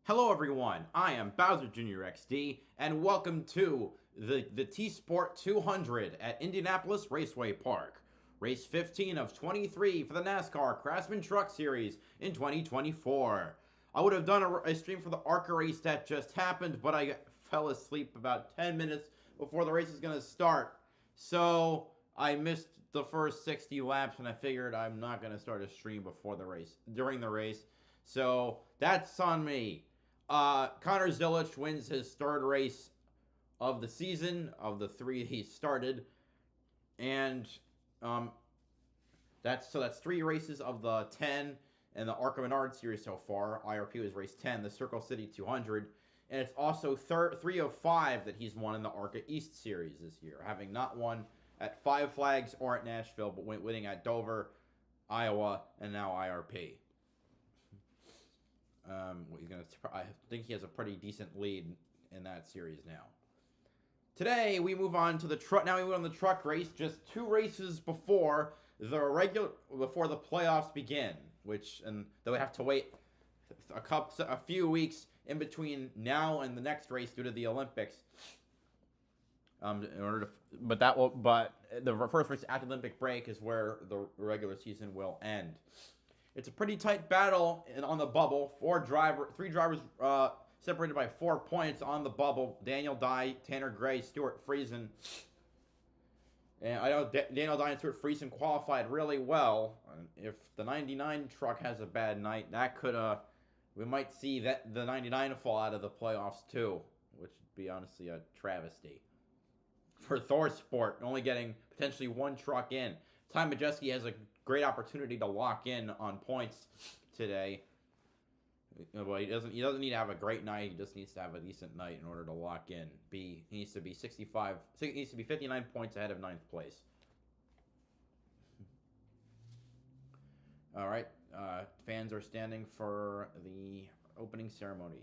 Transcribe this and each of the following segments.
Hello everyone, I am BowserJrXD, and welcome to the TSport 200 at Indianapolis Raceway Park. Race 15 of 23 for the NASCAR Craftsman Truck Series in 2024. I would have done a stream for the ARCA race that just happened, but I fell asleep about 10 minutes before the race is going to start. So I missed the first 60 laps, and I figured I'm not going to start a stream during the race. So that's on me. Connor Zilisch wins his third race of the season, of the three he started. And that's 3 races of the 10 in the ARCA Menard series so far. IRP was race 10, the Circle City 200. And it's also 3 of 5 that he's won in the ARCA East series this year, having not won at Five Flags or at Nashville, but winning at Dover, Iowa, and now IRP. I think he has a pretty decent lead in that series now. Today we move on to the truck. Now we move on to the truck race, just 2 races before the playoffs begin, and they'll have to wait a few weeks in between now and the next race due to the Olympics. But the first race after the Olympic break is where the regular season will end. It's a pretty tight battle on the bubble. 3 drivers separated by 4 points on the bubble. Daniel Dye, Tanner Gray, Stuart Friesen. And I know Daniel Dye and Stuart Friesen qualified really well. If the 99 truck has a bad night, that could we might see the 99 fall out of the playoffs too, which would be honestly a travesty. For TSport, only getting potentially 1 truck in. Ty Majeski has a great opportunity to lock in on points today. Well, he doesn't need to have a great night. He just needs to have a decent night in order to lock in. He needs to be 59 points ahead of 9th place. All right, fans are standing for the opening ceremonies.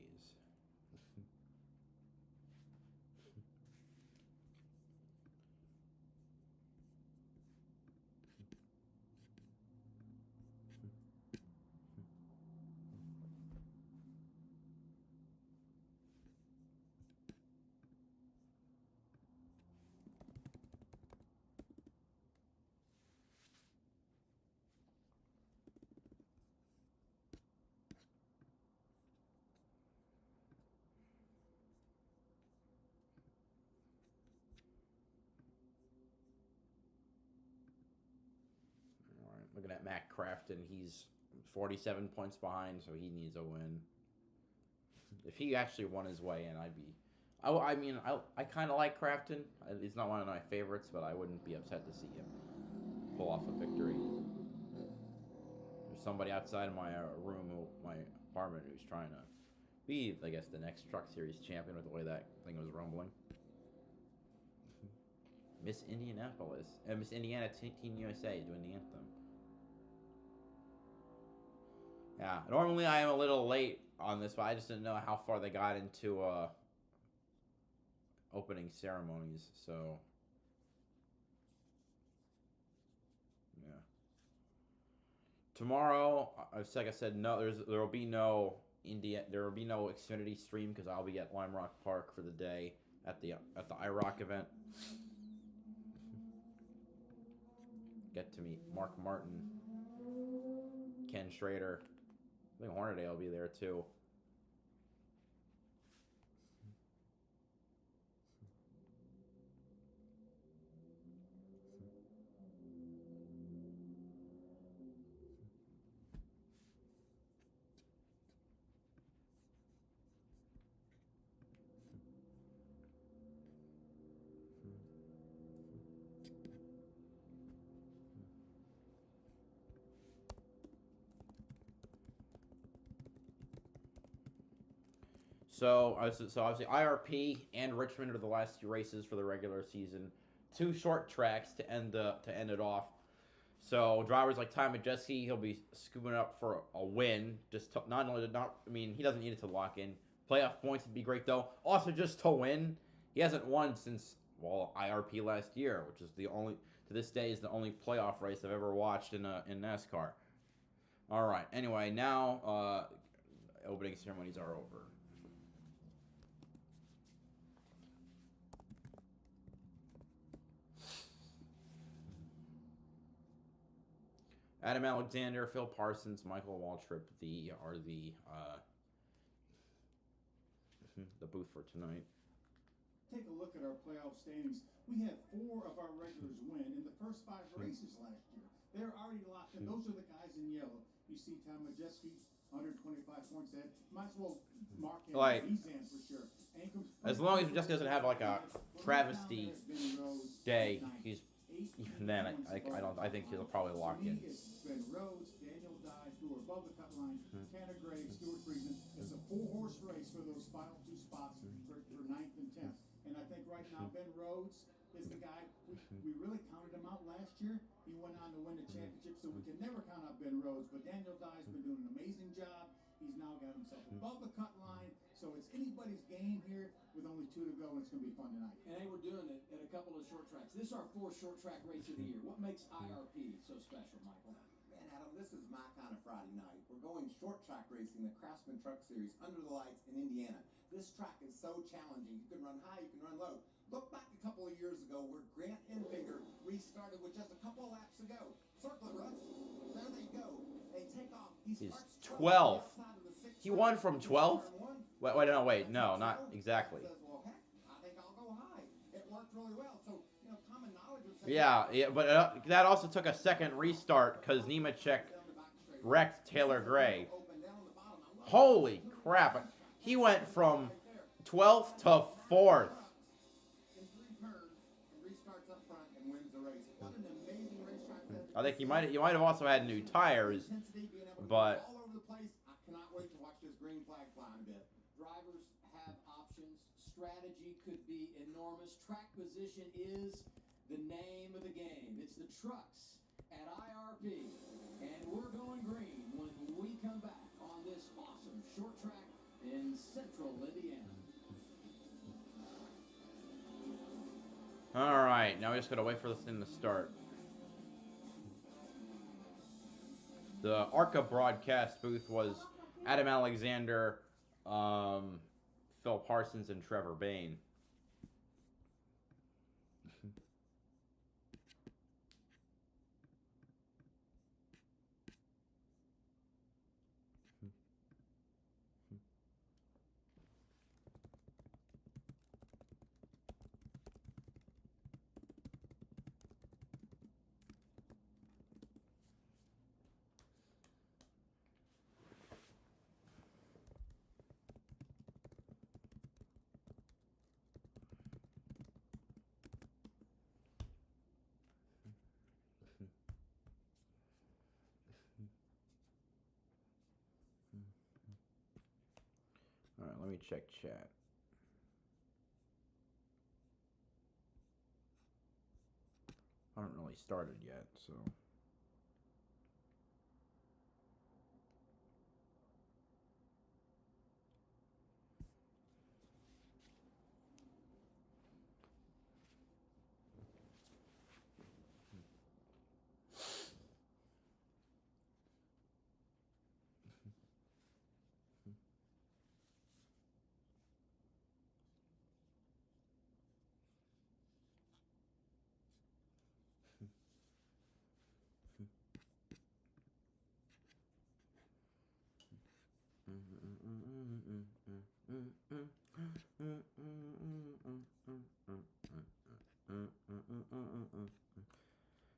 Looking at Matt Crafton, he's 47 points behind, so he needs a win. If he actually won his way in, I kind of like Crafton. He's not one of my favorites, but I wouldn't be upset to see him pull off a victory. There's somebody outside my my apartment, who's trying to be, I guess, the next Truck Series champion with the way that thing was rumbling. Miss Indianapolis. Miss Indiana Team USA is doing the anthem. Yeah, normally I am a little late on this, but I just didn't know how far they got into opening ceremonies, so yeah. Tomorrow, like I said, there will be no Xfinity stream because I'll be at Lime Rock Park for the day at the IROC event. Get to meet Mark Martin, Ken Schrader. I think Hornaday will be there too. So obviously IRP and Richmond are the last 2 races for the regular season. 2 short tracks to end it off. So drivers like Ty Majeski, he'll be scooping up for a win. He doesn't need it to lock in. Playoff points would be great though. Also just to win. He hasn't won since IRP last year, which is to this day is the only playoff race I've ever watched in NASCAR. All right. Anyway, now opening ceremonies are over. Adam Alexander, Phil Parsons, Michael Waltrip are the booth for tonight. Take a look at our playoff standings. We had 4 of our regulars win in the first 5 races last year. They're already locked in. Those are the guys in yellow. You see Tom Majeski, 125 points ahead. Might as well mark him. Like, He's in for sure. As long as Majeski doesn't have like a travesty day, he's even then. I think he'll probably lock in. Ben Rhodes, Daniel Dye, who are above the cut line. Tanner Gray, Stuart Friesen. It's a 4-horse race for those final 2 spots for 9th and 10th. And I think right now Ben Rhodes is the guy. We really counted him out last year. He went on to win the championship, so we can never count out Ben Rhodes. But Daniel Dye's been doing an amazing job. He's now got himself above the cut line, so it's anybody's game here with only 2 to go, and it's going to be fun tonight. And they were doing it at a couple of short tracks. This is our 4th short track race of the year. What makes IRP so special, Michael? Man, Adam, this is my kind of Friday night. We're going short track racing, the Craftsman Truck Series, under the lights in Indiana. This track is so challenging. You can run high, you can run low. Look back a couple of years ago where Grant Enfinger restarted with just a couple of laps to go. Circle it, Russ. There they go. They take off. He's 12. He won from 12th? Wait, no, not exactly. Well, heck, I think I'll go high. It worked really well. So, common knowledge would say... Yeah, but that also took a second restart because Nemechek wrecked Taylor Gray. Holy crap. He went from 12th to 4th. I think you might have also had new tires, but all over the place. I cannot wait to watch this green flag fly in a bit. Drivers have options. Strategy could be enormous. Track position is the name of the game. It's the trucks at IRP. And we're going green when we come back on this awesome short track in central Indiana. all right. Now we just gotta wait for this thing to start. The ARCA broadcast booth was Adam Alexander, Phil Parsons, and Trevor Bayne. All right, let me check chat. I haven't really started yet, so.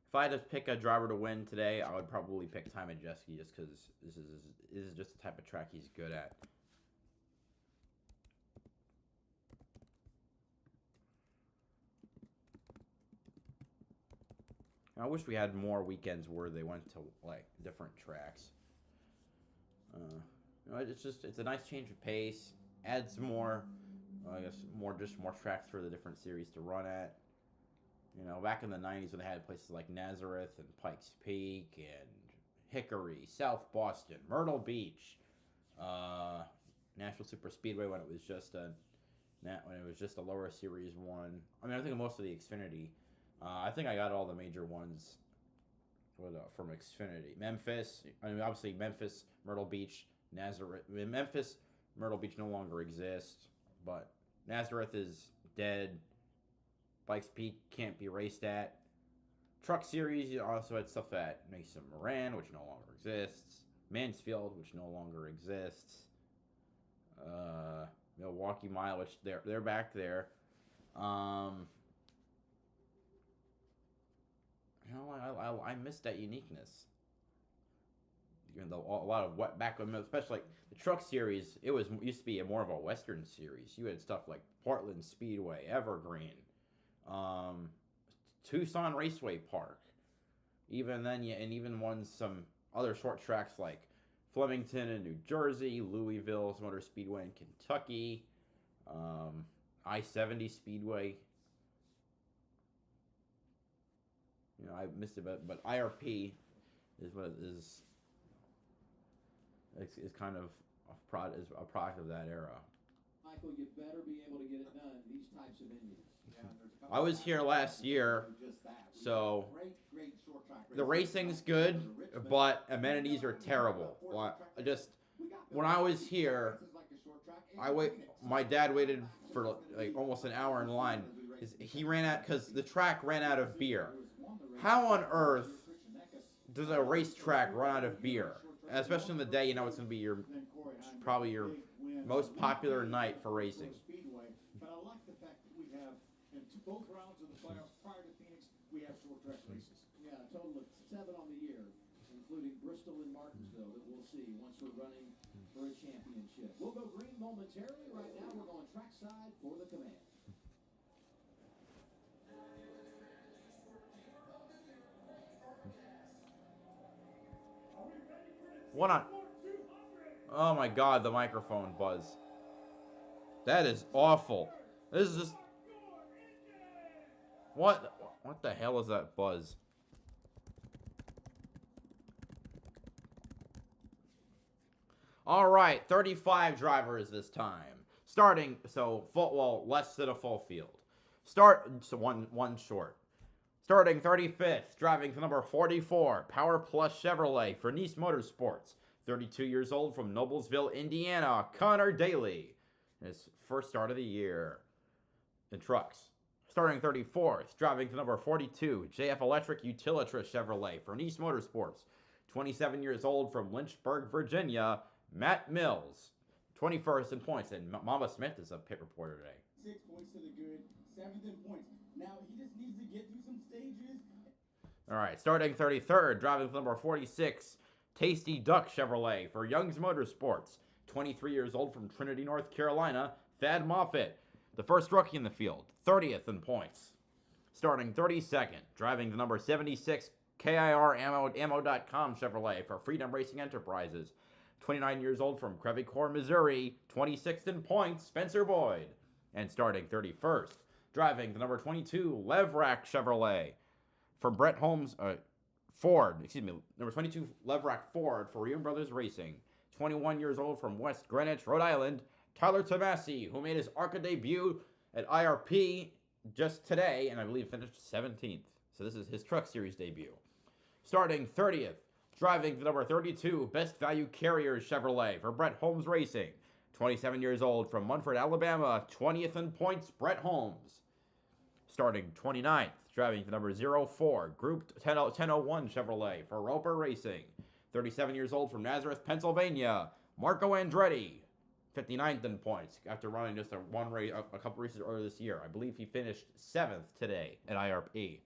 If I had to pick a driver to win today, I would probably pick Ty Majeski just because this is just the type of track he's good at. I wish we had more weekends where they went to like different tracks. It's a nice change of pace. Adds more, I guess more tracks for the different series to run at. Back in the 90s when they had places like Nazareth and Pikes Peak and Hickory, South Boston, Myrtle Beach, Nashville Super Speedway when it was just a lower series one. I mean, I think most of the Xfinity. I think I got all the major ones from Xfinity. Memphis, obviously Memphis, Myrtle Beach, Nazareth. Memphis, Myrtle Beach no longer exists, but Nazareth is dead. Pikes Peak can't be raced at. Truck Series, you also had stuff at Mason Moran, which no longer exists. Mansfield, which no longer exists. Milwaukee Mile, which they're back there. I miss that uniqueness. Even though a lot of back when, especially like the Truck Series, it used to be more of a Western series. You had stuff like Portland Speedway, Evergreen, Tucson Raceway Park. Even then, even won some other short tracks like Flemington in New Jersey, Louisville's Motor Speedway in Kentucky, I-70 Speedway. I missed it, but IRP is what is kind of a product of that era. Michael, you better be able to get it done in these types of venues. I was here last year, so the racing's good, but amenities are terrible. When I was here, my dad waited for like almost an hour in line. He ran out because the track ran out of beer. How on earth does a racetrack run out of beer? Especially in the day, it's going to be probably your most popular night for racing. But I like the fact that we have, in both rounds of the playoffs prior to Phoenix, we have short track races. Yeah, a total of 7 on the year, including Bristol and Martinsville, that we'll see once we're running for a championship. We'll go green momentarily. Right now, we're going trackside for the command. What on? Oh my God, the microphone buzz. That is awful. This is just... What the hell is that buzz? All right, 35 drivers this time. Starting, less than a full field. One short. Starting 35th, driving to number 44, Power Plus Chevrolet for Nice Motorsports. 32 years old from Noblesville, Indiana, Connor Daly. His first start of the year in trucks. Starting 34th, driving to number 42, JF Electric Utilitrus Chevrolet for Nice Motorsports. 27 years old from Lynchburg, Virginia, Matt Mills. 21st in points, and Mama Smith is a pit reporter today. 6 points to the good, 7th in points. Now he just needs to get through some stages. All right, starting 33rd, driving to number 46, Tasty Duck Chevrolet for Young's Motorsports. 23 years old from Trinity, North Carolina, Thad Moffitt, the first rookie in the field, 30th in points. Starting 32nd, driving the number 76, KIR Ammo.com Chevrolet for Freedom Racing Enterprises. 29 years old from Crevecoeur, Missouri, 26th in points, Spencer Boyd. And starting 31st, driving the number 22, Levrack Chevrolet for Brett Holmes, number 22, Levrack Ford for Ream Brothers Racing. 21 years old from West Greenwich, Rhode Island, Tyler Tomasi, who made his ARCA debut at IRP just today, and I believe finished 17th. So this is his Truck Series debut. Starting 30th, driving the number 32, Best Value Carriers Chevrolet for Brett Holmes Racing. 27 years old from Munford, Alabama, 20th in points, Brett Holmes. Starting 29th, driving the number 04, Group 1001 Chevrolet for Roper Racing. 37 years old from Nazareth, Pennsylvania, Marco Andretti. 59th in points after running just a couple races earlier this year. I believe he finished 7th today at IRP.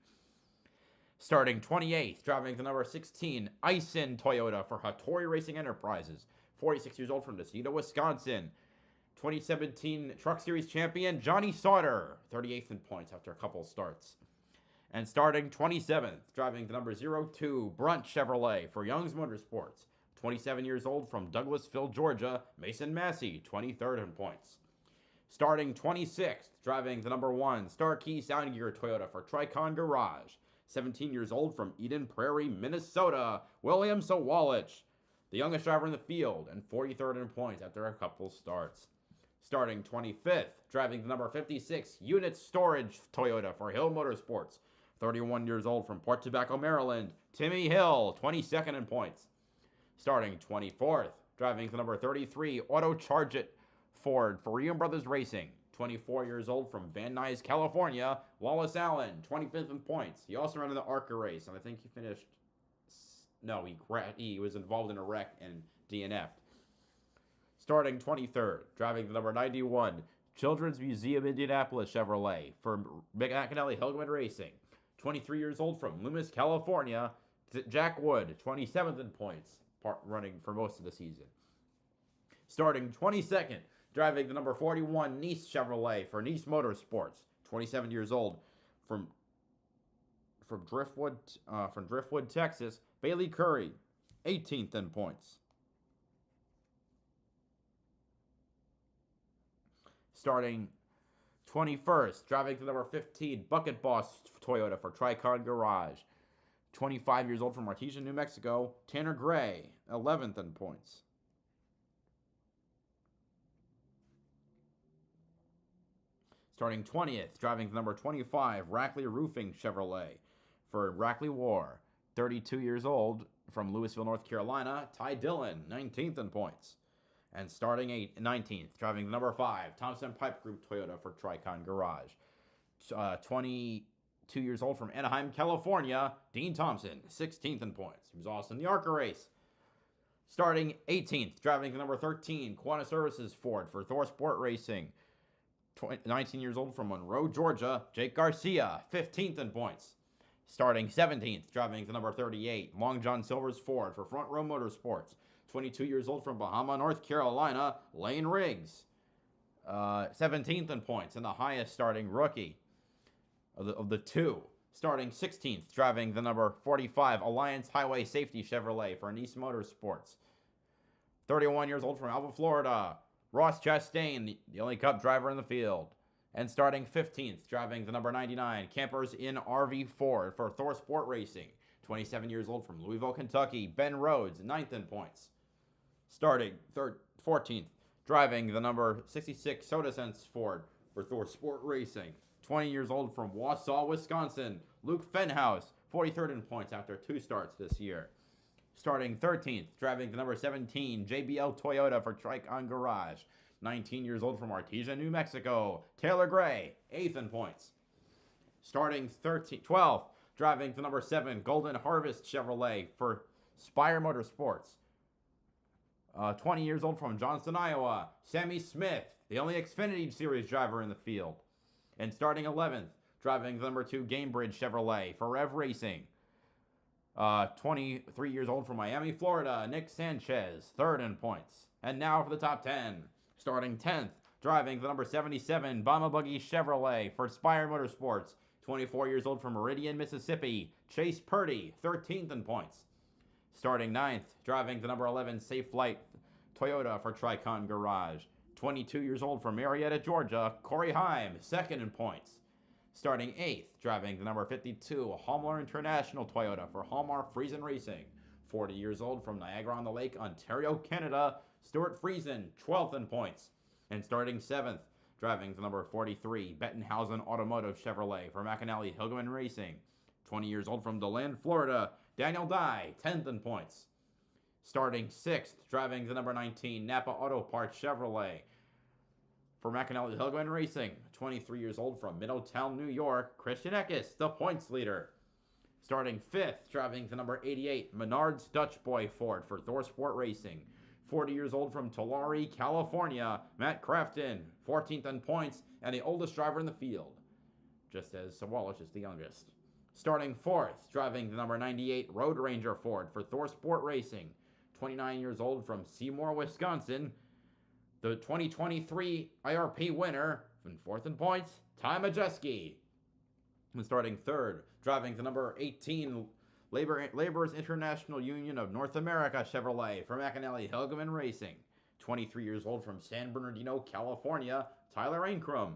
Starting 28th, driving the number 16, Ison Toyota for Hattori Racing Enterprises. 46 years old from Necedah, Wisconsin. 2017 Truck Series champion Johnny Sauter, 38th in points after a couple starts. And starting 27th, driving the number 02, Brunt Chevrolet for Young's Motorsports. 27 years old from Douglasville, Georgia, Mason Massey, 23rd in points. Starting 26th, driving the number 1, Starkey Sound Gear Toyota for Tricon Garage. 17 years old from Eden Prairie, Minnesota, William Sawalich, the youngest driver in the field, and 43rd in points after a couple starts. Starting 25th, driving the number 56, Unit Storage Toyota for Hill Motorsports. 31 years old from Port Tobacco, Maryland, Timmy Hill, 22nd in points. Starting 24th, driving the number 33, Auto Charge It Ford for Ream Brothers Racing. 24 years old from Van Nuys, California, Wallace Allen, 25th in points. He also ran in the ARCA race, and I think he finished... No, he was involved in a wreck and DNF'd. Starting 23rd, driving the number 91, Children's Museum Indianapolis Chevrolet for McAnally Hillman Racing. 23 years old from Loomis, California, Jack Wood, 27th in points, running for most of the season. Starting 22nd, driving the number 41 Nice Chevrolet for Nice Motorsports, 27 years old from Driftwood, Texas, Bailey Curry, 18th in points. Starting 21st, driving the number 15 Bucket Boss Toyota for Tricon Garage, 25 years old from Artesia, New Mexico, Tanner Gray, 11th in points. Starting 20th, driving the number 25 Rackley Roofing Chevrolet for Rackley War, 32 years old from Louisville, North Carolina, Ty Dillon, 19th in points. And starting 19th, driving the number 5 Thompson Pipe Group Toyota for Tricon Garage, 22 years old from Anaheim, California, Dean Thompson, 16th in points. He was also in the ARCA race. Starting 18th, driving the number 13 Quanta Services Ford for ThorSport Racing, 19 years old from Monroe, Georgia, Jake Garcia, 15th in points. Starting 17th, driving the number 38 Long John Silver's Ford for Front Row Motorsports, 22 years old from Bahama, North Carolina, Lane Riggs, 17th in points, and the highest starting rookie of the two. Starting 16th, driving the number 45 Alliance Highway Safety Chevrolet for Nice Motorsports, 31 years old from Alva, Florida, Ross Chastain, the only Cup driver in the field. And starting 15th, driving the number 99 Campers in RV Ford for ThorSport Racing, 27 years old from Louisville, Kentucky, Ben Rhodes, 9th in points. Starting 14th, driving the number 66 Soda Sense Ford for ThorSport Racing, 20 years old from Wausau, Wisconsin, Luke Fenhouse, 43rd in points after 2 starts this year. Starting 13th, driving the number 17 JBL Toyota for Tricon Garage, 19 years old from Artesia, New Mexico, Taylor Gray, 8th in points. Starting 12th, driving the number 7 Golden Harvest Chevrolet for Spire Motorsports, 20 years old from Johnston, Iowa, Sammy Smith, the only Xfinity Series driver in the field. And starting 11th, driving the number 2 Gamebridge Chevrolet for Rev Racing, 23 years old from Miami, Florida, Nick Sanchez, 3rd in points. And now for the top 10. Starting 10th, driving the number 77 Bomba Buggy Chevrolet for Spire Motorsports, 24 years old from Meridian, Mississippi, Chase Purdy, 13th in points. Starting 9th, driving the number 11 Safe Flight Toyota for Tricon Garage, 22 years old from Marietta, Georgia, Corey Heim, 2nd in points. Starting 8th, driving the number 52 Hallmar International Toyota for Hallmar Friesen Racing, 40 years old from Niagara-on-the-Lake, Ontario, Canada, Stuart Friesen, 12th in points. And starting 7th, driving the number 43 Bettenhausen Automotive Chevrolet for McAnally Hillman Racing, 20 years old from DeLand, Florida, Daniel Dye, 10th in points. Starting 6th, driving the number 19 Napa Auto Parts Chevrolet for McAnally Hillman Racing, 23 years old from Middletown, New York, Christian Eckes, the points leader. Starting 5th, driving the number 88 Menards Dutch Boy Ford for ThorSport Racing, 40 years old from Tulare, California, Matt Crafton, 14th in points, and the oldest driver in the field, just as Sawalish is the youngest. Starting 4th, driving the number 98 Road Ranger Ford for ThorSport Racing, 29 years old from Seymour, Wisconsin, the 2023 IRP winner, and 4th in points, Ty Majeski. And starting 3rd, driving the number 18 Laborers International Union of North America Chevrolet for McAnally Hillman Racing, 23 years old from San Bernardino, California, Tyler Ankrum.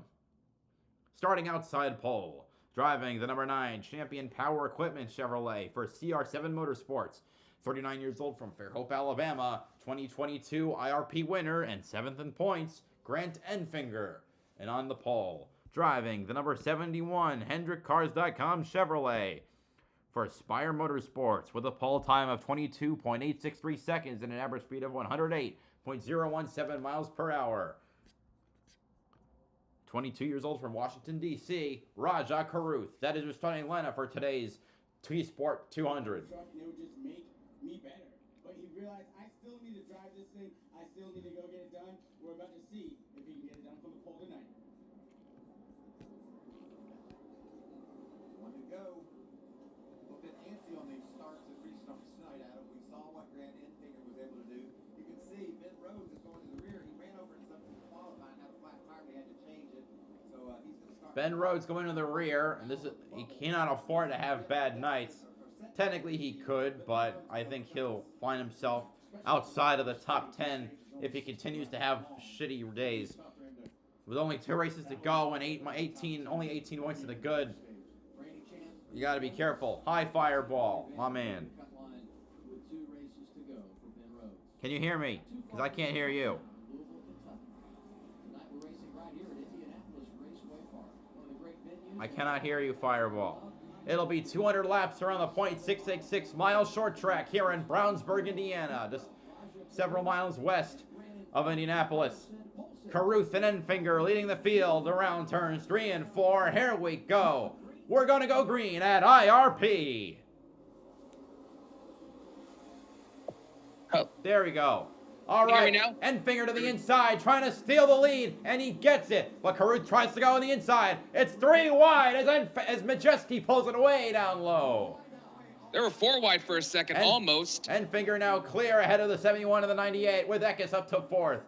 Starting outside pole, driving the number 9 Champion Power Equipment Chevrolet for CR7 Motorsports, 39 years old from Fairhope, Alabama, 2022 IRP winner and 7th in points, Grant Enfinger. And on the pole, driving the number 71 HendrickCars.com Chevrolet for Spire Motorsports with a pole time of 22.863 seconds and an average speed of 108.017 miles per hour. 22 years old from Washington, D.C., Raja Karuth. That is your starting lineup for today's TSport 200. Truck, and it would just make me better. But he realized, I still need to drive this thing. I still need to go get it done. We're about to see if he can get it done from the pole tonight. One to go. A little bit antsy on these starts and restarts tonight, Adam. We saw what Grant Enfinger was able to do. You can see Ben Rhodes is going to the rear. He ran over into something qualifying, had a flat tire. They had to change it. So he's going to start. Ben Rhodes going to the rear, and he cannot afford to have bad nights. Technically he could, but I think he'll find himself outside of the top 10 if he continues to have shitty days. With only 2 races to go and only 18 points to the good, you got to be careful. High fireball, my man. Can you hear me? Because I can't hear you. I cannot hear you, Fireball. It'll be 200 laps around the .666 mile short track here in Brownsburg, Indiana, just several miles west of Indianapolis. Karuth and Enfinger leading the field around turns 3 and 4. Here we go. We're going to go green at IRP. Oh. There we go. All Can you right, hear me now? Enfinger to the inside, trying to steal the lead, and he gets it. But Karuth tries to go on the inside. It's 3 wide as Majeski pulls it way down low. There were 4 wide for a second, almost. Enfinger now clear ahead of the 71 and the 98, with Eckes up to 4th.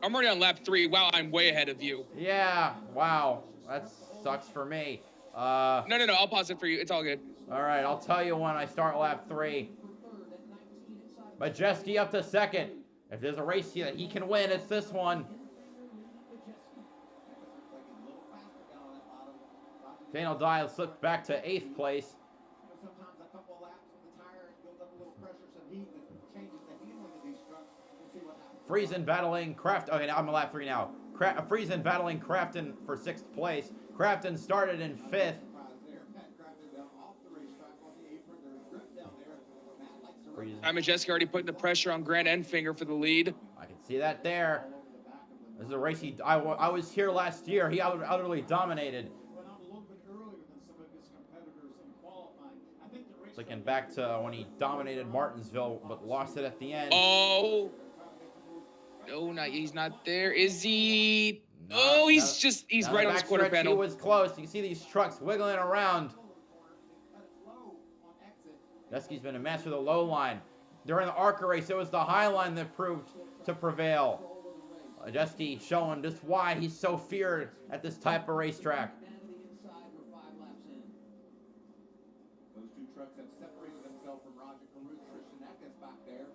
I'm already on lap 3. Wow, I'm way ahead of you. Yeah, wow, that sucks for me. No, I'll pause it for you. It's all good. All right, I'll tell you when I start lap 3. Majeski up to 2nd. If there's a race here that he can win, it's this one. Daniel Dye slipped back to 8th place. Sometimes a couple laps with the tire builds up a little pressure, some heat, and it changes the handling of these trucks. We'll see what happens. Friesen battling Okay, now I'm on lap 3 now. Friesen battling Crafton for 6th place. Crafton started in 5th. Majeski already putting the pressure on Grant Enfinger for the lead. I can see that there. This is a race I was here last year. He utterly dominated. Went out a little bit earlier than some of his competitors in qualifying. I think the race Looking back to when he dominated Martinsville, but lost it at the end. Oh. No, he's not there. Is he? Oh, he's right on his quarter panel. He was close. You can see these trucks wiggling around. Majeski's been a master of the low line. During the ARCA race, it was the high line that proved to prevail. Majeski showing just why he's so feared at this type of racetrack. Those 2 trucks have separated themselves from Raja Karuth, Christian Eckes back there.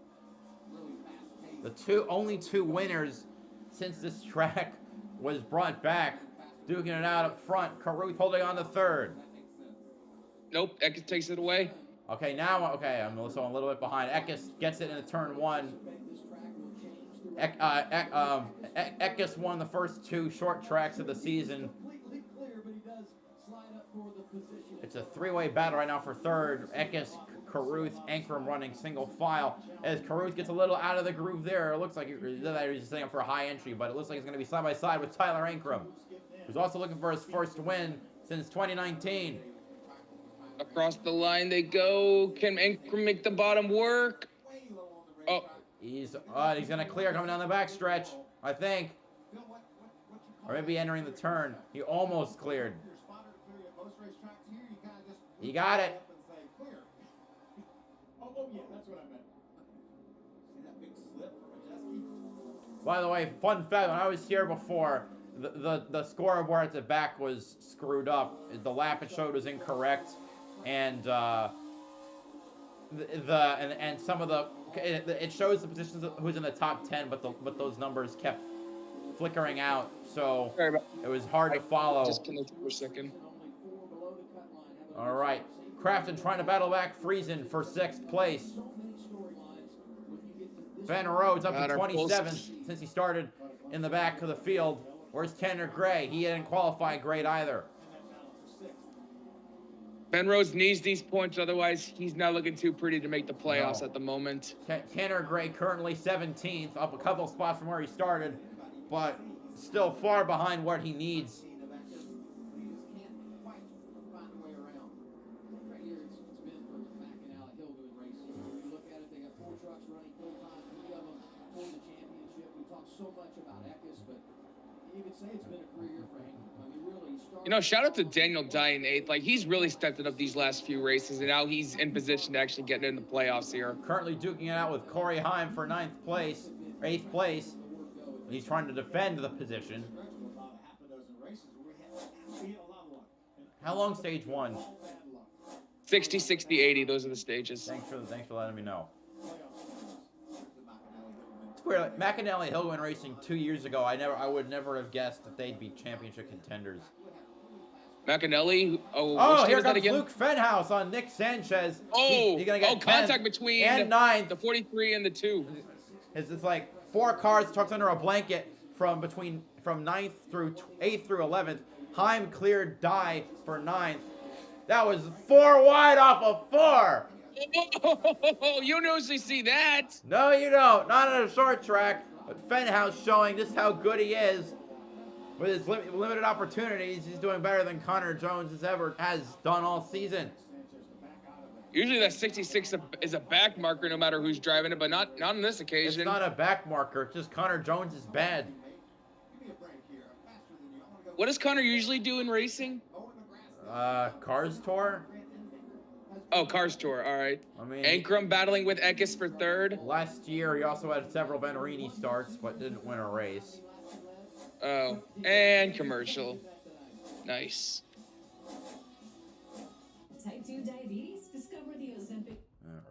Really fast pace. The only two winners since this track was brought back, duking it out up front. Karuth holding on to 3rd. Nope, Eckes takes it away. Okay, I'm also a little bit behind. Eckes gets it in turn 1. Eckes won the first 2 short tracks of the season. It's a 3-way battle right now for 3rd. Eckes, Karuth, Ankrum running single file. As Karuth gets a little out of the groove there, it looks like he's just setting up for a high entry, but it looks like he's going to be side by side with Tyler Ankrum, who's also looking for his first win since 2019. Across the line they go. Can Ankrum make the bottom work? Oh. He's going to clear coming down the backstretch, I think. Or maybe entering the turn. He almost cleared. He got it. Oh, yeah, that's what I meant. See that big slip from Majeski? By the way, fun fact, when I was here before, the scoreboard at the back was screwed up. The lap it showed was incorrect. And some of it shows the positions of who's in the top 10, but those numbers kept flickering out, so it was hard to follow. Disconnected for a second. All right, Craftsman trying to battle back Friesen for 6th place. Ben Rhodes up to 27th since he started in the back of the field. Where's Tanner Gray? He didn't qualify great either. Ben Rhodes needs these points, otherwise he's not looking too pretty to make the playoffs at the moment. Tanner Gray currently 17th, up a couple spots from where he started, but still far behind what he needs. He just can't quite find a way around. Right here, it's been for McAnally Hill doing racing. When you look at it, they got 4 trucks running full time, 3 of them for the championship. We talked so much about Eckes, but you could say it's been a career for him. I mean, really, he started. You know, shout out to Daniel Dye in 8th. Like, he's really stepped it up these last few races, and now he's in position to actually get in the playoffs here. Currently duking it out with Corey Heim for 9th place, 8th place. He's trying to defend the position. How long stage 1? 60, 60, 80. Those are the stages. Thanks for letting me know. It's weird. Like, McAnally Hill went racing 2 years ago. I would never have guessed that they'd be championship contenders. McAnelli. Oh, which here team is that comes again? Luke Fenhouse on Nick Sanchez. Oh, He's gonna get 10th contact between and 9th. the 43 and the 2. It's like 4 cars tucked under a blanket from 9th through 8th through 11th. Heim cleared Dye for 9th. That was 4 wide off of 4. Oh, you don't usually see that. No, you don't. Not on a short track. But Fenhouse showing just how good he is. With his limited opportunities, he's doing better than Connor Jones has done all season. Usually that 66 is a back marker no matter who's driving it, but not on this occasion. It's not a back marker. It's just Connor Jones is bad. What does Connor usually do in racing? Cars Tour? Oh, Cars Tour. All right. I mean, Ankrum battling with Eckes for 3rd. last year he also had several Venerini starts, but didn't win a race. Oh, and commercial. Nice. Type 2 diabetes? Discover the Ozempic. All right.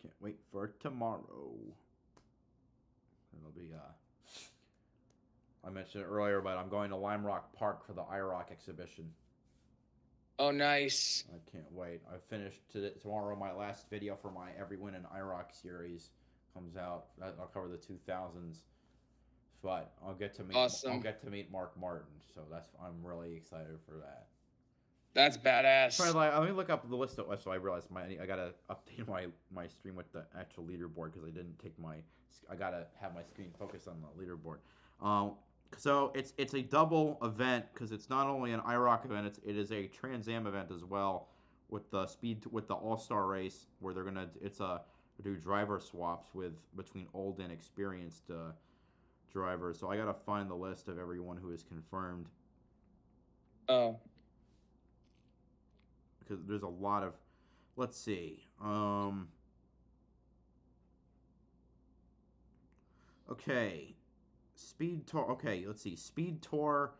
Can't wait for tomorrow. It'll be I mentioned it earlier, but I'm going to Lime Rock Park for the IROC exhibition. Oh, nice. I can't wait. I finished tomorrow. My last video for my Every Win in IROC series comes out. I'll cover the 2000s, but I'll get to meet. Awesome. I'll get to meet Mark Martin, so I'm really excited for that. That's badass. So let me look up the list. So I realized I gotta update my stream with the actual leaderboard because I didn't take I gotta have my screen focused on the leaderboard. So it's a double event because it's not only an IROC event, it is a Trans Am event as well with the All-Star race where they're gonna do driver swaps between old and experienced drivers. So I gotta find the list of everyone who is confirmed. Oh. Because there's a lot of, let's see. Okay. Speed Tour. Okay, let's see. Speed Tour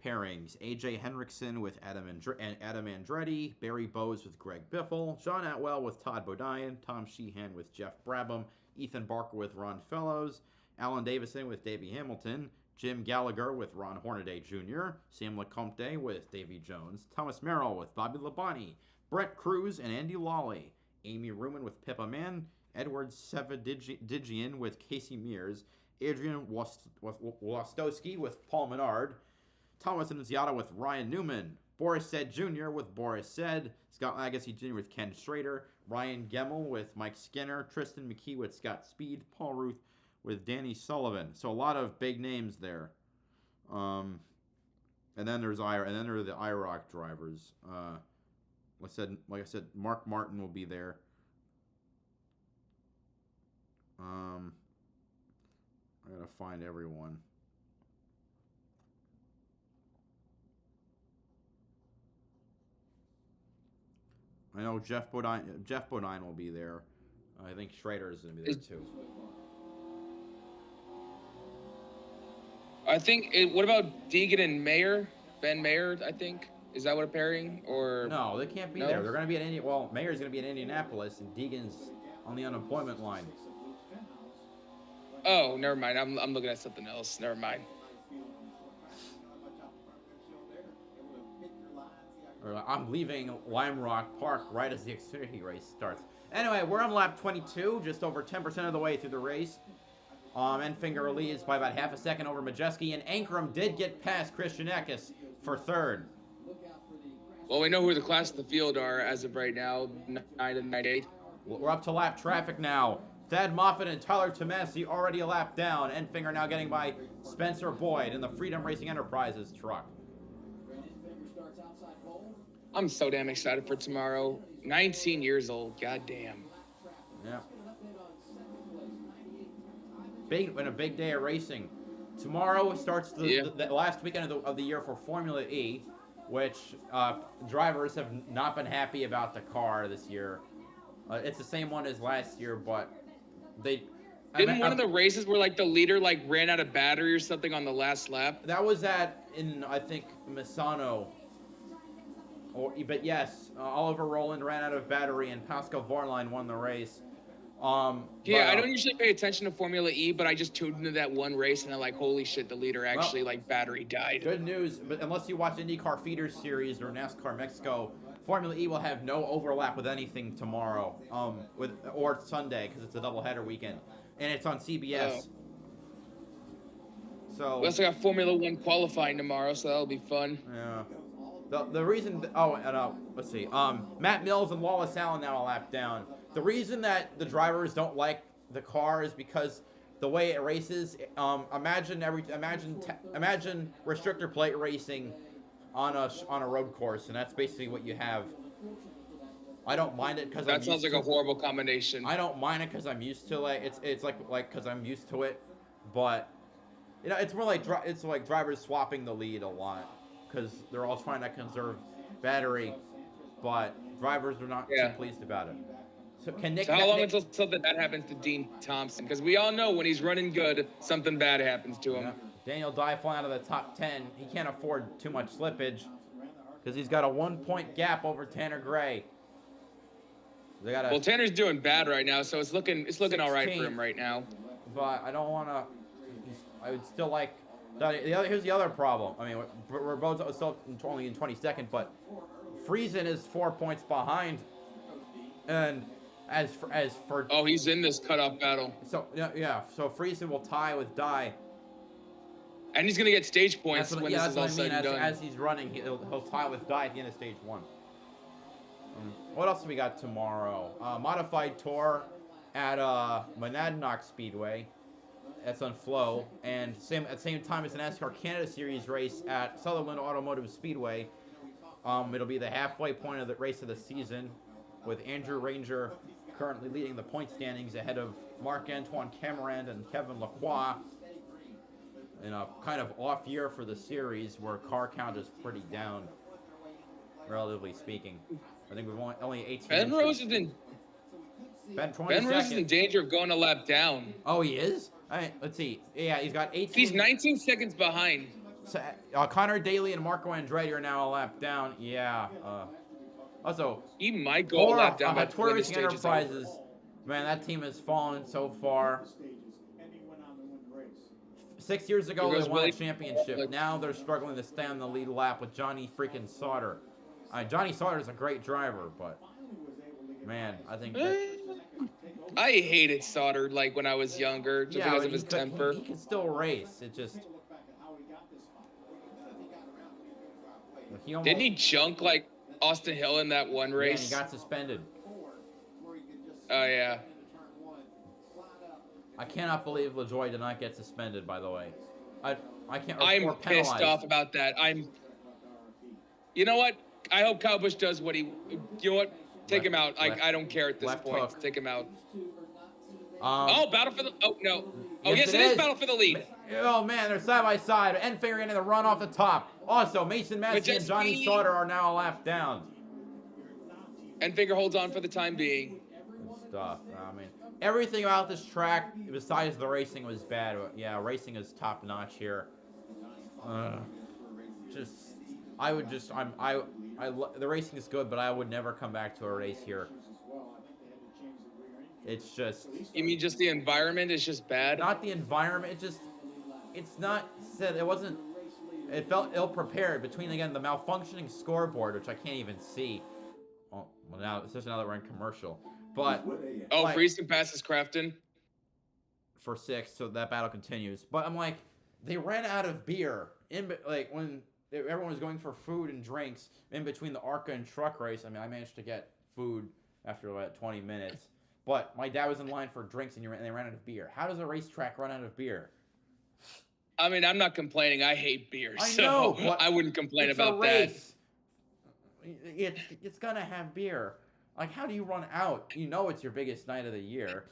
pairings: AJ Henriksen with Adam Andretti, Barry Bowes with Greg Biffle, John Atwell with Todd Bodine, Tom Sheehan with Jeff Brabham, Ethan Barker with Ron Fellows, Alan Davison with Davey Hamilton, Jim Gallagher with Ron Hornaday Jr., Sam LeCompte with Davey Jones, Thomas Merrill with Bobby Labonte, Brett Cruz and Andy Lawley, Amy Ruman with Pippa Mann, Edward Sevadigian with Casey Mears, Adrian Wostowski with Paul Menard, Thomas Annunziata with Ryan Newman, Boris Said Jr. with Boris Said, Scott Agassi Jr. with Ken Schrader, Ryan Gemmel with Mike Skinner, Tristan McKee with Scott Speed, Paul Ruth with Danny Sullivan. So a lot of big names there. And then there are the IROC drivers. Like I said, Mark Martin will be there. I gotta find everyone. I know Jeff Bodine will be there. I think Schrader is gonna be there too. I think. What about Deegan and Mayer? Ben Mayer, I think. Is that what a pairing? Or no, they can't be there. They're gonna be at Mayer's gonna be in Indianapolis, and Deegan's on the unemployment line. Oh, never mind. I'm looking at something else. Never mind. I'm leaving Lime Rock Park right as the Xfinity race starts. Anyway, we're on lap 22, just over 10% of the way through the race. Enfinger leads by about half a second over Majeski, and Ankrum did get past Christian Eckes for third. Well, we know who the class of the field are as of right now, 9 and 9-8. We're up to lap traffic now. Thad Moffitt and Tyler Tomasi already a lap down. Enfinger now getting by Spencer Boyd in the Freedom Racing Enterprises truck. I'm so damn excited for tomorrow. 19 years old, goddamn. Yeah. A big day of racing. Tomorrow starts the last weekend of the year for Formula E, which drivers have not been happy about the car this year. It's the same one as last year, but Didn't one of the races where like the leader like ran out of battery or something on the last lap? That was in I think Misano. But yes, Oliver Rowland ran out of battery and Pascal Wehrlein won the race. I don't usually pay attention to Formula E, but I just tuned into that one race and I'm like, holy shit, the leader actually like battery died. Good news, but unless you watch IndyCar Feeder Series or NASCAR Mexico, Formula E will have no overlap with anything tomorrow, or Sunday because it's a doubleheader weekend, and it's on CBS. So we also got Formula One qualifying tomorrow, so that'll be fun. Yeah. The reason, let's see, Matt Mills and Wallace Allen now a lap down. The reason that the drivers don't like the car is because the way it races. Imagine restrictor plate racing on a road course, and that's basically what you have. I don't mind it because that sounds like a horrible combination. I don't mind it because I'm used to it. It's like because I'm used to it, but it's more like drivers swapping the lead a lot because they're all trying to conserve battery, but drivers are not too pleased about it. So how long until something bad happens to Dean Thompson? Because we all know when he's running good, something bad happens to him. Yeah. Daniel Dye falling out of the top 10. He can't afford too much slippage because he's got a 1-point gap over Tanner Gray. Well, Tanner's doing bad right now, so it's looking all right for him right now. But I don't want to. I would still like. Here's the other problem. I mean, we're both still only in 22nd, but Friesen is 4 points behind, and as for oh, he's in this cutoff battle. So yeah. So Friesen will tie with Dye. And he's gonna get stage points when this is all said and done. As he's running, he'll tie with Dye at the end of stage 1. What else do we got tomorrow? Modified Tour at Monadnock Speedway. That's on Flow. And at the same time as the NASCAR Canada Series race at Sutherland Automotive Speedway. It'll be the halfway point of the race of the season, with Andrew Ranger currently leading the point standings ahead of Marc-Antoine Camarand and Kevin Lacroix. In a kind of off year for the series where car count is pretty down, relatively speaking. I think we've only 18. Ben Rose is in danger of going a lap down. Oh, he is? All right, let's see. Yeah, he's got 18. He's 19 seconds behind. So, Connor Daly and Marco Andretti are now a lap down. Yeah. Also, he might go a lap down. Tour Racing Enterprises, man, that team has fallen so far. 6 years ago, they won a championship. Now they're struggling to stay on the lead lap with Johnny freaking Sauter. Johnny Sauter is a great driver, but man, I think I hated Sauter like when I was younger, just because of his temper. He can still race. It just didn't he junk like Austin Hill in that one race? Yeah, he got suspended. Oh yeah. I cannot believe LaJoie did not get suspended, by the way. I can't. I'm pissed off about that. You know what? I hope Kyle Busch does what he. You know what? Take him out. I don't care at this point. Hook. Take him out. Battle for the. Oh no. Oh yes, it is battle for the lead. Oh man, they're side by side. Enfinger into the run off the top. Also, Mason Massey and Johnny Sauter are now a lap down. Enfinger holds on for the time being. Good stuff. I mean, everything about this track, besides the racing, was bad. Yeah, racing is top notch here. The racing is good, but I would never come back to a race here. It's just. You mean just the environment is just bad? Not the environment. It's not said. It wasn't. It felt ill prepared between again the malfunctioning scoreboard, which I can't even see. Oh, well now, especially now that we're in commercial. But Friesen passes Crafton. for 6, so that battle continues. But I'm like, they ran out of beer like when everyone was going for food and drinks in between the ARCA and truck race. I mean, I managed to get food after about 20 minutes. But my dad was in line for drinks, and they ran out of beer. How does a racetrack run out of beer? I mean, I'm not complaining. I hate beer, I so know, but I wouldn't complain it's about a race. It's gonna have beer. Like, how do you run out? You know, it's your biggest night of the year.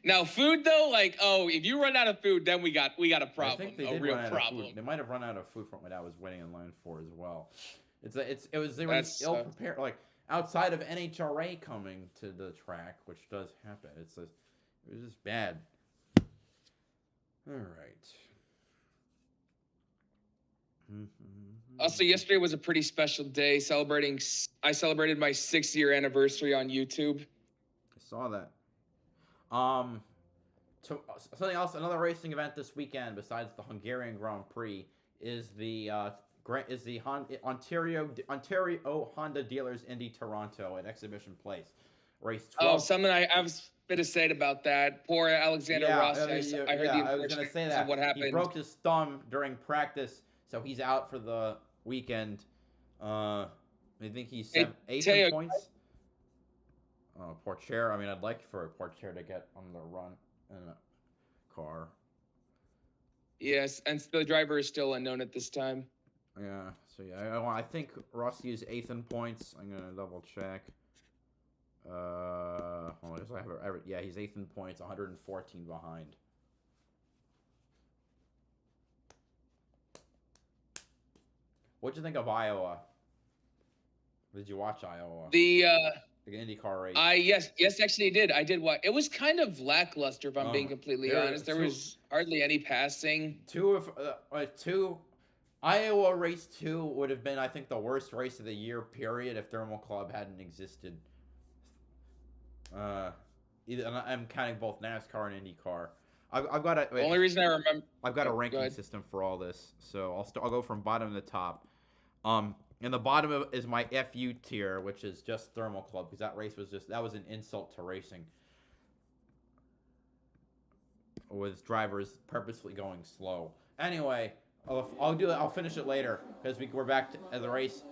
Now, food though, like, oh, if you run out of food, then we got a problem. I think they a did real run out problem. of food. They might have run out of food from what I was waiting in line for as well. They were ill prepared. Like, outside of NHRA coming to the track, which does happen. It was just bad. All right. Also, yesterday was a pretty special day. I celebrated my 6-year anniversary on YouTube. I saw that. Something else, another racing event this weekend besides the Hungarian Grand Prix is the Ontario Honda Dealers Indy Toronto at Exhibition Place. Race 12. Oh, something I have a bit to say about that. Poor Alexander Rossi. I heard I was gonna say that. What happened. He broke his thumb during practice, so he's out for the weekend. I think he's 8th in points. Porcher. I mean, I'd like for Porcher to get on the run in a car. Yes, and the driver is still unknown at this time. Yeah. So yeah, I think Rossi is 8th in points. I'm gonna double check. Yeah, he's 8th in points, 114 behind. What'd you think of Iowa? Did you watch Iowa? The IndyCar race. Yes, actually, I did. I did what? It was kind of lackluster, if I'm being completely honest. There was hardly any passing. Iowa race 2 would have been, I think, the worst race of the year, period, if Thermal Club hadn't existed. I'm counting both NASCAR and IndyCar. I've got a. The only reason I remember. I've got a ranking system for all this, so I'll go from bottom to top. And the bottom is my FU tier, which is just Thermal Club, because that race was that was an insult to racing. With drivers purposely going slow. Anyway, I'll finish it later because we're back to the race.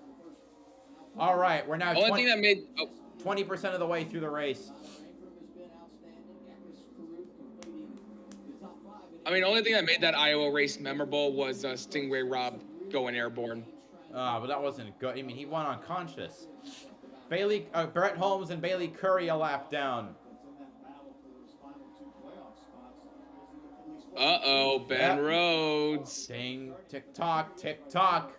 All right, we're now 20% of the way through the race. I mean, the only thing that made that Iowa race memorable was Stingray Rob going airborne. But that wasn't good. I mean, he won unconscious. Brett Holmes and Bailey Curry a lap down. Uh-oh, Ben Rhodes. Ding, tick-tock, tick-tock.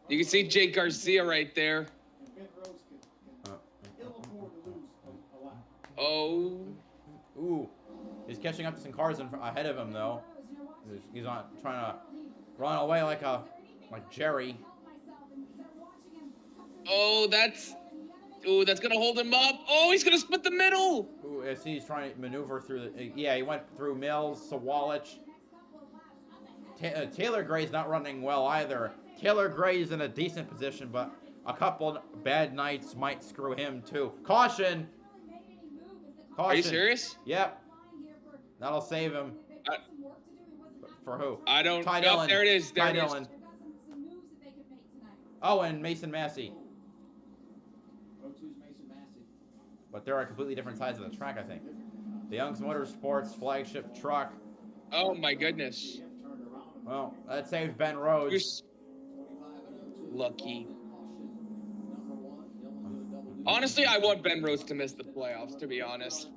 You can see Jake Garcia right there. Oh. Ooh. He's catching up to some cars ahead of him, though. He's not trying to run away like Jerry. Oh, that's gonna hold him up. Oh, he's gonna split the middle. Ooh, I see he's trying to maneuver through he went through Mills, Sawalich. Taylor Gray's not running well either. Taylor Gray's in a decent position, but a couple bad nights might screw him too. Caution! Are you serious? Yep. That'll save him. For who? I don't Ty know. Dillon. There it is. Ty Dillon. Oh, and Mason Massey. But they're on completely different sides of the track, I think. The Young's Motorsports flagship truck. Oh my goodness. Well, that saved Ben Rhodes. Lucky. Honestly, I want Ben Rhodes to miss the playoffs, to be honest.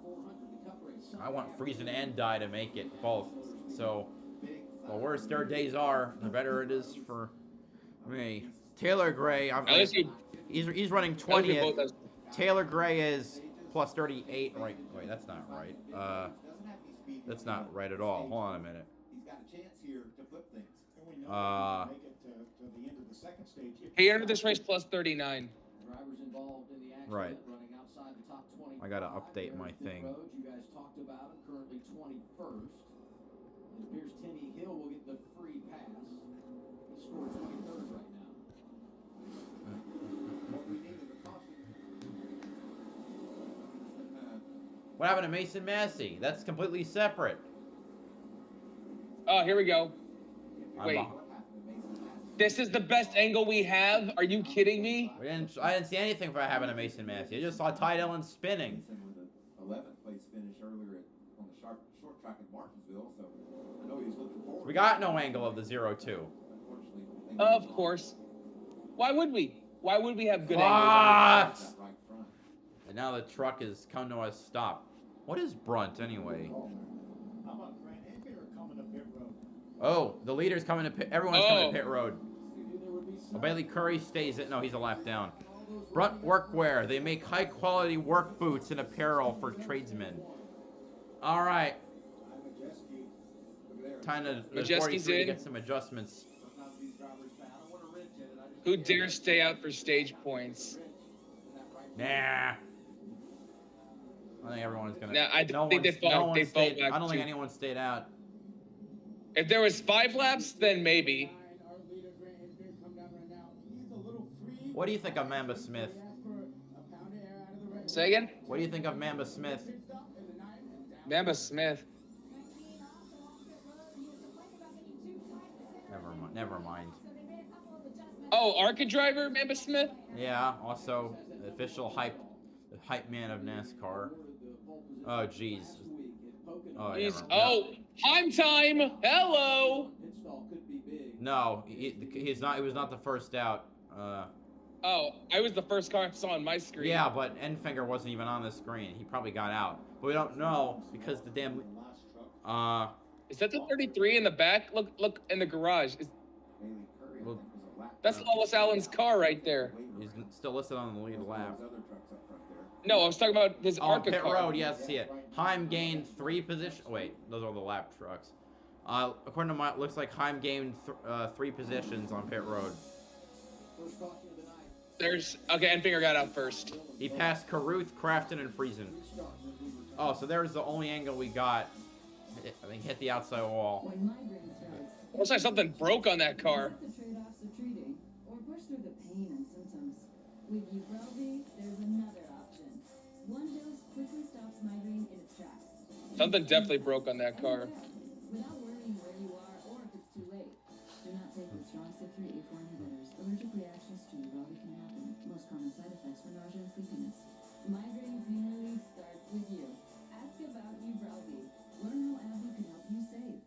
I want Friesen and Dye to make it, both. So, the worse their days are, the better it is for me. Taylor Gray, he's running 20th. Taylor Gray is plus 38. Right? Wait, that's not right. That's not right at all. Hold on a minute. He's got a chance here to flip things. He entered this race plus 39. Right. I gotta update my thing. You guys talked about him, currently 21st. It appears Timmy Hill will get the free pass. He scored 23rd right now. What we need is a caution. What happened to Mason Massey? That's completely separate. Oh, here we go. I'm Wait. beh- This is the best angle we have? Are you kidding me? I didn't see anything for happened to Mason Massey. I just saw Ty Dillon spinning. With an 11th place finish earlier on the short track at Martinsville, so I know he's looking forward. We got no angle of the 0-2. Of course. Why would we? Why would we have good angles? What? That right front. And now the truck is come to a stop. What is Brunt anyway? How about Grant Enfinger coming to pit road? Oh, the leader's coming to pit. Everyone's coming to pit road. Well, Bailey Curry stays it. No, he's a lap down. Brunt Workwear. They make high quality work boots and apparel for tradesmen. All right. Time to the Majeski's 43 to in. get some adjustments. Who dares stay out for stage points? Nah. I think everyone's gonna. Nah, I think they fall stayed, back I don't think too. anyone stayed out. If there was 5 laps, then maybe. What do you think of Mamba Smith? Say again? What do you think of Mamba Smith? Mamba Smith. Never mind. Oh, ARCA driver, Mamba Smith? Yeah. Also, the official hype man of NASCAR. Oh, jeez. Oh, He's, never- no. oh, time! Hello! No, he's not. He was not the first out. Oh, I was the first car I saw on my screen. Yeah, but Enfinger wasn't even on the screen. He probably got out, but we don't know because the damn. Is that the 33 in the back? Look in the garage. Well, That's Lawless Allen's car right there. he's still listed on the lead lap. No, I was talking about his Oh, ARCA pit car. road, yes, see it. Heim gained 3 positions. Wait, those are the lap trucks. According to my, looks like Heim gained 3 positions on pit road. There's okay. Enfinger got out first. He passed Caruth, Craftsman, and Friesen. Oh, so there's the only angle we got. I think hit the outside wall. When migraine starts, Looks like something broke on that car. accept the trade-offs of treating or push through the pain and symptoms. With Ubrelvy, there's another option. One dose quickly stops migraine in its tracks. Something definitely broke on that car. Without worrying where you are or if it's too late. Do not take the strong CYP3A4 inhibitors. Allergic reactions to Ubrelvy can happen. Most common side effects are nausea and sleepiness. Migraine pain relief starts with you. Ask about Ubrelvy. Learn how AbbVie can help you save.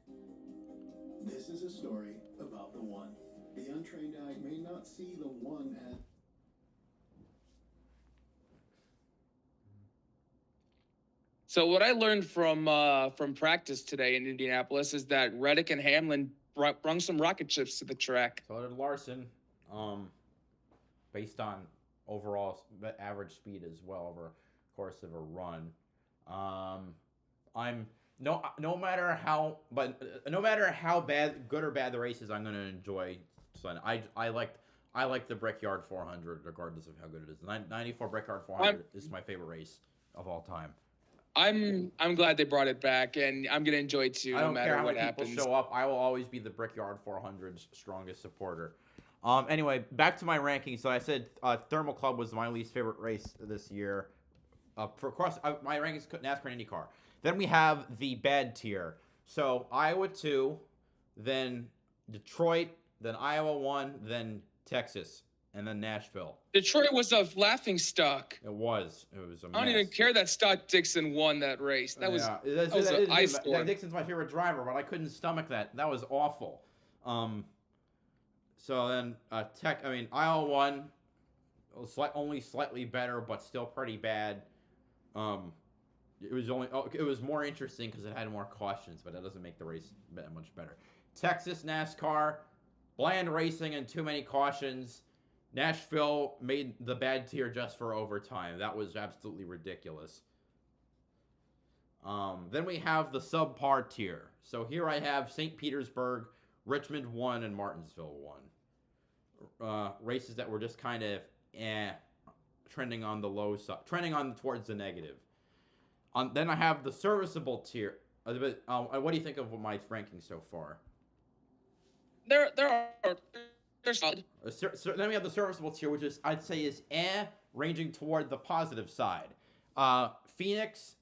This is a story about the one. The untrained eye may not see the one as So what I learned from practice today in Indianapolis is that Reddick and Hamlin brung some rocket ships to the track. So did Larson. Based on overall average speed as well over the course of a run. I'm no matter how bad, good or bad the race is, I'm gonna enjoy Sunday. I like the Brickyard 400 regardless of how good it is. 94 Brickyard 400 is my favorite race of all time. I'm glad they brought it back, and I'm gonna enjoy it too, I no don't care matter how what many people happens. show up. I will always be the Brickyard 400's strongest supporter. Anyway, back to my rankings. So I said Thermal Club was my least favorite race this year. For course, my rankings NASCAR and IndyCar. Then we have the bad tier. So Iowa 2, then Detroit, then Iowa 1, then Texas, and then Nashville. Detroit was a laughing stock. It was a mess. I don't even care that Scott Dixon won that race. That was an ice storm. Dixon's my favorite driver, but I couldn't stomach that. That was awful. So then Iowa 1 was only slightly better, but still pretty bad. It was more interesting because it had more cautions, but that doesn't make the race that much better. Texas NASCAR, bland racing and too many cautions. Nashville made the bad tier just for overtime. That was absolutely ridiculous. Then we have the subpar tier. So here I have St. Petersburg, Richmond 1, and Martinsville 1. Races that were just kind of trending on the low side, trending on towards the negative. Then I have the serviceable tier. What do you think of my rankings so far? They're solid. Then we have the serviceable tier, which is I'd say is ranging toward the positive side. Phoenix,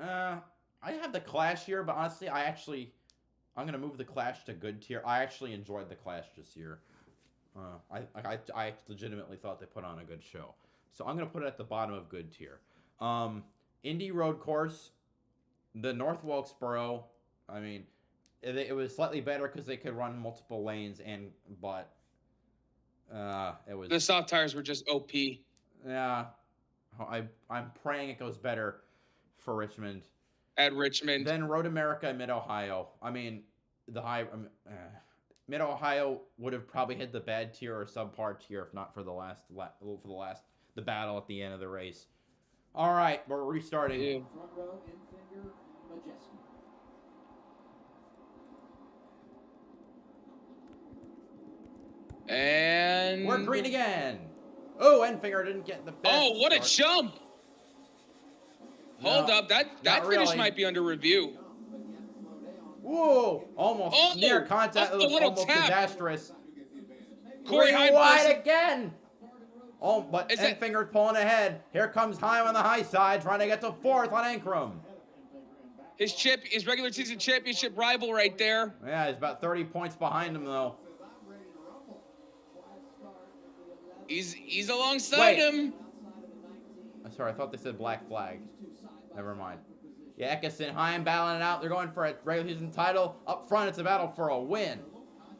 I have the Clash here, but honestly, I'm gonna move the Clash to good tier. I actually enjoyed the Clash this year. I legitimately thought they put on a good show, so I'm gonna put it at the bottom of good tier. Indy Road Course, the North Wilkesboro. I mean, it was slightly better because they could run multiple lanes, but it was The soft tires were just OP. yeah. I'm praying it goes better for Richmond. At Richmond. Then Road America, Mid Ohio. I mean, Mid Ohio would have probably hit the bad tier or subpar tier if not for the the battle at the end of the race. All right, we're restarting. Yeah. Front row, Infinger, Majeski. And We're green again. Oh, Enfinger didn't get the best. Oh, what a start. jump! Hold No, up, that not finish really. might be under review. Whoa, almost Oh, near contact. oh, It the was little almost tap. disastrous. Corey Green Heim wide does- again. Oh, but Is that- Enfinger's pulling ahead. Here comes Heim on the high side, trying to get to fourth on Ankrum. his regular season championship rival right there. Yeah, he's about 30 points behind him though. He's alongside Wait. him. Sorry, I thought they said black flag. Never mind. Yeah, Eckes and Heim battling it out. They're going for a regular season title. Up front, it's a battle for a win.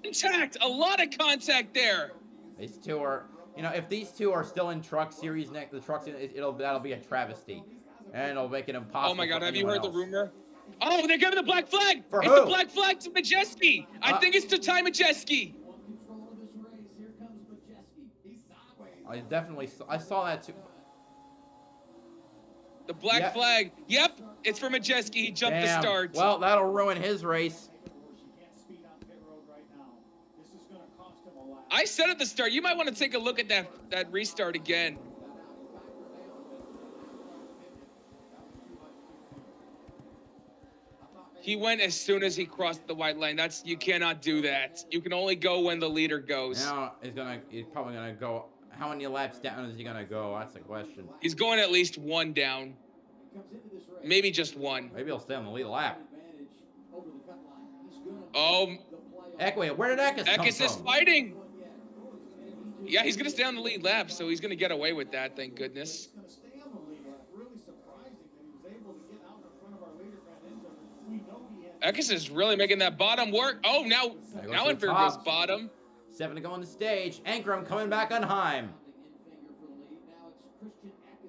Contact, a lot of contact there. These two are, if these two are still in Truck Series next, that'll be a travesty, and it'll make it impossible. Oh my God, for have you anyone heard the else. rumor? Oh, they're giving the black flag. For It's who? the black flag to Majeski. I think it's to Ty Majeski. Won control of this race. Here comes Majeski. He's sideways. I saw that too. The black Yep. flag. Yep, it's for Majeski. He jumped the Damn. start. Well, that'll ruin his race. You can't speed on pit road right now. This is going to cost him a lap. I said at the start, you might want to take a look at that restart again. He went as soon as he crossed the white line. You cannot do that. You can only go when the leader goes. Now he's probably gonna go. How many laps down is he gonna go? That's the question. He's going at least one down. Comes into this race. Maybe just one. Maybe he'll stay on the lead lap. Advantage over the cut line. He's gonna Oh, the play Wait, where did Eckes come Eckes is from? fighting. Yeah, he's going to stay on the lead lap, so he's going to get away with that, thank goodness. He's going to stay on the lead lap. Really surprising that he was able to get out in front of our leader, Van Enzo. We know he has. Eckes is really making that bottom work. Oh, now There goes in the for top. his bottom. 7 to go on the stage. Ankrum coming back on Heim.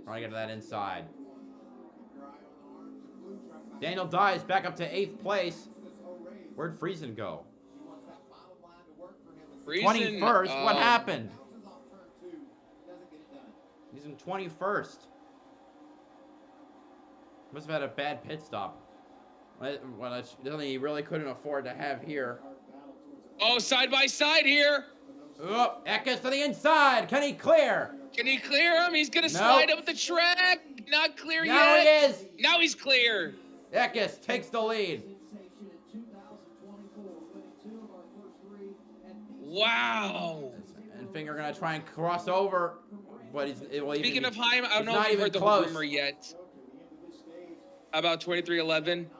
Trying to get to that inside. Daniel Dye's back up to 8th place. Where'd Friesen go? Friesen, 21st? What happened? Doesn't get it done. He's in 21st. Must have had a bad pit stop. Well, that's something he really couldn't afford to have here. Oh, side by side here. Oh, Eckes to the inside. Can he clear? Can he clear him? He's going to No. slide up the track. Not clear Now yet. he is. Now he's clear. Eckes takes the lead. Wow. And Finger gonna try and cross over, but Speaking of Heim, I don't know not if you've even heard the close. rumor yet. About 2311.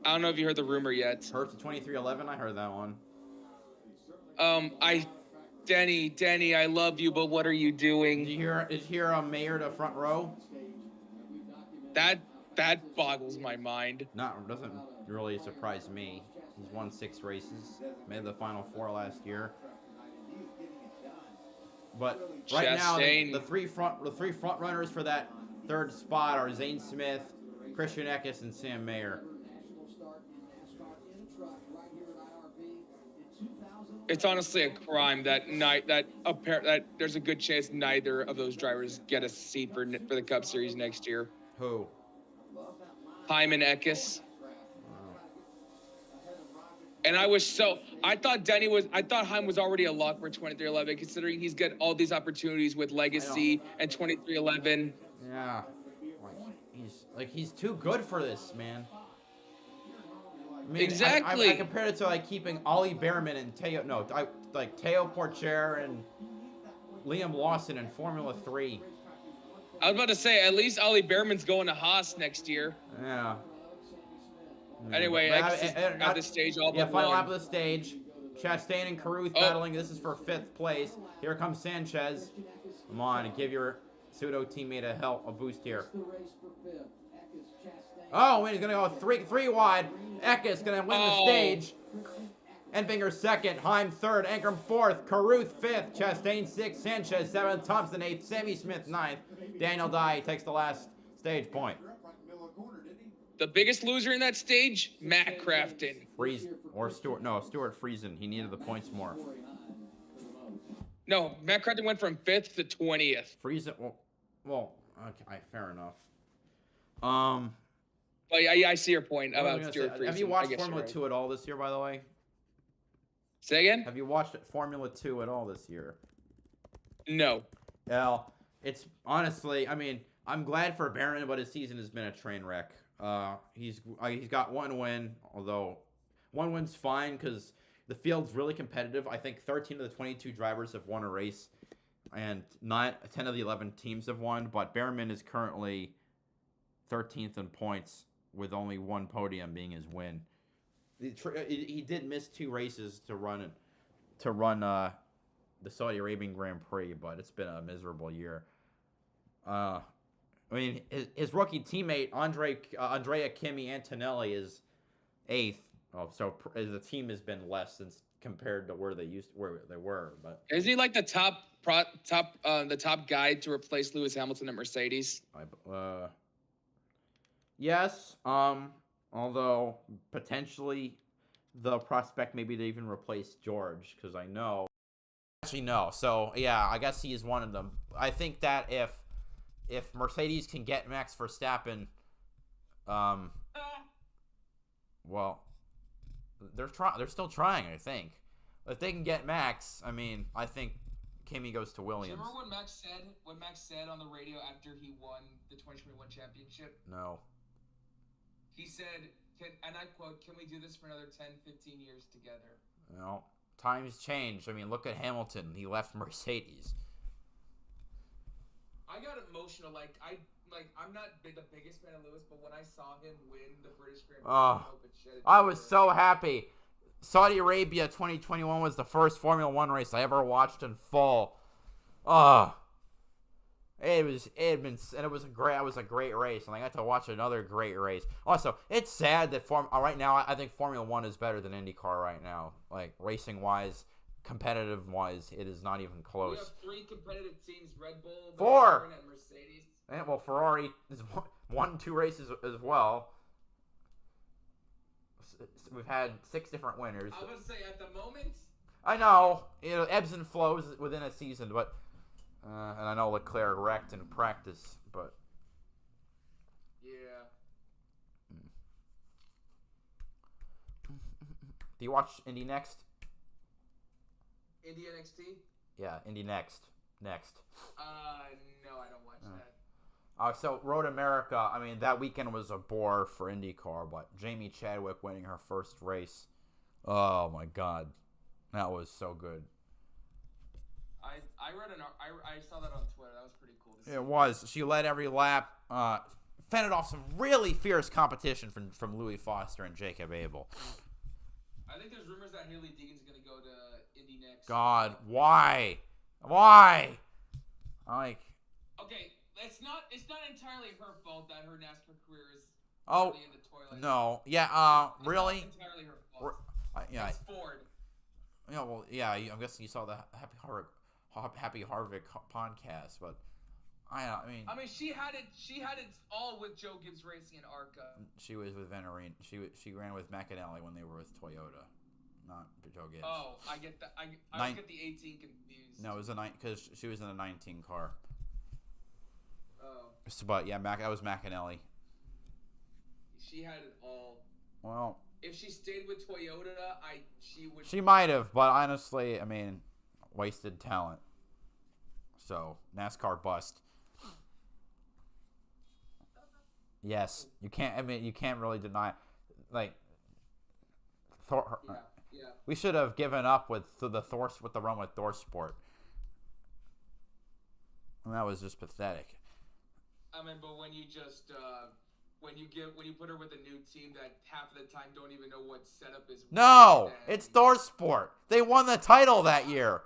I don't know if you heard the rumor yet. Hurts to 2311. I heard that one. Denny, I love you, but what are you doing? Did you hear a mayor to front row? That boggles my mind. Doesn't really surprise me. He's won 6 races, made the final 4 last year. But right now, the three front runners for that 3rd spot are Zane Smith, Christian Eckes, and Sam Mayer. It's honestly a crime that there's a good chance neither of those drivers get a seat for the Cup Series next year. Who? Heim and Eckes. And I thought Heim was already a lock for 2311, considering he's got all these opportunities with Legacy and 2311. Yeah. He's too good for this, man. I mean, Exactly. I compared it to keeping Ollie Behrman and Teo Porcher and Liam Lawson in Formula 3. I was about to say, at least Ollie Behrman's going to Haas next year. Yeah. Anyway, X is at this stage all yeah, but final one. lap of the stage. Chastain and Carruth battling. This is for 5th place. Here comes Sanchez. Come on, give your pseudo teammate a boost here. Oh, and he's gonna go three wide. Eckes gonna win the stage. Enfinger 2nd, Heim 3rd, Ankrum 4th, Carruth 5th, Chastain 6th, Sanchez 7th, Thompson 8th, Sammy Smith 9th. Daniel Dye takes the last stage point. The biggest loser in that stage, Matt Crafton. Stuart Friesen. He needed the points more. No, Matt Crafton went from 5th to 20th. Friesen, okay, fair enough. But yeah, I see your point about Stuart Friesen. Have you watched Formula 2 at all this year, by the way? Say again? Have you watched Formula 2 at all this year? No. Well, it's honestly, I mean, I'm glad for Barron, but his season has been a train wreck. He's got 1 win, although 1 win's fine because the field's really competitive. I think 13 of the 22 drivers have won a race, and 10 of the 11 teams have won. But Behrman is currently 13th in points with only 1 podium being his win. He did miss 2 races to run the Saudi Arabian Grand Prix, but it's been a miserable year. I mean, his rookie teammate Andrea Kimi Antonelli is 8th. So the team has been less since compared to where they were. But is he like the top guy to replace Lewis Hamilton at Mercedes? Yes. Although potentially the prospect maybe to even replace George, because I know. Actually, no. So yeah, I guess he is one of them. I think that if Mercedes can get Max Verstappen, well, they're still trying. I think if they can get Max, I mean, I think Kimi goes to Williams. Do you remember what Max said on the radio after he won the 2021 championship? No. He said, and I quote, "Can we do this for another 10, 15 years together?" No, times change. I mean, look at Hamilton. He left Mercedes. I got emotional. I'm not the biggest fan of Lewis, but when I saw him win the British Grand Prix, I was so happy. Saudi Arabia 2021 was the first Formula 1 race I ever watched in full. It was a great race, and I got to watch another great race. Also, it's sad that right now I think Formula 1 is better than IndyCar right now. Like racing wise, competitive wise, it is not even close. We have 3 competitive teams: Red Bull, 4, and Mercedes. And well, Ferrari has won 2 races as well. We've had 6 different winners. I would say at the moment. I know, ebbs and flows within a season, but. And I know Leclerc wrecked in practice, but yeah. Do you watch Indy Next? Indy NXT? Yeah, Indy Next. No, I don't watch that. So Road America. I mean, that weekend was a bore for IndyCar, but Jamie Chadwick winning her first race. Oh my God, that was so good. I saw that on Twitter. That was pretty cool to see. It was. She led every lap. Fended off some really fierce competition from Louis Foster and Jacob Abel. I think there's rumors that Haley Deegan's gonna go to Indy next. God, why? Why? Okay, it's not entirely her fault that her NASCAR career is in the toilet. No. Yeah. It's Really? not entirely her fault. Yeah. It's Ford. Yeah. Well. Yeah. I'm guessing you saw the Happy Harvick podcast, but I mean, she had it all with Joe Gibbs Racing and ARCA. She was with Venturini. She ran with McAnally when they were with Toyota, not Joe Gibbs. Oh, I get that. I get the 18 confused. No, it was because she was in a 19 car. Oh. But yeah, that was McAnally. She had it all. Well, if she stayed with Toyota, she would. She might have, but honestly, I mean, wasted talent. So NASCAR bust. Yes, you can't. I mean, you can't really deny. Like, Yeah. We should have given up with the run with TSport, and that was just pathetic. I mean, but when you just when you put her with a new team that half of the time don't even know what setup is. No, it's TSport. They won the title that year.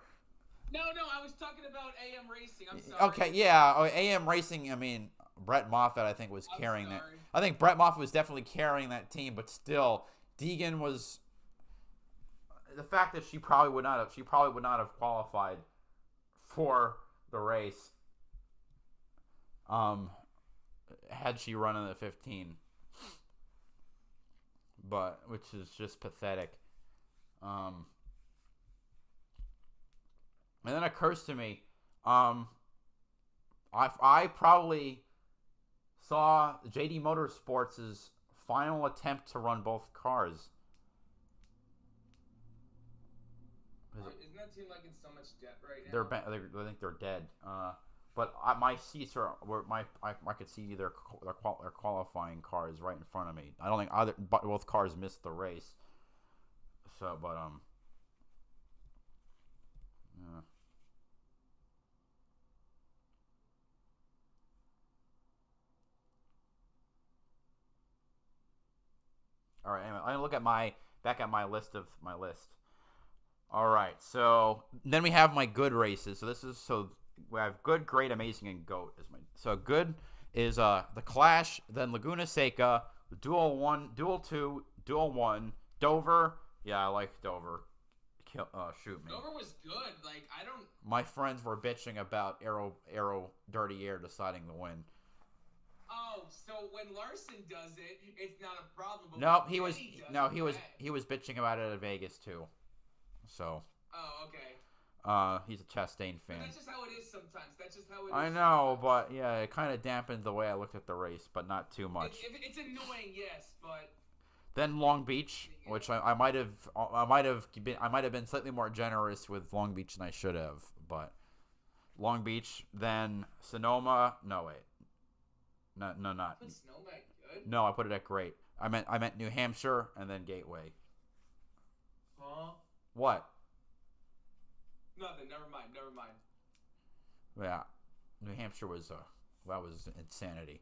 No, I was talking about AM Racing. I'm sorry. Okay, yeah, AM Racing. I mean, Brett Moffitt, I think, was carrying that. I think Brett Moffitt was definitely carrying that team, but still, Deegan was. The fact that she probably would not have qualified for the race. Had she run in the 15, but which is just pathetic. And then it occurs to me, I probably saw JD Motorsports' final attempt to run both cars. Isn't that team like in so much debt right now? I think they're dead. But my seats are where I could see their qualifying cars right in front of me. I don't think both cars missed the race. So, but yeah. All right. Anyway, I'm gonna look at back at my list. All right. So then we have my good races. So we have good, great, amazing, and GOAT is my. So good is the Clash, then Laguna Seca, Duel 1, Duel 2, Duel 1, Dover. Yeah, I like Dover. Shoot me. Dover was good. Like I don't. My friends were bitching about Aero Dirty Air deciding to win. Oh, so when Larson does it, it's not a problem. But No, he was bitching about it at Vegas too. So. Oh, okay. He's a Chastain fan. But that's just how it is sometimes. That's just how it is. I know, but yeah, it kind of dampened the way I looked at the race, but not too much. It's annoying, yes, but. Then Long Beach, which I might have been slightly more generous with Long Beach than I should have, but Long Beach, then Sonoma. No wait, not. Put Sonoma at good? No, I put it at great. I meant New Hampshire and then Gateway. Huh? What? Nothing. Never mind. Yeah, New Hampshire was that was insanity.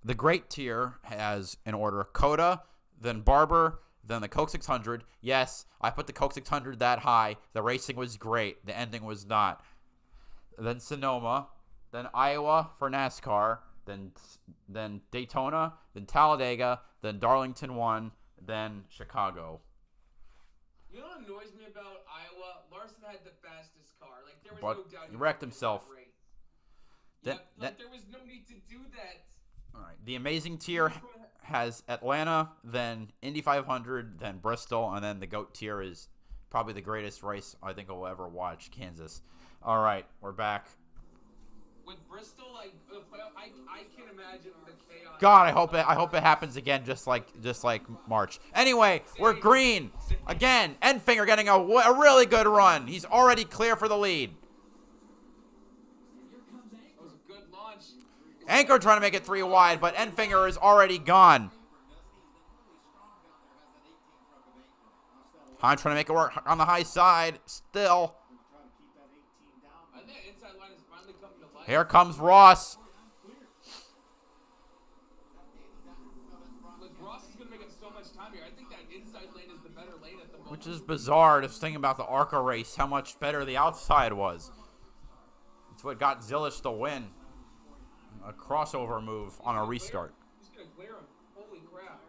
The great tier has in order Coda, then Barber, then the Coke 600. Yes, I put the Coke 600 that high. The racing was great. The ending was not. Then Sonoma, then Iowa for NASCAR, then Daytona, then Talladega, then Darlington 1, then Chicago. You know what annoys me about Iowa? Larson had the fastest car. Like there was But no doubt he wrecked himself. There was no need to do that. All right. The amazing tier has Atlanta, then Indy 500, then Bristol, and then the GOAT tier is probably the greatest race I think I'll ever watch, Kansas. All right, we're back. With Bristol, like I can't imagine the chaos. God, I hope it happens again, just like March. Anyway, we're green again. Enfinger getting a really good run. He's already clear for the lead. That was a good launch. Anchor trying to make it 3 wide, but Enfinger is already gone. I'm trying to make it work on the high side. Still. I think inside line is finally coming to life. Here comes Ross. Look, Ross is gonna make up so much time here. I think that inside lane is the better lane at the moment. Which is bizarre, just thinking about the ARCA race, how much better the outside was. It's what got Zilish the win. A crossover move on a restart. He's gonna clear him. Holy crap.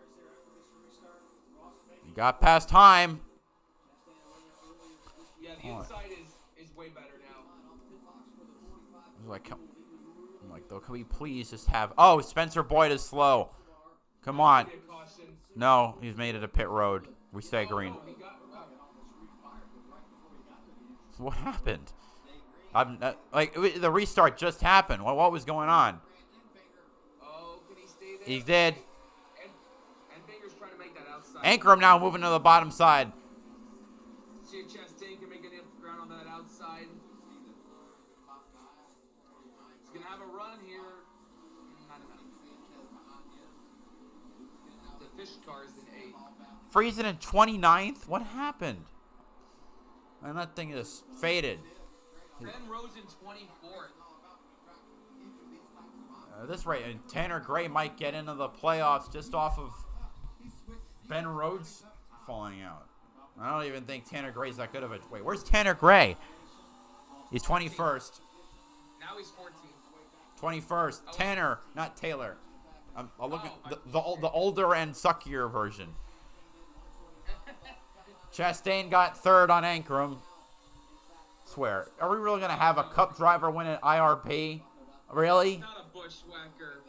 He got past time. Yeah, the inside is way better now. I'm like, though, can we please just have... Oh, Spencer Boyd is slow. Come on. No, he's made it a pit road. We stay green. What happened? The restart just happened. What was going on? Oh, can he stay there? He did. And Finger's trying to make that outside. Anchor him now, moving to the bottom side. See if Chastain can make it up ground on that outside. He's going to have a run here. Not enough. The fish car is in 8th. Freezing in 29th? What happened? And that thing just faded. Ben Rose in 24th. At this rate, and Tanner Gray might get into the playoffs just off of Ben Rhodes falling out. I don't even think Tanner Gray's that good of a... Wait, where's Tanner Gray? He's 21st. Now he's 14. 21st. Tanner, not Taylor. I'm looking at the older and suckier version. Chastain got 3rd on Ankrum. Swear. Are we really going to have a Cup driver win an IRP? Really? Not a bushwhacker.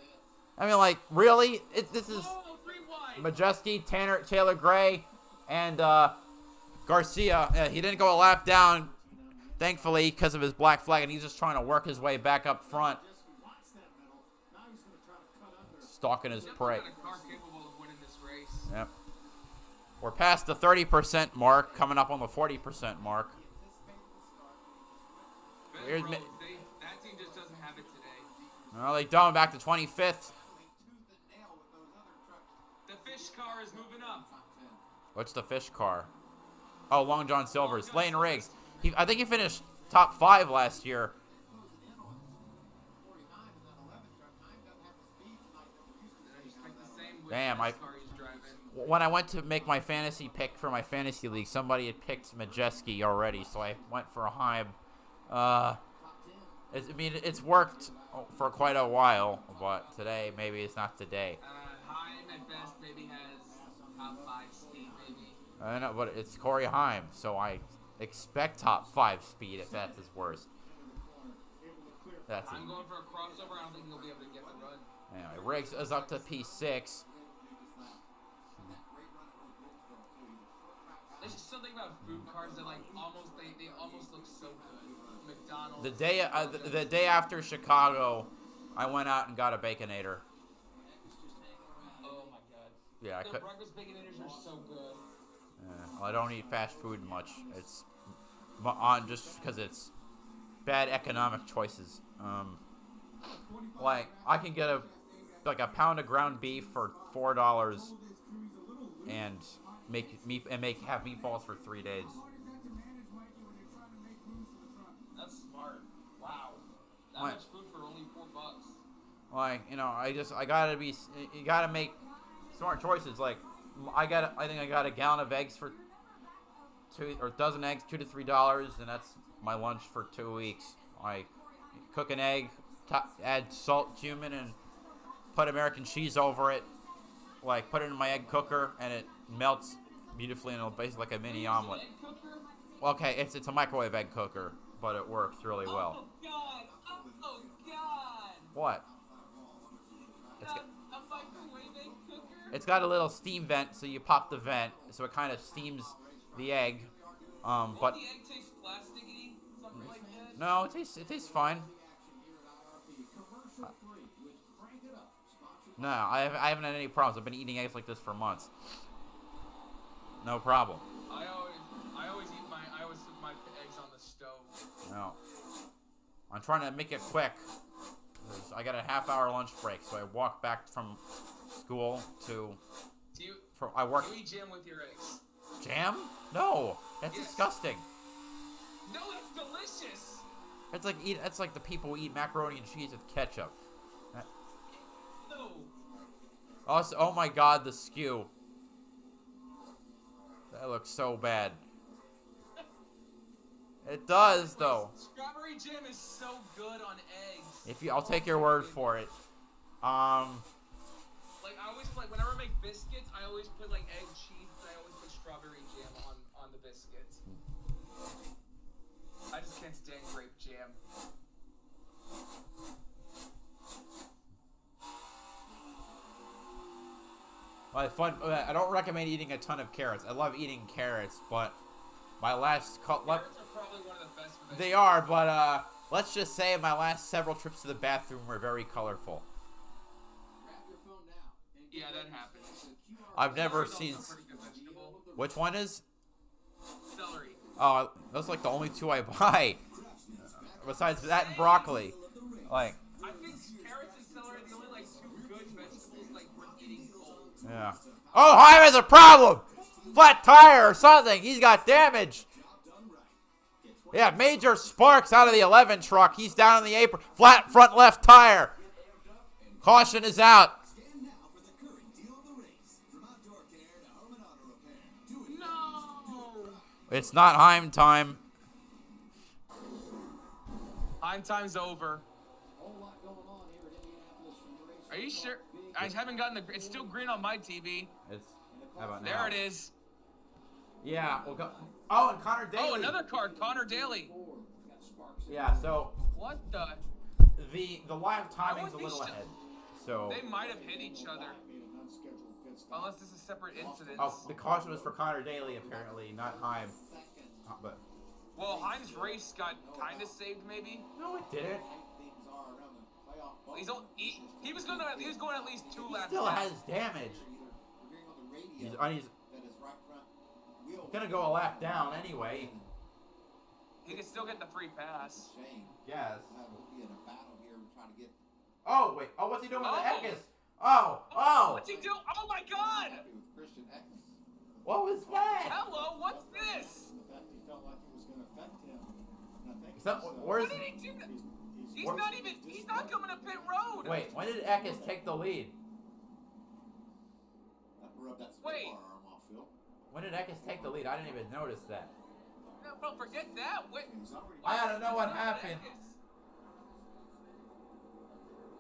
I mean, like, really? This is Oh, 3 wide. Majeski, Taylor Gray, and Garcia. Yeah, he didn't go a lap down, thankfully, because of his black flag, and he's just trying to work his way back up front. Stalking his prey. Got a car capable of winning this race. Yep. We're past the 30% mark, coming up on the 40% mark. Ben Rhodes, that team just doesn't have it today. Well, they don't. Back to 25th. The fish car is moving up. What's the fish car? Oh, Long John Silver's. Lane Riggs. I think he finished top 5 last year. Damn, when I went to make my fantasy pick for my fantasy league, somebody had picked Majeski already, so I went for Heim. It's worked for quite a while, but today maybe it's not today. Heim at best maybe has top 5 speed, maybe. I know, but it's Corey Heim, so I expect top 5 speed if that's his worst. I'm going for a crossover. I don't think he'll be able to get the run. Anyway, Riggs is up to P6. There's just something about food cars that like they almost look so good. McDonald's. The day after Chicago, I went out and got a Baconator. Oh my god. Yeah, I the could. breakfast Baconators are so good. Well, I don't eat fast food much. It's on just because it's bad economic choices. Like I can get a pound of ground beef for $4 and have meatballs for 3 days. That's smart. Wow. That much food for only $4. Like, you gotta make smart choices. Like, I think I got a gallon of eggs for a dozen eggs, $2 to $3, and that's my lunch for 2 weeks. I cook an egg, add salt, cumin, and put American cheese over it. Like, put it in my egg cooker, and it melts beautifully, and it'll basically like a mini omelet. Okay, it's a microwave egg cooker, but it works really well. Oh god! Oh god! What? A microwave egg cooker? It's got a little steam vent, so you pop the vent, so it kind of steams the egg. But the egg tastes plasticky, something like that. No, it tastes fine. No, I haven't had any problems. I've been eating eggs like this for months. No problem. I always put my eggs on the stove. No. I'm trying to make it quick. I got a half-hour lunch break, so I walk back from school to. I work. Do you eat jam with your eggs? Jam? No, that's disgusting. No, it's delicious. It's like the people who eat macaroni and cheese with ketchup. No. Also, oh my God, the skew. That looks so bad. It does, though. Strawberry jam is so good on eggs. I'll take your word for it. Like I always whenever I make biscuits, I always put like egg cheese, but I always put strawberry jam on the biscuits. I just can't stand grape jam. Well, I don't recommend eating a ton of carrots. I love eating carrots, but my last Carrots are probably one of the best. They are, but let's just say my last several trips to the bathroom were very colorful. Yeah, that happens. I've never seen. Which one is? Celery. Oh, those are like the only two I buy. Besides that and broccoli. Like. I think carrots and celery are the only like two good vegetables like we're eating cold. Yeah. Oh, Heim has a problem. Flat tire or something. He's got damage. Yeah, major sparks out of the 11 truck. He's down on the apron. Flat front left tire. Caution is out. Scan now for the current deal of the race. From outdoor care to home and auto repair. Do it. No. It's not Heim time. Time time's over. Whole lot going on here at Indianapolis from the race. Are you sure? I haven't gotten the. It's still green on my TV. It's how about There now? it is. Yeah. We'll go. Oh, and Connor Daly. Oh, another card, Connor Daly. Yeah. So What the? the live timing's a little ahead. So. They might have hit each other. Unless this is separate incidents. Oh, the caution was for Connor Daly apparently, not Heim. But Well, Heim's race got kind of saved, maybe. no, it didn't. He was going at least 2 laps. Still down. has damage. He's gonna go a lap down anyway. He can still get the free pass. Yes. We'll be in a battle here and try to get Oh wait. Oh, what's he doing with Oh. the Eckes? Oh. What's he do? Oh my God! happy with Christian Eckes. What was that? Hello, what's this? The fact he felt like it was going to affect him. And I think Is that, he's, where's? What did he do? He's What- not even. He's not coming to pit road. Wait. When did Eckes take the lead? Rub that Wait. split bar arm off, Phil. When did Eckes take the lead? I didn't even notice that. No, bro, forget that. Wait. I gotta know what happened.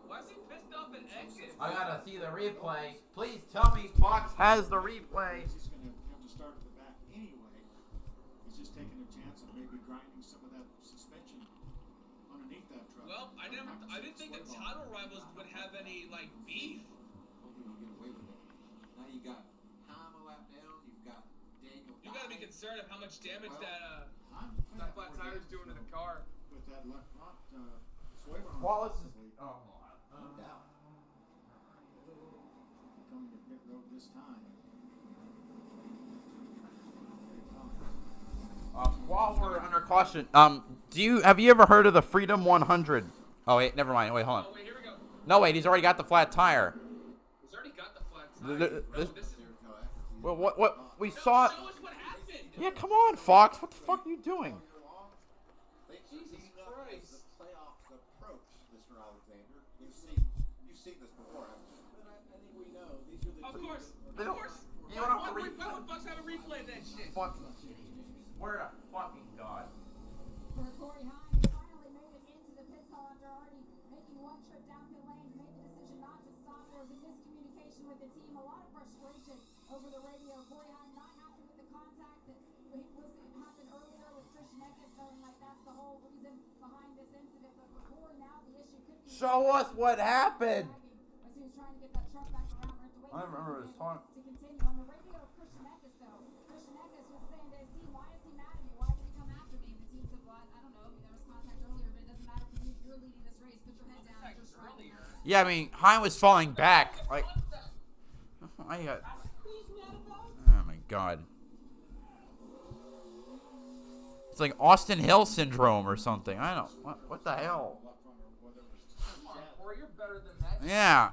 Why is he pissed off at Eckes? I gotta see the replay. Please tell me Fox has the replay. He's going to have to start at the back anyway. He's just taking a chance of maybe grinding some of that suspension underneath that truck. Well, I didn't think the title rivals would have any like beef. Hopefully we'll get away with it. Now you got Heim a lap down. You've got Daniel. You gotta be Dye. concerned of how much damage I'm that flat tire's doing to the car. with that left front sway bar. Wallace is. Oh. No doubt. Coming to pit road this time. While we're under caution, have you ever heard of the Freedom 100? Oh wait, never mind. Wait, hold on. Oh wait, here we go. No, wait, he's already got the flat tire. He's already got the flat The- tire. the- Bro, this- this is. Well, what we No, saw? show us what happened. Yeah, come on, Fox. What the fuck are you doing? Jesus Christ. The playoffs approach, Mr. Alexander. You've seen this before, haven't you? But I think we know these are the Of course. They Of don't- course. you don't have to Why would Fox have a replay of that shit? Fuck. Where to fucking God? For Corey Hine, he finally made it into the pit stop after already making one trip down pit lane. He made the decision not to stop. There was a miscommunication with the team, a lot of frustration over the radio. Corey Hine not happy with the contact that happened earlier with Christian Eckes, feeling like that's the whole reason behind this incident. But for Corey now, the issue could be Show us what happened. as he was trying to get that truck back around. We're I remember his talk. to continue. On the radio, Christian Eckes, though, Christian Eckes was saying to his team, why is he mad at me? Why did he come after me? And the team said, well, I don't know. I mean, there was contact earlier, but it doesn't matter for you. You're leading this race. Put your head down and just ride. Yeah, I mean, Hein was falling back. Like, I got. Oh my God. It's like Austin Hill syndrome or something. I don't. What the hell? Corey, you're better than that. Yeah.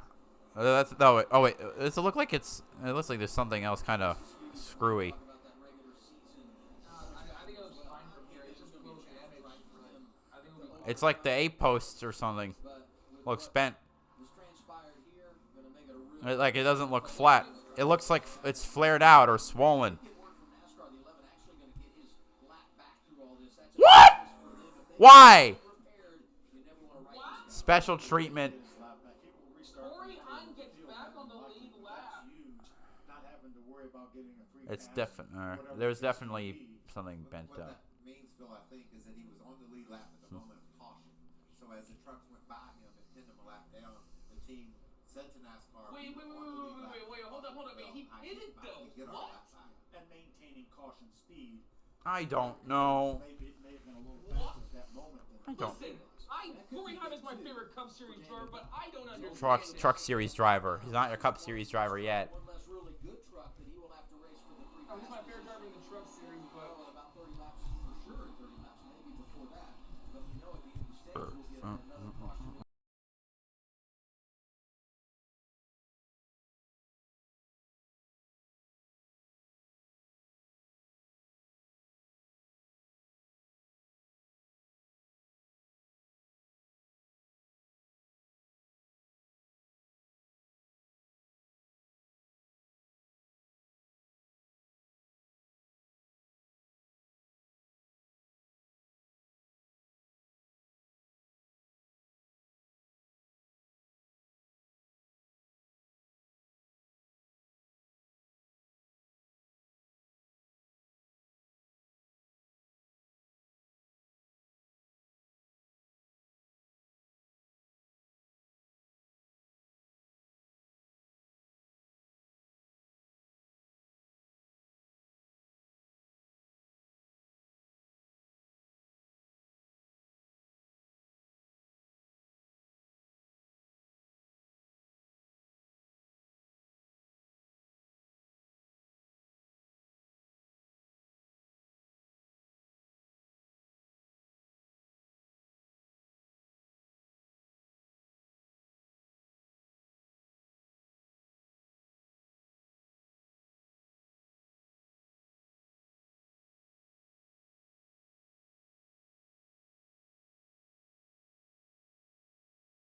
That's no. Oh wait. Does it look like it's? It looks like there's something else kind of screwy. I think it looks fine from here. It's just a little damage. I think it'll be It's like the A posts or something. Looks bent. This transpired here. Gonna make it a real Like it doesn't look flat. It looks like it's flared out or swollen. word from NASCAR. The 11 actually gonna get his lap back through all this. That's a What? bonus for them. If they Why? get repaired, you never want to write this down. Special treatment. Corey Hine gets back on the lead lap. Not having to worry about getting a free It's pass, definitely. whatever There's the case may definitely be. something bent What up. that means, Phil, I think, is that he was on the lead lap at the moment of caution. So as the trucks went by him and pinned him a lap down, the team said to NASCAR, Wait, hold on. Wait, he pitted though. What? And maintaining caution speed. I don't know. Maybe it may have been a little faster at that moment. I don't. Listen, Corey Hine is my favorite Cup Series driver, but I don't understand. Truck Series driver. He's not your Cup Series driver yet. One less really good truck that he will have to race for the free Oh, he's my pass. favorite driver in the Truck Series, but Well, in about 30 laps for sure, 30 laps maybe before that. But we know at the Indy State we'll get another caution.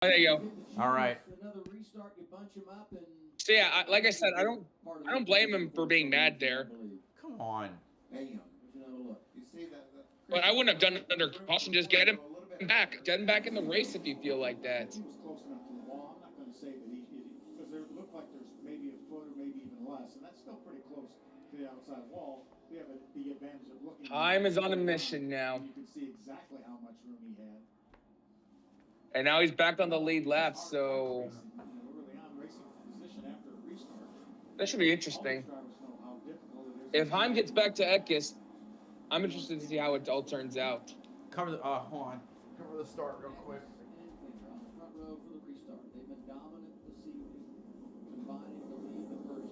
Oh, there you go. All right. Another restart, you bunch 'em up and So yeah, like I said, I don't blame him for being mad there. Come on. Damn. look. You see that? But I wouldn't have done it under caution. Just get him back. Get him back in the race if you feel like that. He was close enough to the wall. I'm not going to say that because there looked like there's maybe a foot or maybe even less, and that's still pretty close to the outside wall. We have the advantage of looking. Time is on a mission now. You can see exactly how much room he had. And now he's back on the lead lap, so We're really on racing position after a restart. that should be interesting. All drivers know how difficult it is. If Heim gets back to Eckes, I'm interested to see how it all turns out. Cover the. Hold on. Cover the start real quick. On the front row for the restart. They've been dominant this evening, combining to lead the first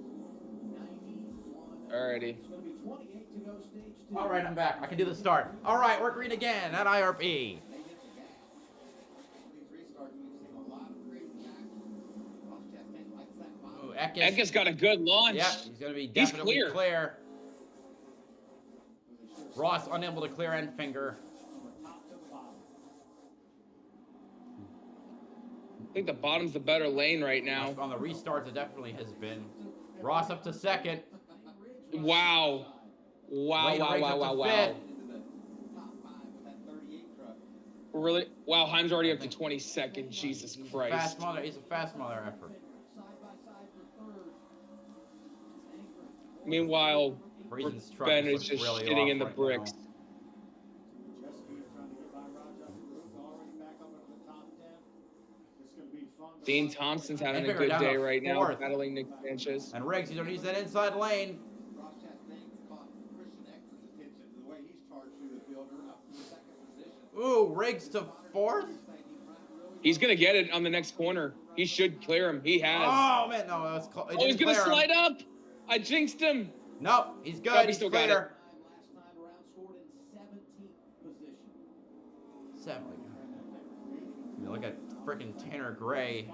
91. Alrighty. It's going to be 28 to go, stage 2. All right, I'm back. I can do the start. All right, we're green again at IRP. These restarts, we've seen a lot of crazy actions. Ross Chastain likes that bottom. Ooh, Eckes. Eckes got a good launch. Yeah, he's gonna be He's definitely clear. clear. Ross unable to clear end finger. I think the bottom's the better lane right now. On the restarts, it definitely has been. Ross up to second. Wow. Wow, Wayne wow, Riggs wow, up to wow, wow. fifth. Into the top 5 with that 38 truck. Really? Wow, Heim's already up to 22nd. Jesus Christ. Fast mother. He's a fast mother effort. Side by side for third. Meanwhile, Reason's truck Ben is looks just really shitting off in the right bricks. now. Jessica trying to get by Roger already back up into the top 10. It's going to be fun. Dean Thompson's having a Enfinger good down day to right now, fourth. battling Nick Sanchez. And Riggs, he's gonna use that inside lane. Ross Chastain's caught Christian X's attention to the way he's charged through the fielder up to the second position. Ooh, Riggs to fourth. He's going to get it on the next corner. He should clear him. He has. Oh man, no, that was close. Oh, he's going to slide up. I jinxed him. Nope, he's good. Nope, he he's still got clear. Last time around, scored in 17th position. Seven. I mean, look at freaking Tanner Gray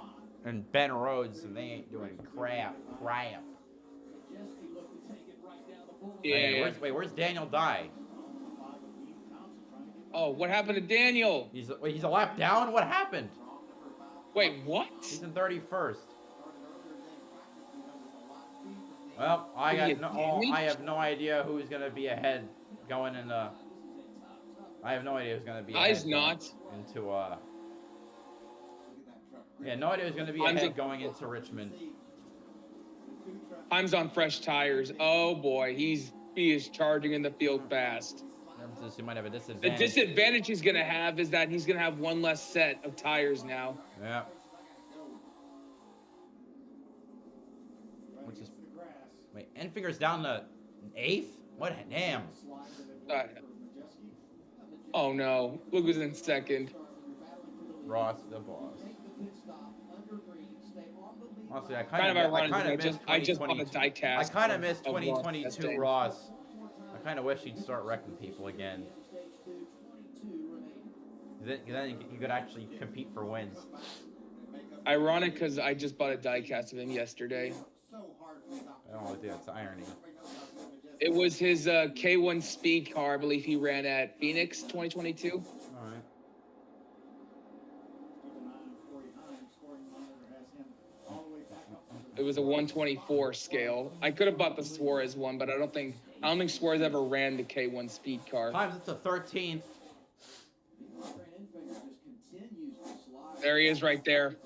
and Ben Rhodes, and they ain't doing crap. Jeske looked to take it right down the board. Yeah. Where's Daniel Dye? Oh, what happened to Daniel? He's a lap down. What happened? Wait, what? He's in 31st. Well, I have no idea who's gonna be ahead going in the. I have no idea who's gonna be. I's ahead not. Into Yeah, no idea who's gonna be ahead going into Richmond. Heim's on fresh tires. Oh boy, he is charging in the field fast. He might have a The disadvantage. disadvantage he's gonna have is that he's gonna have one less set of tires now. Yeah. Which is wait, Enfinger's down to 8th. What a damn. Oh no, look who's in second. Ross the boss. Honestly, I Kind of ironic. I just bought a die I cast. kind of missed of Ross 2022 Chastain. Ross. I kind of wish he'd start wrecking people again. Then you could actually compete for wins. Ironic because I just bought a die cast of him yesterday. Oh, dude, it's irony. It was his K1 speed car. I believe he ran at Phoenix 2022. All right. It was a 124 scale. I could have bought the Suarez one, but I don't think Suarez ever ran the K1 speed car. Times it's the 13th. There he is right there.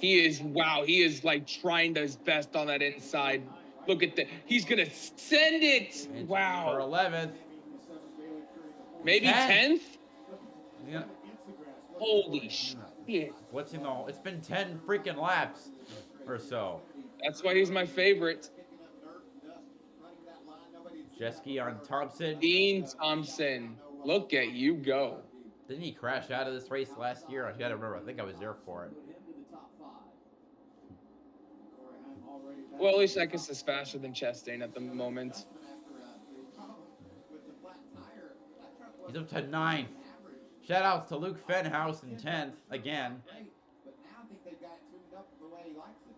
He is, wow, he is like trying his best on that inside. Look at that. He's going to send it. For Wow. 11th. Maybe 10th? 10th? Yeah. Holy shit. Blitzing the. It's been 10 freaking laps or so. That's why he's my favorite. Jeske on Thompson. Dean Thompson. Look at you go. Didn't he crash out of this race last year? I gotta remember. I think I was there for it. Well, at least Eckes is faster than Chastain at the moment. He's up to 9th. Shout outs to Luke Fenhouse in 10th again. But now I think they've got it tuned up the way he likes it.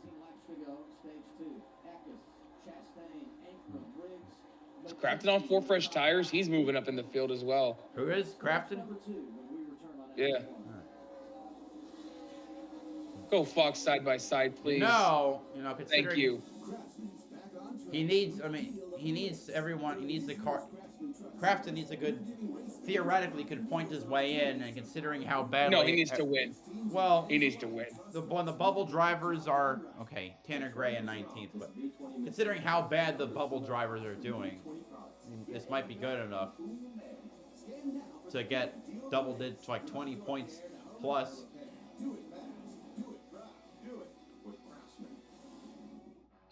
19 laps to go, stage 2. Eckes, Chastain, Ankrum, Riggs. Crafton on 4 fresh tires. He's moving up in the field as well. Who is Crafton? Number 2 when we return on Yeah. Go Fox side by side, please. No, you know, considering Thank you. he needs. I mean, he needs everyone. He needs the car. Craftsman needs a good. Theoretically, could point his way in, and considering how badly. No, he needs to win. Well, He needs to win. when the bubble drivers are okay, Tanner Gray in 19th, but considering how bad the bubble drivers are doing, this might be good enough to get double digits, like 20 points plus.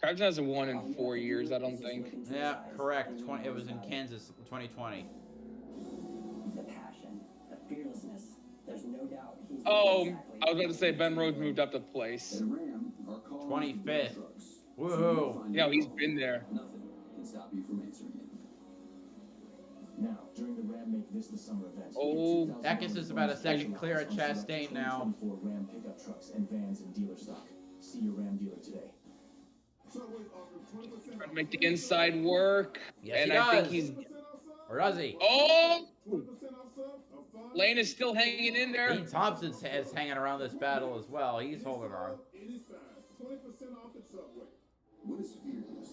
Craftsman hasn't won in 4 years, I don't think. Yeah, correct. It was in Kansas, 2020. The passion, the fearlessness. There's no doubt he's Oh, I was about to say Ben Rhodes moved up to place. 25th. Woohoo! Yeah, he's been there. Nothing can stop you from answering it. Now, during the Ram Make This the Summer event, Oh, Eckes is about a second clear at Chastain now. 24 Ram pickup trucks and vans in dealer stock. See your Ram dealer today. trying to make the inside work. Yes, and he I think does. he's. Or does he? Oh! Lane is still hanging in there. Dean Thompson is hanging around this battle as well. He's holding on. What is fearless?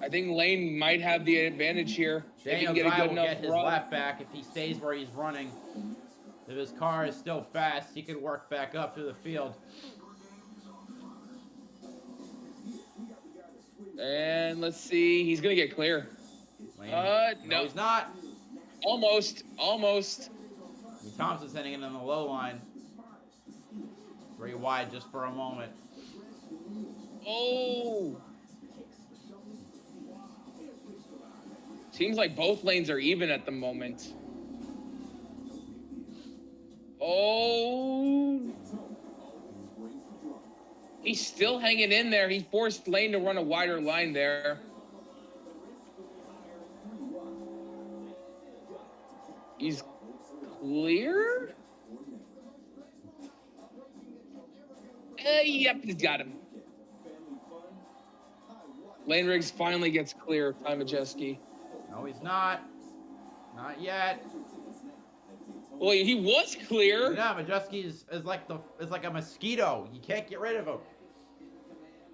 I think Lane might have the advantage here. If he Daniel can get a Dye good will enough get his run. lap back if he stays where he's running. If his car is still fast, he can work back up to the field. And let's see, he's gonna get clear. Lane, No. no, he's not. Almost. Dean Thompson's heading in on the low line. Very wide just for a moment. Oh! Seems like both lanes are even at the moment. Oh! He's still hanging in there. He forced Lane to run a wider line there. He's clear? Yep, he's got him. Lane Riggs finally gets clear, Ty Majeski. No, he's not. Not yet. Well, he was clear. Yeah, Majeski is like a mosquito. You can't get rid of him.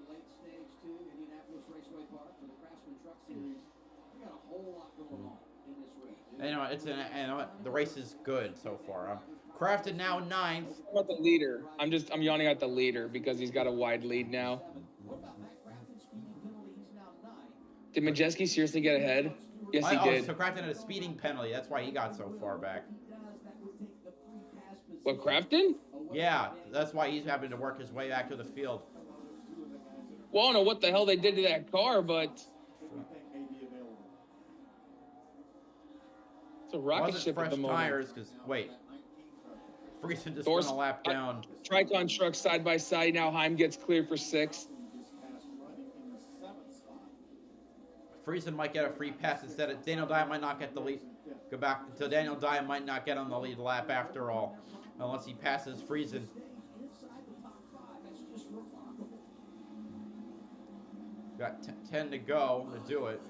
Late stage 2, Indianapolis Raceway Park for the Craftsman Truck Series. We got a whole lot going on in this race. The race is good so far. Crafted now 9th. What about the leader? I'm yawning at the leader because he's got a wide lead now. What about Matt Crafton speeding penalty? He's now 9. Did Majeski seriously get ahead? Yes, he did. So Crafton had a speeding penalty. That's why he got so far back. What, Crafton? Yeah, that's why he's having to work his way back to the field. Well, I don't know what the hell they did to that car, but it's a rocket Wasn't ship fresh at the moment. tires because wait, Friesen just Thor's- went a lap down. Tricon truck side by side. Now Heim gets cleared for 6th. Friesen might get a free pass instead of Daniel Dye might not get the lead. Go back until Daniel Dye might not get on the lead lap after all, unless he passes Friesen. Got 10 to go to do it.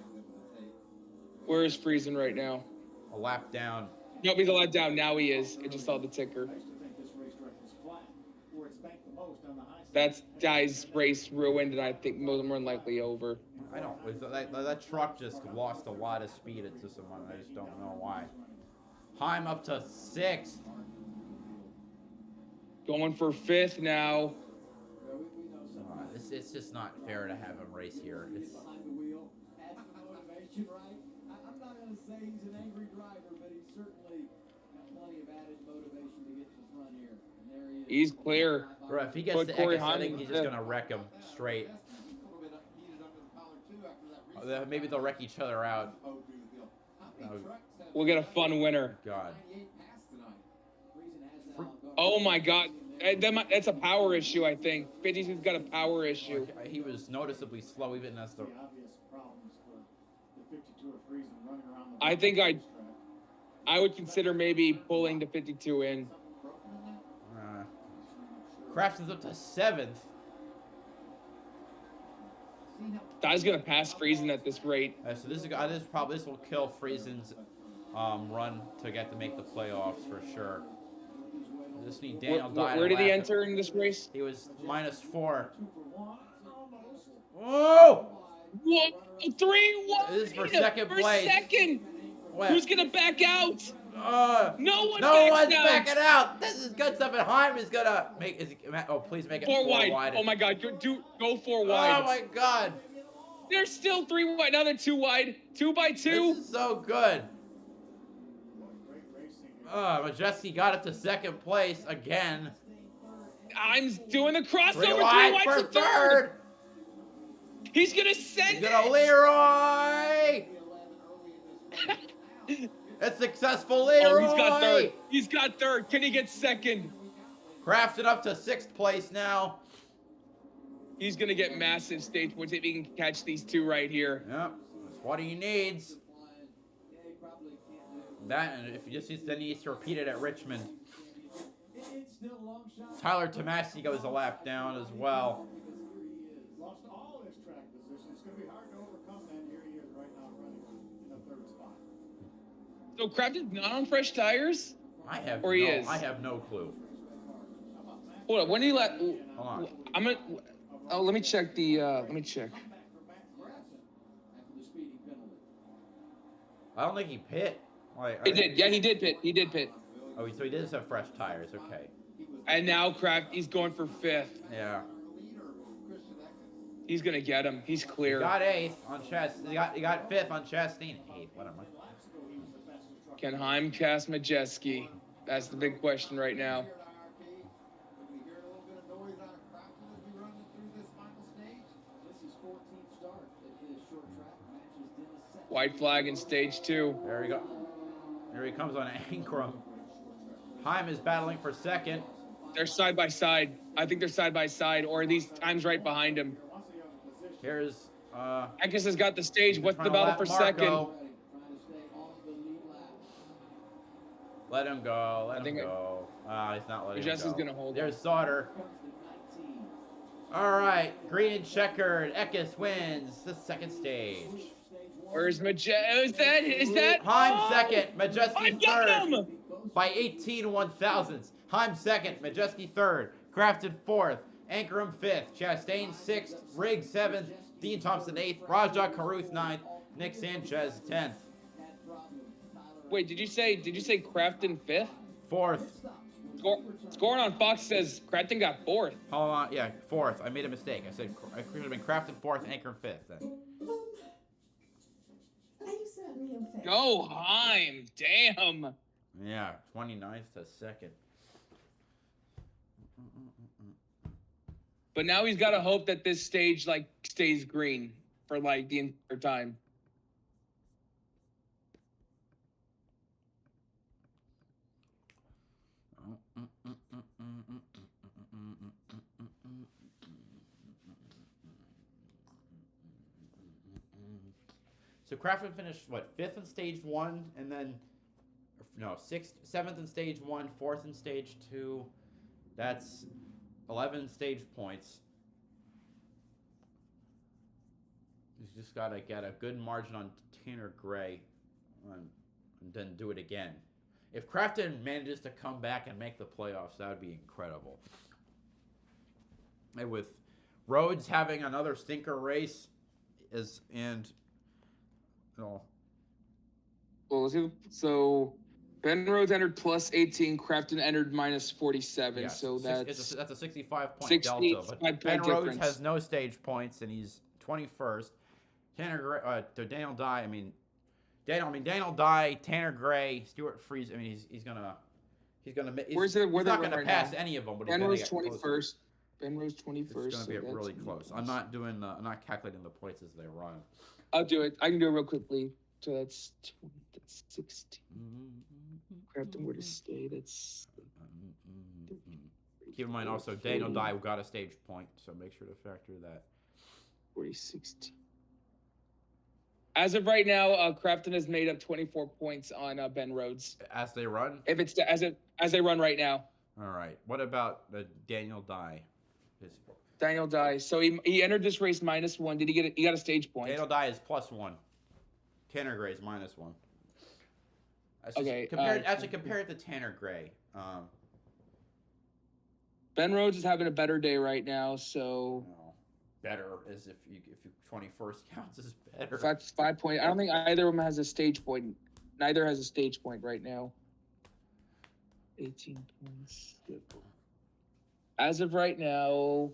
Where is Friesen right now? A lap down. Nope, he's a let down. Now he is. I just saw the ticker. That's Dye's race ruined, and I think more than likely over. I don't. That truck just lost a lot of speed into someone. I just don't know why. Heim up to 6th. Going for 5th now. It's just not fair to have him race here. It's, Behind the wheel, adds the motivation, right? I'm not going to say he's an angry driver, but he's certainly got plenty of added motivation to get to the front here. And there he is. He's clear. right, if he gets Put to Corey Eckes, I Heim think in he's just 5th. gonna wreck him straight. Maybe they'll wreck each other out. We'll get a fun winner. God. Oh my God. That's a power issue, I think. 52's got a power issue. He was noticeably slow even as the. I think I would consider maybe pulling the 52 in. Craftsman's up to 7th. Dye's gonna pass Friesen at this rate. So this will kill Friesen's run to get to make the playoffs for sure. Just need Daniel Dye. Where to did he lap enter in this race? He was -4. Whoa! Whoa, 3 wide. This is for second place. Second. What? Who's gonna back out? No one's backing out. This is good stuff. And Heim is gonna make. Please make it 4 wide. wide. Oh my God, go 4 Oh wide. my God. They're still 3 wide. Now they're 2 wide. 2 by 2. This is so good. Majeski got it to second place again. I'm doing the crossover. 3 3 wide wide for for third. He's gonna send He's gonna Leroy. It's successful, Leroy. Oh, he's got third. He's got third. Can he get second? Crafted up to 6th place now. He's gonna get massive stage points if he can catch these 2 right here. Yep, that's what he needs. That, and if he just needs to repeat it at Richmond. Tyler Tomasi goes a lap down as well. Lost all his track position. It's going to be hard to overcome that. Here he is right now running in the 3rd spot. So Crafton's not on fresh tires? I have no clue. Hold on, when did he let? Hold on. I'm gonna. Oh, let me check the. Let me check. I don't think he pit. He did. Yeah, he did pit. He did pit. Oh, so he does have fresh tires. Okay. And now he's going for 5th. Yeah. He's gonna get him. He's clear. He got 8th on Chastain. He got 5th on Chastain. 8th. What am I? Can Heim cast Majeski? That's the big question right now. White flag in stage 2. There we go. Here he comes on Ankrum. Heim is battling for 2nd. They're side by side. I think they're side by side, or are these times right behind him? Here's Eckes has got the stage. What's the battle for Marco. 2nd? Let him go. Let him go. He's not letting him Jess go. is gonna hold. There's Sauter. All right, green and checkered. Eckes wins the 2nd stage. Where's Is that? Heim 2nd. Majeski got 3rd. him! By 18 1/1000ths. Heim 2nd. Majeski 3rd. Crafted 4th. Ankrum 5th. Chastain 6th. Riggs 7th. Dean Thompson 8th. Raja Caruth 9th. Nick Sanchez 10th. Wait, did you say Crafton 5th? 4th. Scoring on Fox says Crafton got 4th. Hold on. Yeah, 4th. I made a mistake. I said I could have been Crafted 4th, Ankrum 5th. Then. Go Heim. Damn. Yeah, 29th to 2nd. But now he's got to hope that this stage stays green for the entire time. So Craftsman finished what, 5th in stage 1, and then no, 6th, 7th in stage 1, 4th in stage 2. That's 11 stage points. He's just got to get a good margin on Tanner Gray and then do it again. If Crafton manages to come back and make the playoffs, that would be incredible. And with Rhodes having another stinker race, So Ben Rhodes entered plus 18. Crafton entered minus 47. Yeah, so that's a 65-point delta. But Ben Rhodes has no stage points, and he's 21st. Tanner Gray, Daniel Dye. Daniel Dye, Tanner Gray, Stuart Freeze. He's gonna. He's not gonna pass any of them. But Ben Rhodes 21st. Ben Rhodes 21st. It's gonna be really close. I'm not calculating the points as they run. I'll do it. I can do it real quickly. So that's 16. Crafton where to stay. That's. Keep in mind also, Daniel Dye got a stage point, so make sure to factor that. 40-16. As of right now, Crafton has made up 24 points on Ben Rhodes. As they run? If it's as they run right now. All right. What about Daniel Dye? Daniel Dye. So he entered this race -1. Did he get it? He got a stage point. Daniel Dye is +1. Tanner Gray is -1. Okay. Compare it to Tanner Gray. Ben Rhodes is having a better day right now, so No. Better as if you 21st counts as better. that's 5 point. I don't think either of them has a stage point. Neither has a stage point right now. 18 points. As of right now,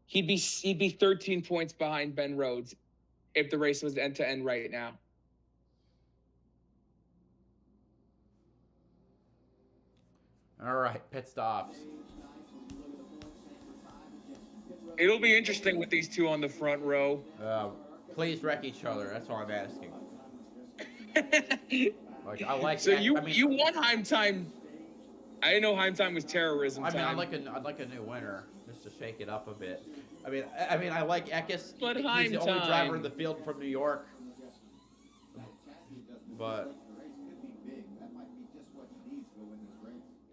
he'd be 13 points behind Ben Rhodes if the race was end to end right now. All right, pit stops. It'll be interesting with these two on the front row. Please wreck each other. That's all I'm asking. Like I like. So you want Heim time. I didn't know Heim time was terrorism I mean, time. I'd like a new winner just to shake it up a bit. I mean, I like Eckes. But He's Heim the only time. driver in the field from New York. But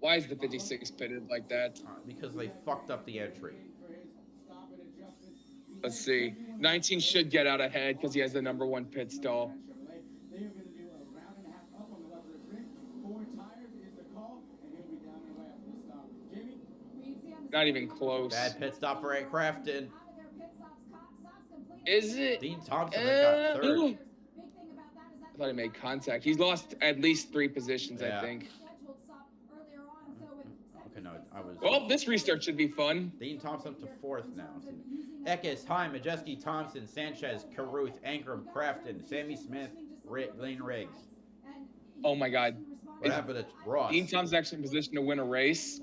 Why is the 56 pitted like that? because they fucked up the entry. Let's see. 19 should get out ahead because he has the #1 pit stall. They are going to do a round and a half up on the left of the grid. 4 tires is the call, and he'll be down and away after the stop. Jamie? Not even close. Bad pit stop for Ray Crafton. Is it? Dean Thompson got third. I thought he made contact. He's lost at least 3 positions, Yeah. I think. Okay, no, I was. Well, this restart should be fun. Dean Thompson up to 4th now. Eckes, Heim, Majeski, Thompson, Sanchez, Caruth, Ankrum, Crafton, Sammy Smith, Lane Riggs. Oh my God. What happened to Ross? Dean Thompson's actually in position to win a race.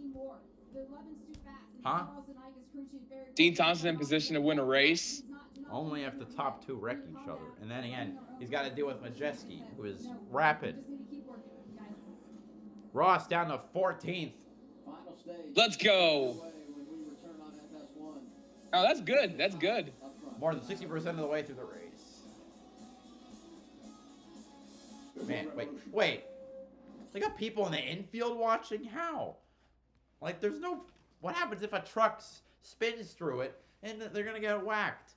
Huh? Dean Thompson in position to win a race. Only if the top 2 wreck each other. And then again, he's got to deal with Majeski, who is rapid. Ross down to 14th. Let's go. Oh, that's good. That's good. More than 60% of the way through the race. Man, wait. They got people in the infield watching? How? Like, there's no... What happens if a truck spins through it and they're going to get whacked?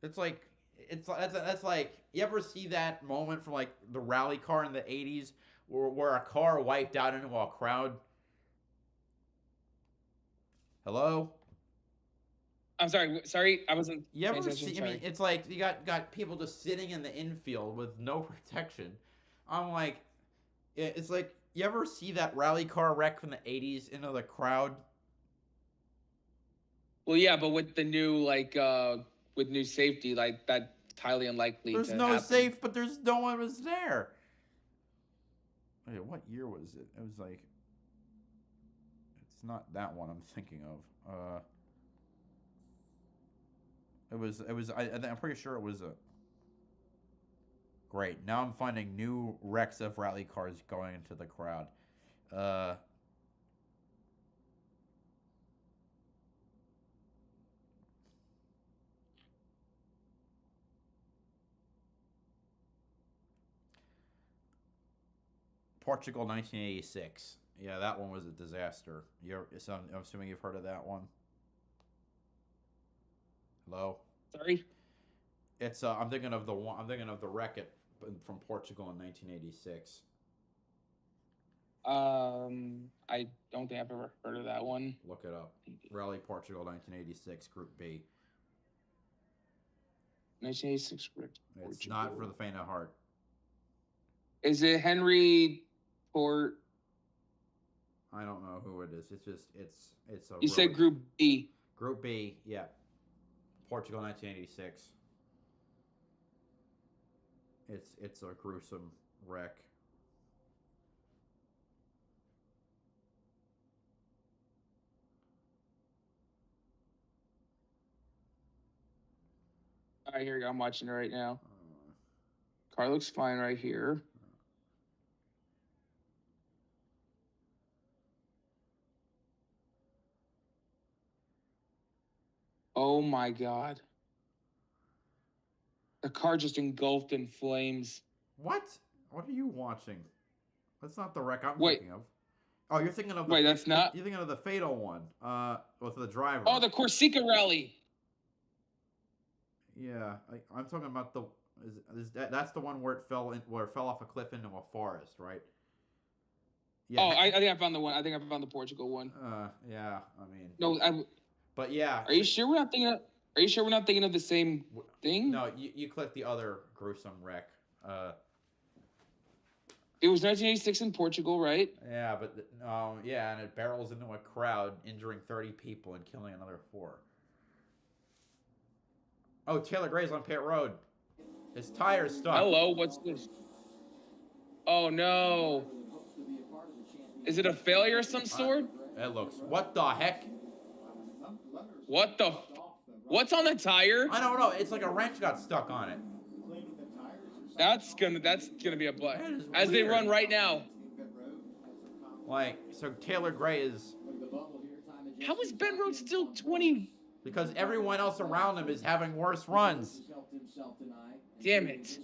It's like... That's like... You ever see that moment from, like, the rally car in the 80s where a car wiped out into a crowd? Hello? I'm sorry. I wasn't. You ever paying attention, see? I mean, it's like you got people just sitting in the infield with no protection. I'm like, it's like you ever see that rally car wreck from the '80s into the crowd? Well, yeah, but with the new with new safety, like that's highly unlikely. There's to no happen. safe, but there's no one was there. Wait, what year was it? It was like. It's not that one I'm thinking of. I'm pretty sure it was a. Great. Now I'm finding new wrecks of rally cars going into the crowd. Portugal 1986. Yeah, that one was a disaster. I'm assuming you've heard of that one. Hello? Sorry? It's I'm thinking of the wreck from Portugal in 1986. I don't think I've ever heard of that one. Look it up. Rally Portugal 1986 Group B. 1986 Portugal. It's not for the faint of heart. Is it Henry Port? I don't know who it is. It's just it's a. You said Group B. Group B, yeah. Portugal 1986. It's a gruesome wreck. All right, here we go. I'm watching it right now. Car looks fine right here. Oh my God. The car just engulfed in flames. What? What are you watching? That's not the wreck I'm Wait. thinking of. Oh, you're thinking of the. Wait, that's not. You're thinking of the fatal one. With the driver. Oh, the Corsica rally. Yeah, I'm talking about the. That's the one where it fell off a cliff into a forest, right? Yeah. Oh, I think I found the one. I think I found the Portugal one. Yeah. I mean. No, But yeah. Are you sure we're not thinking of? Are you sure we're not thinking of the same thing? No, you clicked the other gruesome wreck. It was 1986 in Portugal, right? Yeah, but yeah, and it barrels into a crowd, injuring 30 people and killing another 4. Oh, Taylor Gray's on pit road. His tire's stuck. Hello, what's this? Oh no! Is it a failure of some sort? It looks. What the heck? What the? What's on the tire? I don't know. It's like a wrench got stuck on it. That's gonna be a play. As they run right now. Like, so Taylor Gray is. How is Ben Rhodes still 20? Because everyone else around him is having worse runs. Damn it.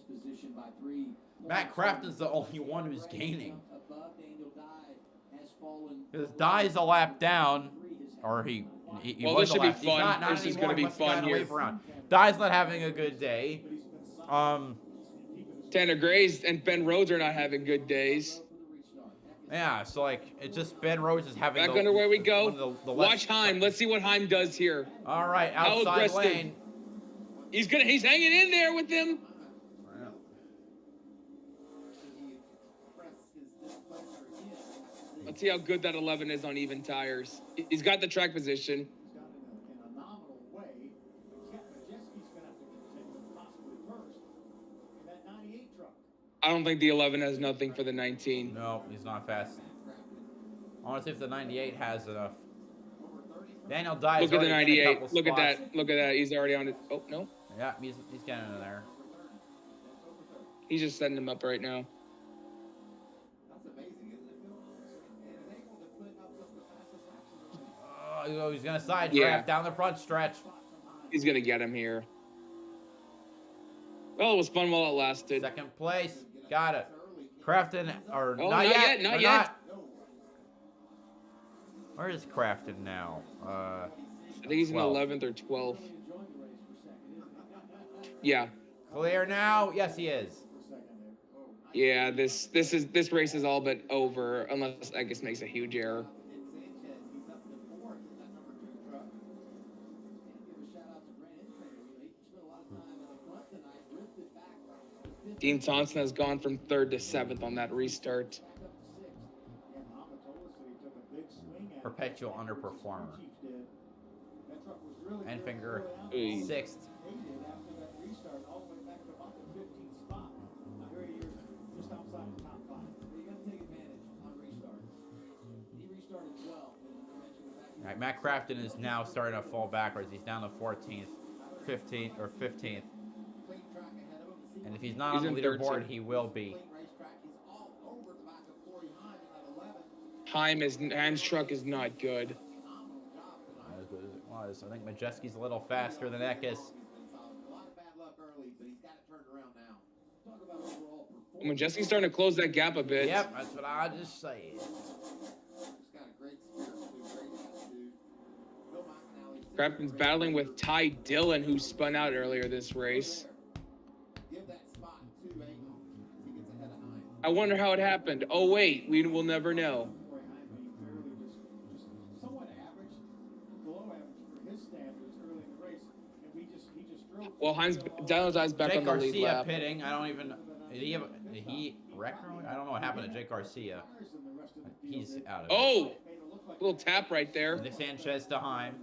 Matt Crafton's the only one who's gaining. Because Dye's a lap down, or he well, was this should a lap. be fun. Not this is going to be fun here. Dye's not having a good day. Tanner Grays and Ben Rhodes are not having good days. Yeah, so like it's just Ben Rhodes is having. Back under where we go. Watch Heim. Let's see what Heim does here. All right, outside lane. He's hanging in there with them. Let's see how good that 11 is on even tires. He's got the track position. He's got it in a nominal way. Majeski's going to have to continue possibly first in that 98 truck. I don't think the 11 has nothing for the 19. No, he's not fast. I want to see if the 98 has enough. Daniel Dye. Look at the 98. Look at that. Look at that. He's already on it. Oh, no. Yeah, he's getting in there. He's just setting him up right now. Oh, he's going to side draft down the front stretch. He's going to get him here. Well, it was fun while it lasted. Second place. Got it. Crafton, or not yet. Not yet. Where is Crafton now? I think he's in 11th or 12th. Yeah. Clear now? Yes, he is. Yeah, this race is all but over unless I guess makes a huge error. Dean Thompson has gone from 3rd to 7th on that restart. Perpetual underperformer. Enfinger, 6th. All right, Matt Crafton is now starting to fall backwards. He's down to 14th, 15th. And if he's not on the leaderboard, he will be. Heim's truck is not good. Not as good as it was. I think Majeski's a little faster than Eckes. Majeski's starting to close that gap a bit. Yep, that's what I just said. Crafton's battling with Ty Dillon, who spun out earlier this race. I wonder how it happened. Oh, wait, we will never know. Well, Daniel Dye's back on the lead lap. Pitting. I don't even. Did he wreck early? I don't know what happened to Jake Garcia. He's out of it. Oh! Little tap right there. Nick Sanchez to Heim.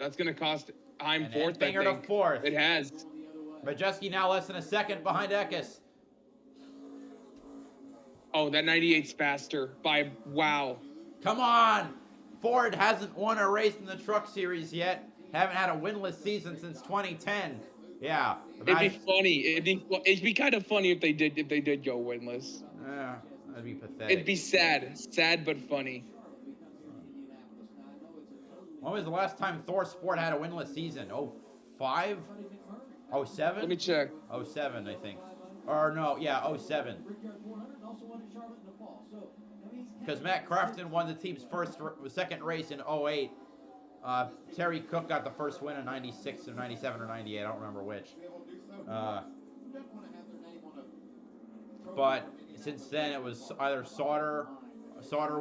That's going to cost Heim 4th, I think. To 4th. It has. Majeski now less than a second behind Eckes. Oh, that 98's faster by wow. Come on! Ford hasn't won a race in the Truck Series yet. Haven't had a winless season since 2010. Yeah. It'd be funny. It'd be kind of funny if they did go winless. Yeah, that'd be pathetic. It'd be sad but funny. When was the last time Thor Sport had a winless season? 05? 07? Let me check. 07, I think. Or no, yeah, 07. Because Matt Crafton won the team's second race in 08. Terry Cook got the first win in 96 or 97 or 98. I don't remember which. But since then, it was either Sauter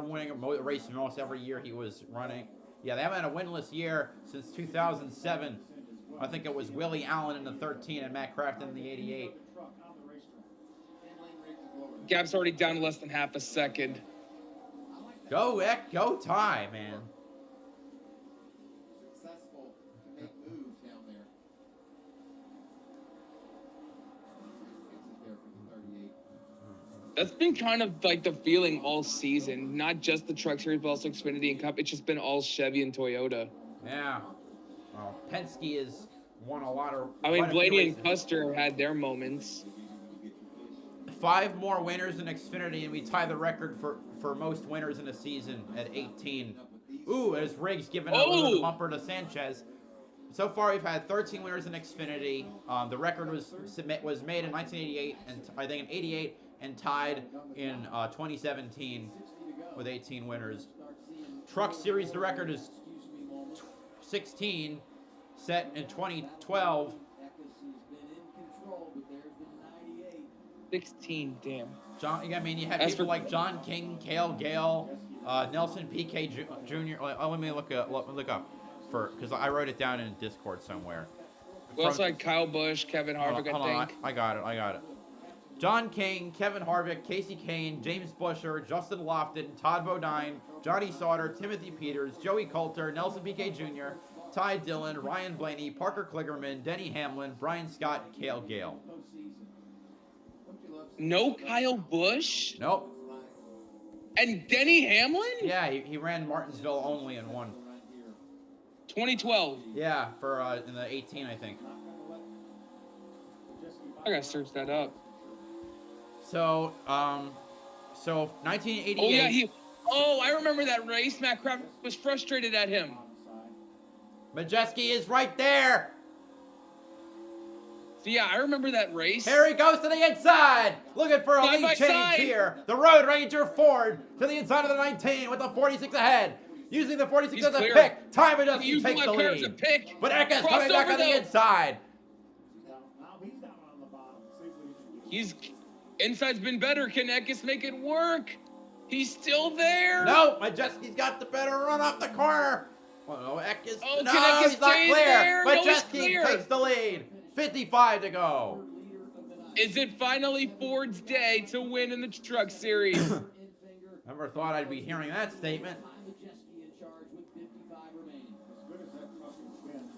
winning or racing almost every year he was running. Yeah, they haven't had a winless year since 2007. I think it was Willie Allen in the 13 and Matt Crafton in the 88. Gap's already down to less than half a second. Go, Eck, go Ty, man. Successful to make moves down there. Exit there for the 38. That's been kind of like the feeling all season. Not just the Truck Series, but also Xfinity and Cup. It's just been all Chevy and Toyota. Yeah. Well, Penske has won a lot of. I mean, Blaney and Custer had their moments. 5 more winners in Xfinity, and we tie the record for most winners in a season at 18. Ooh, as Riggs giving a little bumper to Sanchez. So far, we've had 13 winners in Xfinity. The record was made in 1988, and I think in 88, and tied in 2017 with 18 winners. Truck Series, the record is 16, set in 2012. 16, damn. John, I mean, you had people like John King, Cale Gale, Nelson Piquet Jr. Let me look up because I wrote it down in Discord somewhere. We also had Kyle Busch, Kevin Harvick, I think. I got it. John King, Kevin Harvick, Casey Kane, James Buescher, Justin Lofton, Todd Bodine, Johnny Sauter, Timothy Peters, Joey Coulter, Nelson Piquet Jr., Ty Dillon, Ryan Blaney, Parker Kligerman, Denny Hamlin, Brian Scott, Cale Gale. No Kyle Busch? Nope. And Denny Hamlin? Yeah, he ran Martinsville only and won. 2012. Yeah, for in the 18, I think. I gotta search that up. So 1988. Oh yeah, I remember that race. Matt Crafton was frustrated at him. Majeski is right there. So yeah, I remember that race. Here he goes to the inside, looking for a lead change here. The Road Ranger Ford to the inside of the 19 with the 46 ahead. Using the 46 as a pick. Time Majeski takes the lead. But Eckes coming back on the inside. Inside's been better. Can Eckes make it work? He's still there. No, Majeski's got the better run off the corner. Well, no, Eckes. Oh, no, Eckes he's not clear. there? Majeski takes the lead. 55 to go. Is it finally Ford's day to win in the Truck Series? Never thought I'd be hearing that statement.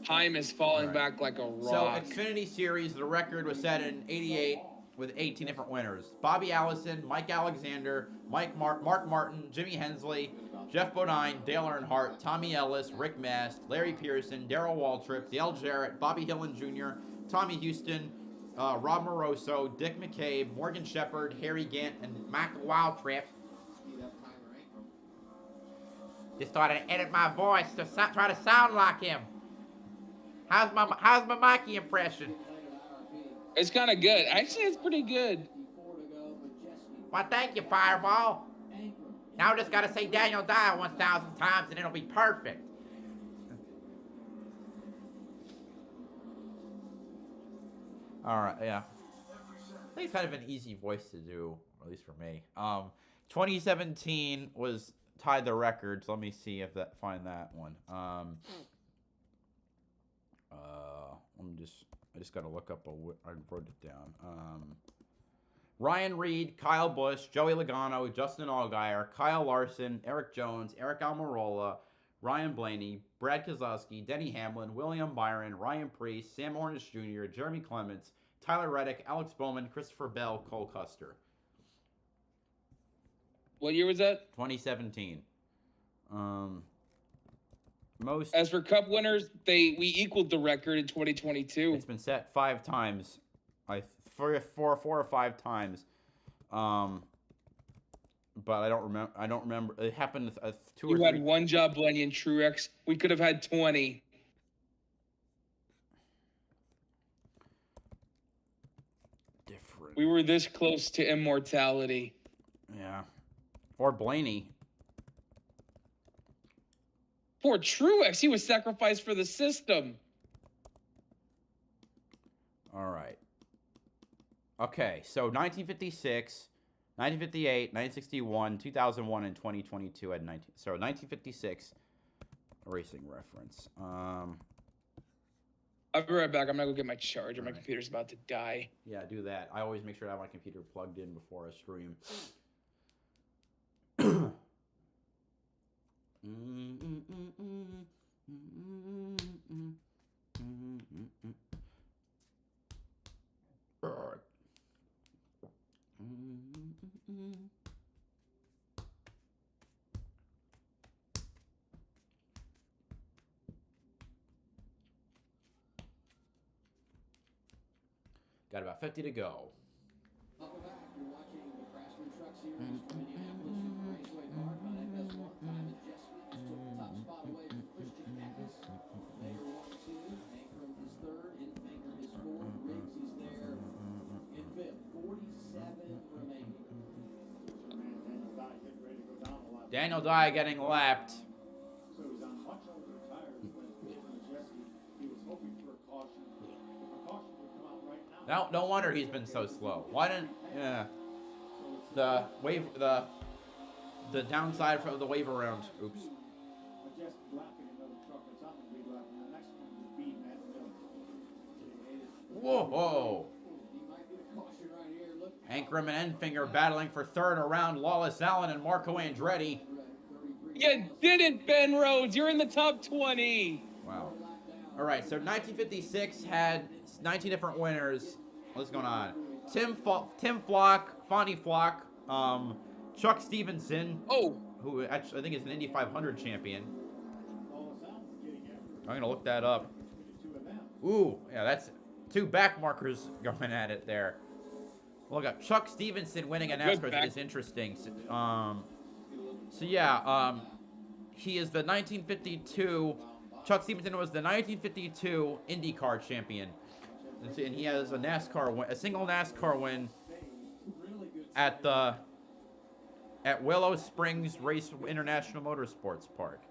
Time is falling back like a rock. So, Xfinity Series, the record was set in 88 with 18 different winners. Bobby Allison, Mike Alexander, Mark Martin, Jimmy Hensley, Jeff Bodine, Dale Earnhardt, Tommy Ellis, Rick Mast, Larry Pearson, Darrell Waltrip, Dale Jarrett, Bobby Hillin Jr., Tommy Houston, Rob Moroso, Dick McCabe, Morgan Shepherd, Harry Gant, and Mac Waltrip. Just thought I'd edit my voice to try to sound like him. How's my Mikey impression? It's kind of good. Actually, it's pretty good. Well, thank you, Fireball. Now I just got to say Daniel Dye 1,000 times and it'll be perfect. All right, yeah. I think it's kind of an easy voice to do, at least for me. 2017 was tied the record, so let me see if find that one. I just got to look up I wrote it down. Ryan Reed, Kyle Busch, Joey Logano, Justin Allgaier, Kyle Larson, Eric Jones, Eric Almirola, Ryan Blaney, Brad Keselowski, Denny Hamlin, William Byron, Ryan Preece, Sam Hornish Jr., Jeremy Clements, Tyler Reddick, Alex Bowman, Christopher Bell, Cole Custer. What year was that? 2017. As for Cup winners, we equaled the record in 2022. It's been set 5 times, four or five times. But I don't remember. It happened 2 or 3. You had one job, Blenny and Truex. We could have had 20. Different. We were this close to immortality. Yeah. Or Blaney. Poor Truex, he was sacrificed for the system. All right. Okay, so 1956, 1958, 1961, 2001, and 2022 had 19. So 1956 racing reference. I'll be right back. I'm gonna go get my charger. My computer's about to die. Yeah, do that. I always make sure to have my computer plugged in before I stream. Got about 50 to go. Welcome back. You're watching the Craftsman Truck Series from Indianapolis Raceway Park on FS1. Time Majeski took the top spot away from Christian Eckes. Mayer 1-2. Ankrum is third. Infinger is fourth. Riggs is there in fifth. 47 remaining. Daniel Dye getting lapped. So he's on much older tires when Majeski, he was hoping for a caution. If a caution would come out right now. No wonder he's been so slow. Why didn't the wave the downside from the wave around? Oops. Majeski lapping another truck that's on the lead lap, and the next one would be Matt Miller. Whoa! He might get a caution right here. Look. Ankrum and Enfinger battling for third around Lawless Allen and Marco Andretti. You didn't, Ben Rhodes. You're in the top 20. Wow. All right, so 1956 had 19 different winners. What's going on? Tim Flock, Fonty Flock, Chuck Stevenson. Oh. Who actually I think is an Indy 500 champion. I'm gonna look that up. Ooh, yeah, that's two back markers going at it there. Look up Chuck Stevenson winning a NASCAR is interesting. So yeah, he is the 1952. Chuck Stevenson was the 1952 IndyCar champion, and he has a NASCAR win, a single NASCAR win at Willow Springs Race International Motorsports Park.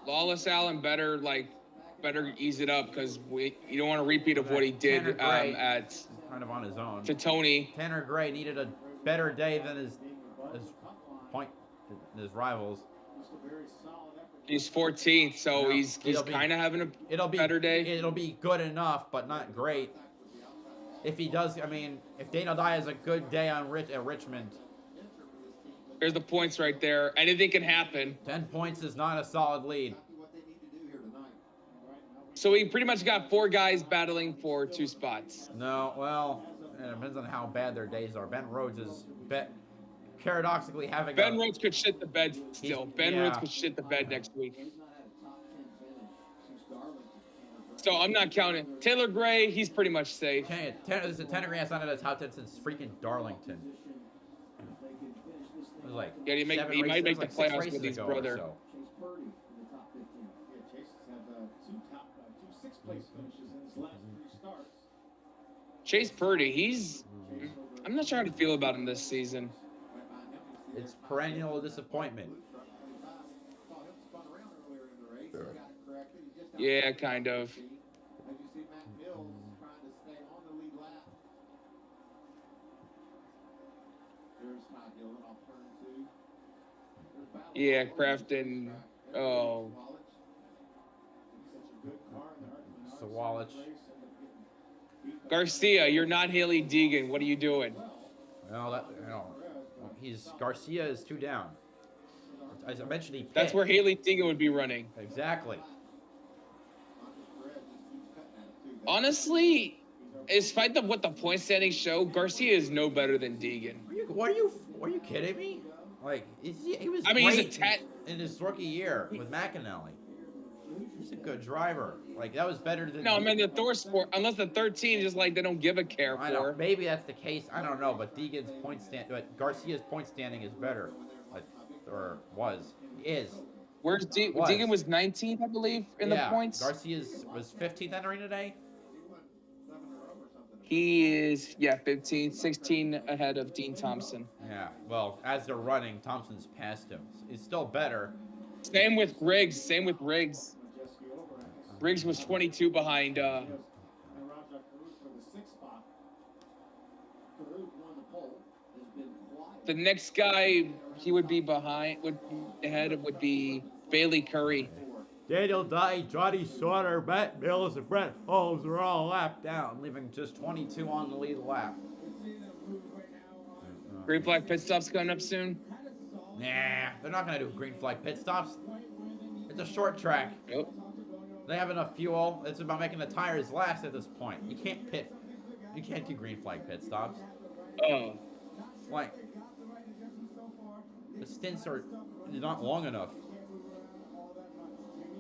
Lawless Allen better ease it up because you don't want a repeat of what he did at kind of on his own. To Tony. Tanner Gray needed a better day than his rivals. He's 14th, so he's kind of having a better day. It'll be good enough, but not great. If he does, I mean, if Daniel Dye has a good day at Richmond. There's the points right there. Anything can happen. 10 points is not a solid lead. So he pretty much got 4 guys battling for 2 spots. No, well, it depends on how bad their days are. Ben Rhodes is paradoxically having Ben Rhodes could shit the bed still. Ben Rhodes could shit the bed next week. So I'm not counting. Taylor Gray, he's pretty much safe. Tanner Gray has not had a top 10 since freaking Darlington. It was like he might make the playoffs with his brother. So. Chase has had two sixth place finishes in his last 3 starts. Chase Purdy, I'm not sure how to feel about him this season. It's perennial disappointment. Yeah, kind of. Yeah, Crafton. Oh. Sawallich. Garcia, you're not Haley Deegan. What are you doing? Well, Garcia is 2 down. As I mentioned, he pit. That's where Haley Deegan would be running. Exactly. Honestly, despite what the point standings show, Garcia is no better than Deegan. Are you kidding me? Like, he was. I mean, great in his rookie year with McAnally. He's a good driver. Like, that was better than. No, I mean the ThorSport. Unless the 13 just they don't give a care I for. know. Maybe that's the case. I don't know. But Garcia's point standing is better, is. Where's Deegan was 19th, I believe, in the points. Garcia was 15th entering today. He is, yeah, 15, 16 ahead of Dean Thompson. Yeah, well, as they're running, Thompson's passed him. He's still better. Same with Riggs. Same with Riggs. Riggs was 22 behind. And Rajah Karut for the sixth spot. Karut won the poll. Has been quiet. The next guy he would be behind, would be ahead of, would be Bailey Curry. Daniel Dye, Johnny Sauter, Matt Mills, and Brett Holmes are all a lap down, leaving just 22 on the lead lap. Green flag pit stops coming up soon. Nah, they're not gonna do green flag pit stops. It's a short track. Nope. They have enough fuel. It's about making the tires last at this point. You can't do green flag pit stops. Oh. Like, the stints are not long enough.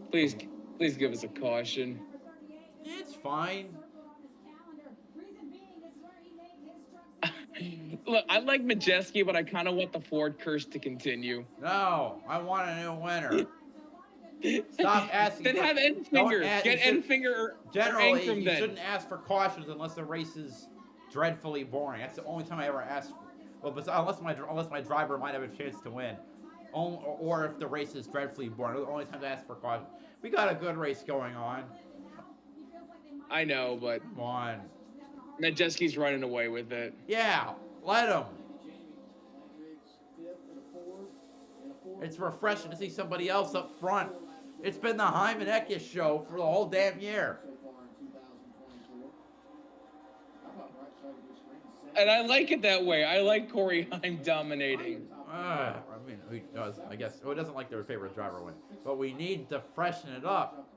Please give us a caution. It's fine. Look, I like Majeski, but I kind of want the Ford curse to continue. No, I want a new winner. Stop asking. Then have Enfinger. Get Enfinger or Generally, Ankrum you then. shouldn't ask for cautions unless the race is dreadfully boring. That's the only time I ever ask. Well, unless my driver might have a chance to win, or if the race is dreadfully boring. Those are the only times I ask for caution. We got a good race going on. I know, but Come on. Majeski's running away with it. Yeah, let him. It's refreshing to see somebody else up front. It's been the Hyman Eckes show for the whole damn year. And I like it that way. I like Corey Heim dominating. I mean, who does? I guess who doesn't like their favorite driver win? But we need to freshen it up.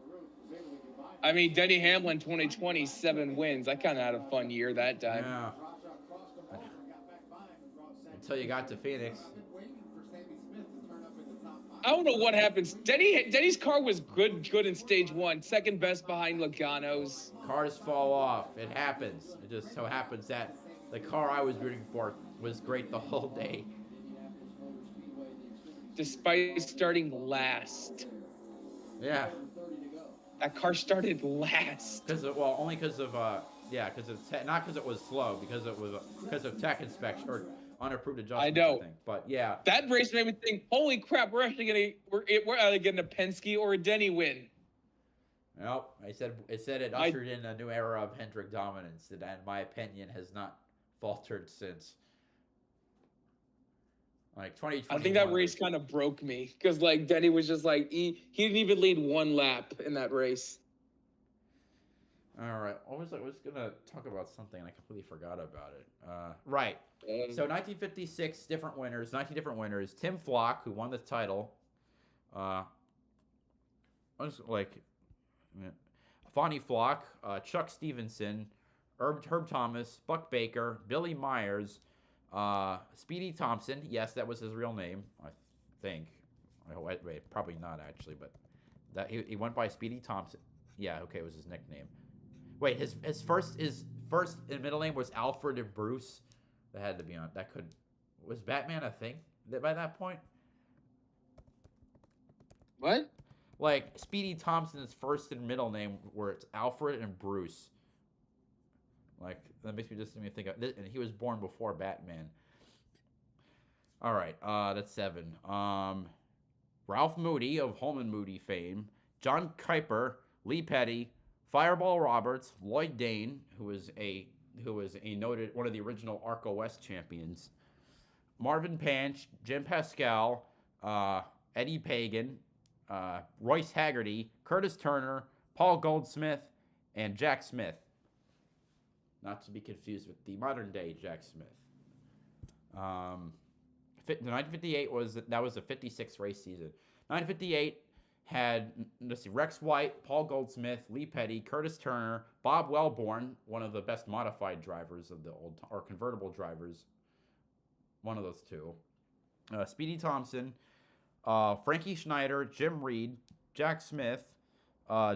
I mean, Denny Hamlin, 2020, 7 wins. I kind of had a fun year that time. Yeah. Until you got to Phoenix. I don't know what happens. Denny's car was good in stage 1. Second best behind Logano's. Cars fall off. It happens. It just so happens that the car I was rooting for was great the whole day. Despite starting last. Yeah. That car started last. Only because of not because it was slow, because of tech inspection or unapproved adjustments. I know. think. But yeah. That race made me think, holy crap, we're either getting a Penske or a Denny win. Nope. It said it ushered in a new era of Hendrick dominance, and in my opinion has not faltered since. Like 2020. I think that race kind of broke me because like Denny was just like he didn't even lead 1 lap in that race. All right, I was gonna talk about something and I completely forgot about it. Right. So 1956 different winners, 19 different winners. Tim Flock, who won the title. Fonnie Flock, Chuck Stevenson, Herb Thomas, Buck Baker, Billy Myers. Speedy Thompson, yes, that was his real name, I think. Wait, probably not actually, but that he went by Speedy Thompson. Yeah, okay, it was his nickname. Wait, his first and middle name was Alfred and Bruce. That had to be on. Was Batman a thing by that point? What? Like Speedy Thompson's first and middle name were Alfred and Bruce. Like, that makes me think of this, and he was born before Batman. All right, that's 7. Ralph Moody of Holman Moody fame, John Kuiper, Lee Petty, Fireball Roberts, Lloyd Dane, who was a noted one of the original ARCA West champions, Marvin Panch, Jim Pascal, Eddie Pagan, Royce Haggerty, Curtis Turner, Paul Goldsmith, and Jack Smith. Not to be confused with the modern day Jack Smith. The 1958 was a 56 race season. 1958 had Rex White, Paul Goldsmith, Lee Petty, Curtis Turner, Bob Wellborn, one of the best modified drivers of the or convertible drivers. One of those two. Speedy Thompson, Frankie Schneider, Jim Reed, Jack Smith,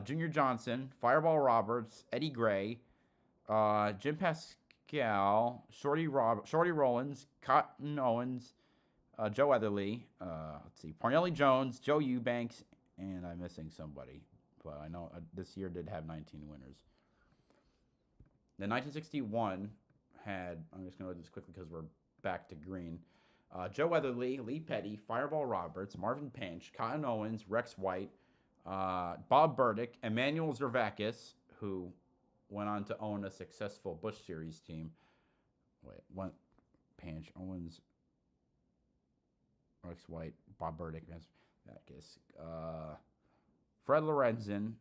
Junior Johnson, Fireball Roberts, Eddie Gray, Jim Pascal, Shorty Rollins, Cotton Owens, Joe Etherly, Parnelli Jones, Joe Eubanks, and I'm missing somebody. But I know this year did have 19 winners. The 1961 had, I'm just going to do this quickly because we're back to green. Joe Weatherly, Lee Petty, Fireball Roberts, Marvin Panch, Cotton Owens, Rex White, Bob Burdick, Emmanuel Zervakis, who went on to own a successful Busch Series team. Wait, one Panch, Owens, Rex White, Bob Burdick, Zervakis, Fred Lorenzen,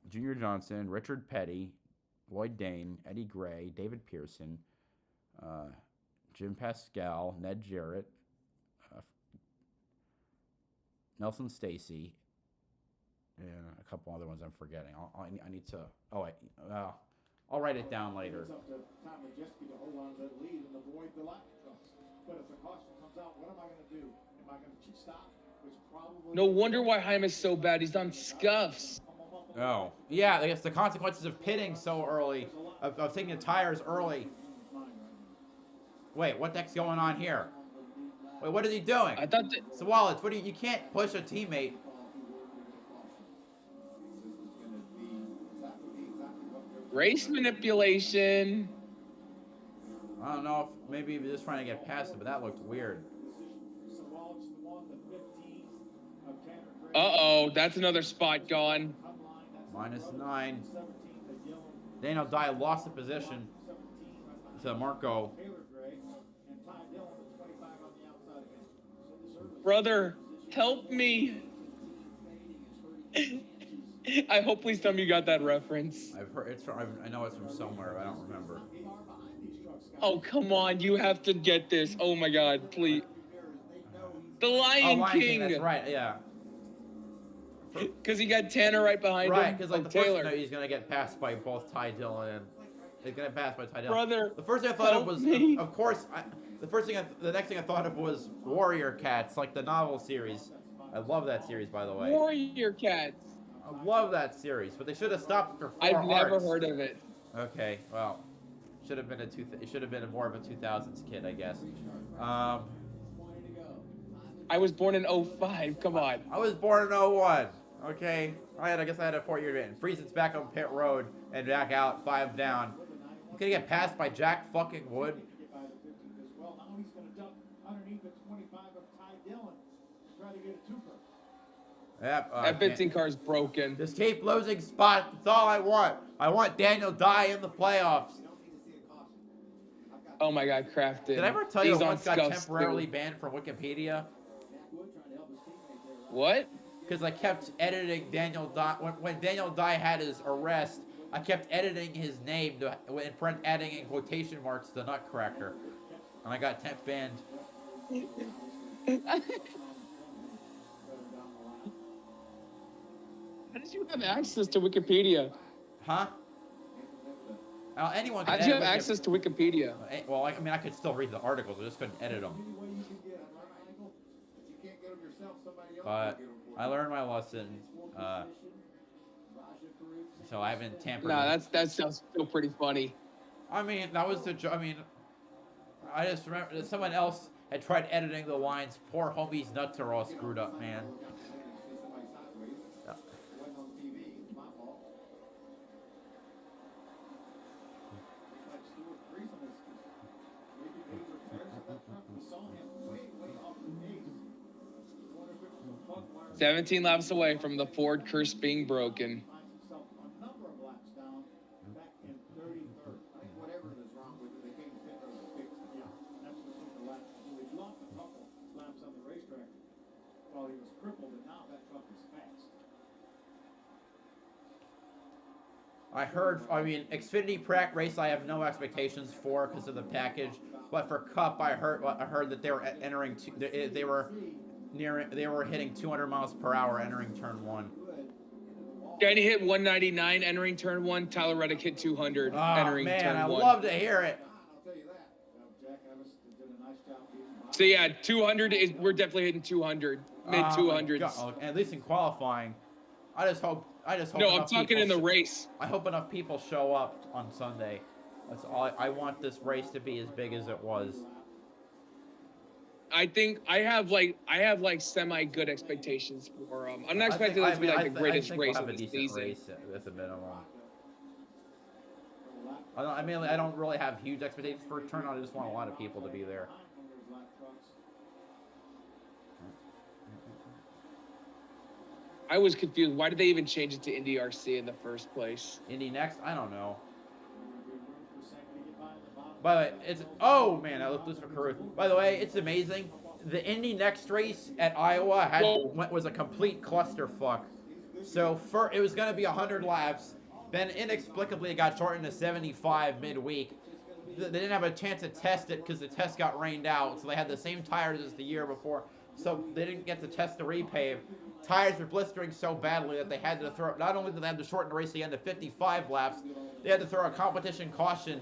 Junior Johnson, Richard Petty, Lloyd Dane, Eddie Gray, David Pearson, Jim Pascal, Ned Jarrett, Nelson Stacy, and a couple other ones I'm forgetting. I need to. Oh wait, I'll write it down later. It's up to Tom Majeski to hold on to that lead and avoid the lap trucks. But if the caution comes out, what am I going to do? Am I going to stop? Which probably. No wonder why Haim is so bad. He's on scuffs. Oh, yeah, I guess the consequences of pitting so early, of taking the tires early. Wait, what the heck's going on here? Wait, what is he doing? I thought that. So Wallace, what do you can't push a teammate. Race manipulation. I don't know if maybe he was just trying to get past it, but that looked weird. Uh-oh, that's another spot gone. -9. Daniel Dye lost the position to Marco. Brother, help me. I hope please tell me you got that reference. I've heard it's from. I know it's from somewhere. I don't remember. Oh, come on. You have to get this. Oh, my God. Please. The Lion King. That's right. Yeah. Because he got Tanner right behind him. Right, because like the Taylor. first he's gonna get passed by both Ty Dillon and he's gonna pass by Ty Dillon. Brother, the first thing I thought of help was, me. of course, the next thing I thought of was Warrior Cats, like the novel series. I love that series, by the way. Warrior Cats. I love that series, but they should have stopped for 4 I've never arcs. heard of it. Okay, well, should have been it should have been more of a 2000s kid, I guess. I was born in 05. Come on. I was born in 01. Okay, I guess I had a 4-year advantage. Friesen's back on pit road and back out, 5 down. He's gonna get passed by Jack fucking Wood. Well, now he's going to duck underneath the 25 of Ty Dillon to try to get a twofer. Yep, That 15 car's broken. just keep losing spots. That's all I want. I want Daniel Dye in the playoffs. Oh my God, Crafton. Did I ever tell you He's I on once got scuffs, temporarily too. banned from Wikipedia? What? Because I kept editing Daniel Dye. When Daniel Dye had his arrest, I kept editing his name, adding in quotation marks the Nutcracker. And I got temp banned. How did you have access to Wikipedia? Huh? Anyone can How did you have edit access to Wikipedia? Well, I mean, I could still read the articles. I just couldn't edit them. But I learned my lesson. So I haven't tampered. Nah, that sounds still pretty funny. I mean, that was the. I mean, I just remember that someone else had tried editing the lines. Poor homie's nuts are all screwed up, man. Finds 17 laps away from the Ford curse being broken. himself a number of laps down, back in 33rd. I think whatever is wrong with it, they came to pit road to fix it. Yeah, that's what took the lap. So he lost a couple laps on the racetrack while he was crippled, and now that truck is fast. I heard. I mean, Xfinity Pratt race. I have no expectations for because of the package. But for Cup, I heard that they were entering. They were hitting 200 miles per hour entering turn 1. Danny hit 199 entering turn 1. Tyler Reddick hit 200 Oh entering man, turn I 1. love to hear it. I'll tell you that. Jack Evans did a nice job beating by. So yeah, 200 is we're definitely hitting 200, mid 200s. At least in qualifying. I just hope. No, I'm enough talking people in the race. I hope enough people show up on Sunday. That's all. I want this race to be as big as it was. I think I have like semi good expectations for I'm not expecting this to be like the greatest race We'll have of a the decent season. race at the minimum. I mean, I don't really have huge expectations for a turnout. I just want a lot of people to be there. I was confused. Why did they even change it to Indy RC in the first place? Indy next? I don't know. By the way, it's oh man, I looked this for Caruth. By the way, it's amazing. The Indy next race at Iowa was a complete clusterfuck. So it was going to be 100 laps. Then inexplicably it got shortened to 75 midweek. They didn't have a chance to test it because the test got rained out. So they had the same tires as the year before. So they didn't get to test the repave. Tires were blistering so badly that they had to throw. Not only did they have to shorten the race again to 55 laps, they had to throw a competition caution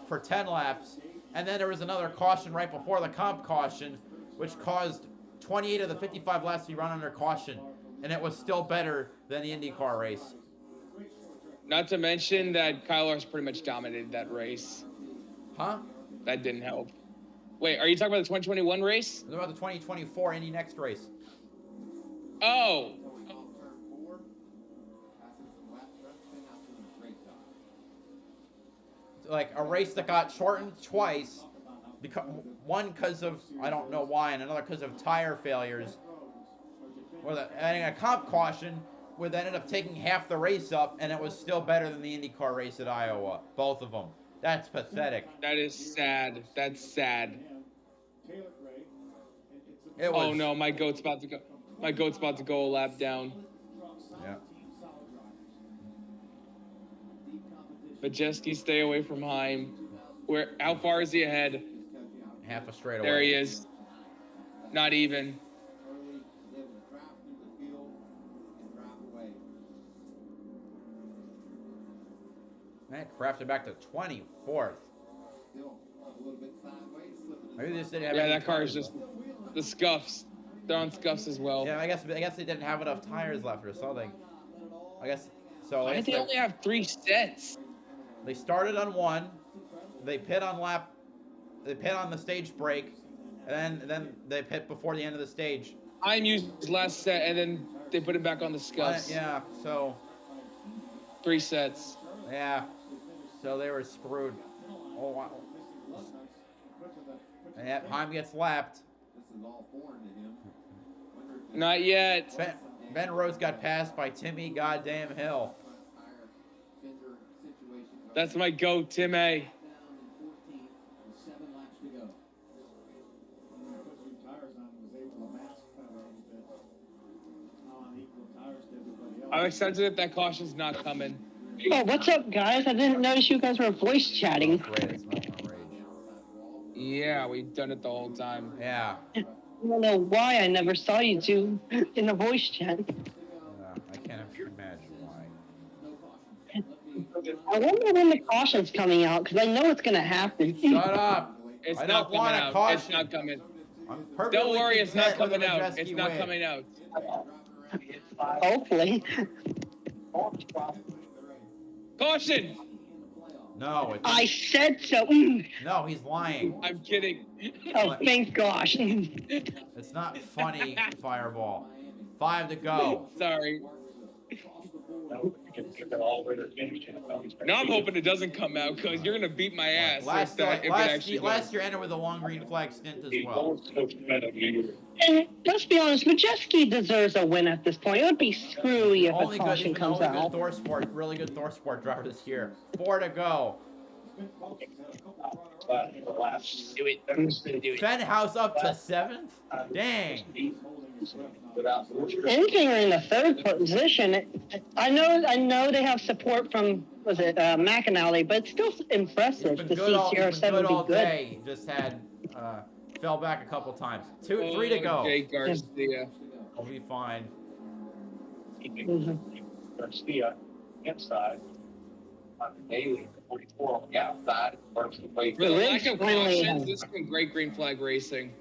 for 10 laps. And then there was another caution right before the comp caution, which caused 28 of the 55 laps to be run under caution. And it was still better than the IndyCar race. Not to mention that Kyle Larson pretty much dominated that race. Huh? That didn't help. Wait, are you talking about the 2021 race? What about the 2024 Indy next race? Oh. Like a race that got shortened twice. One because of, I don't know why, and another because of tire failures. And a comp caution where they ended up taking half the race up, and it was still better than the IndyCar race at Iowa. Both of them. That's pathetic. That is sad. That's sad. Oh no, my goat's about to go. My goat's about to go a lap down. Yeah. Majeski, stay away from Heim. How far is he ahead? Half a straightaway. There he is. Not even. That crafted back to 24th. Maybe they just didn't have. Yeah, that car is just the scuffs. They're on scuffs as well. Yeah, I guess they didn't have enough tires left or something. I guess so. Why did they only have 3 sets? They started on one. They pit on lap. They pit on the stage break, and then they pit before the end of the stage. Heim used his last set, and then they put him back on the scuffs. Yeah, so 3 sets. Yeah, so they were screwed. Oh wow. And yet Heim gets lapped. Not yet. Ben Rhodes got passed by Timmy Goddamn Hill. That's my goat, Tim A. I'm excited that caution's not coming. Oh, what's up, guys? I didn't notice you guys were voice chatting. Yeah, we've done it the whole time. Yeah. I don't know why I never saw you two in the voice chat. I can't imagine why. I wonder when the caution's coming out, because I know it's going to happen. Shut up. It's I not don't want coming a out. caution. It's not coming. I'm Don't worry, it's not content with coming a out. Majeski It's not win. coming out. Hopefully. Caution! No, I said so. No, he's lying. I'm kidding. Oh, thank gosh. It's not funny, Fireball. 5 to go. Sorry. Now I'm hoping it doesn't come out because you're gonna beat my ass Last if year ended with a long green flag stint as well. And let's be honest, Majeski deserves a win at this point. It would be screwy if Only a caution comes out. Really good ThorSport driver this year. 4 to go. Do it. Fenhouse up to 7th? Dang. Anything in the 3rd position. I know they have support from McAnally, but it's still impressive to see CR7 be good. Day. Just had fell back a couple times. 3 to go. Jay Garcia. We'll be fine. Garcia inside. On the daily, 44 on the outside. For the lack of cautions, this has been great green flag racing.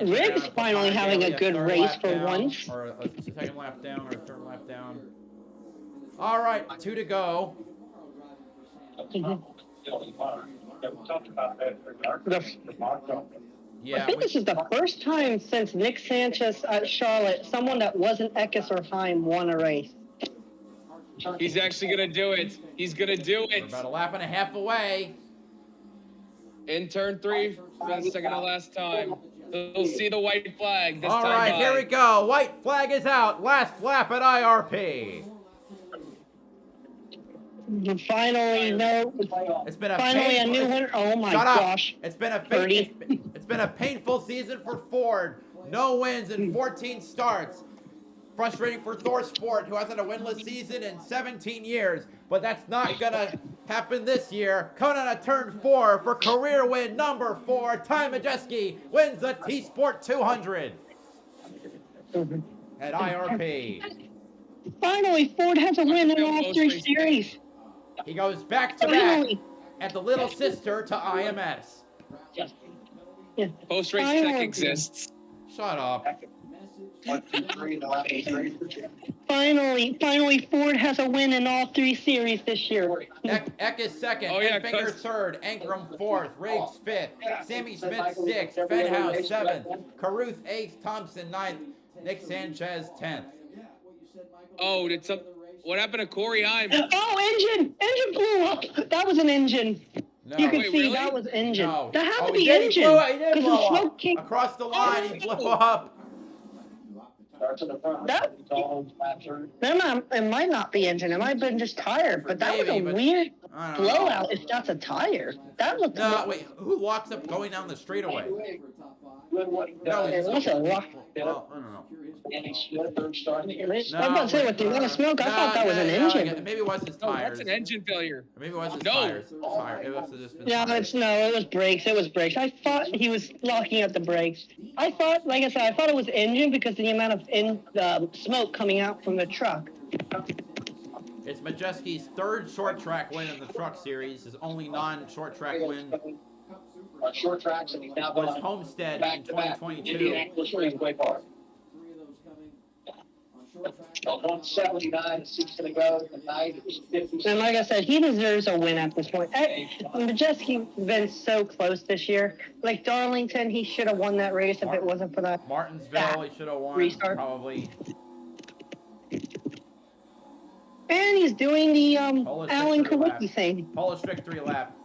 Riggs finally having a good race for once. Or a second lap down or a third lap down. All right, 2 to go. Yeah, I think this is the first time since Nick Sanchez at Charlotte, someone that wasn't Eckes or Heim won a race. He's actually gonna do it. He's gonna do We're it. about a lap and a half away. In turn 3 for the second to last time. We'll see the white flag this All time. right, here we go. White flag is out. Last lap at IRP. Finally, no. It's been a Finally a painful, new winner. Oh my Shut up. gosh. It's been a Birdie. it's been a painful season for Ford. No wins in 14 starts. Frustrating for TSport, who hasn't a winless season in 17 years. But that's not gonna happen this year. Coming on a turn 4 for career win number 4. Ty Majeski wins the TSport 200 at IRP. Finally, Ford has a win in all 3 series. He goes back to back at the little sister to IMS. Yeah. Post-race tech exists. Shut up. Finally, Ford has a win in all 3 series this year. Eck is second, Oh, yeah, Finger third, Ankrum fourth, Riggs fifth, Sammy Smith sixth, Fenhouse seventh, Caruth eighth, Thompson ninth, Nick Sanchez 10th. Oh, what happened to Corey Heim? Oh, engine blew up. That was an engine. No. You could Wait, see really? that was engine. No. That had to he be did, engine. He did Because blow the up. smoke came Across the line, he blew up. That, it might not be engine. It might have been just tire. But that was a weird blowout if that's a tire. That looked No, wait. Who locks up going down the straightaway? No, it was a lock. Well, I don't know. I'm about to say, with the amount of smoke, I thought that was an engine. Maybe it was his No, tires. that's an engine failure. Maybe it was his No. tires. It must have just been No, tires. it was brakes. It was brakes. I thought he was locking up the brakes. I thought, like I said, I thought it was engine because of the amount of smoke coming out from the truck. It's Majeski's third short track win in the truck series. His only non-short track win On short tracks, and he's now was going Homestead in back to back. 2022. Indianapolis Raceway Park. 179, 6 to go. Tonight it was 50. And like I said, he deserves a win at this point. Majeski's been so close this year. Like Darlington, he should have won that race if it wasn't for that. Martinsville, he should have won. Restart. Probably. And he's doing the Polish Alan victory lap. Kawicki thing. Polish victory lap.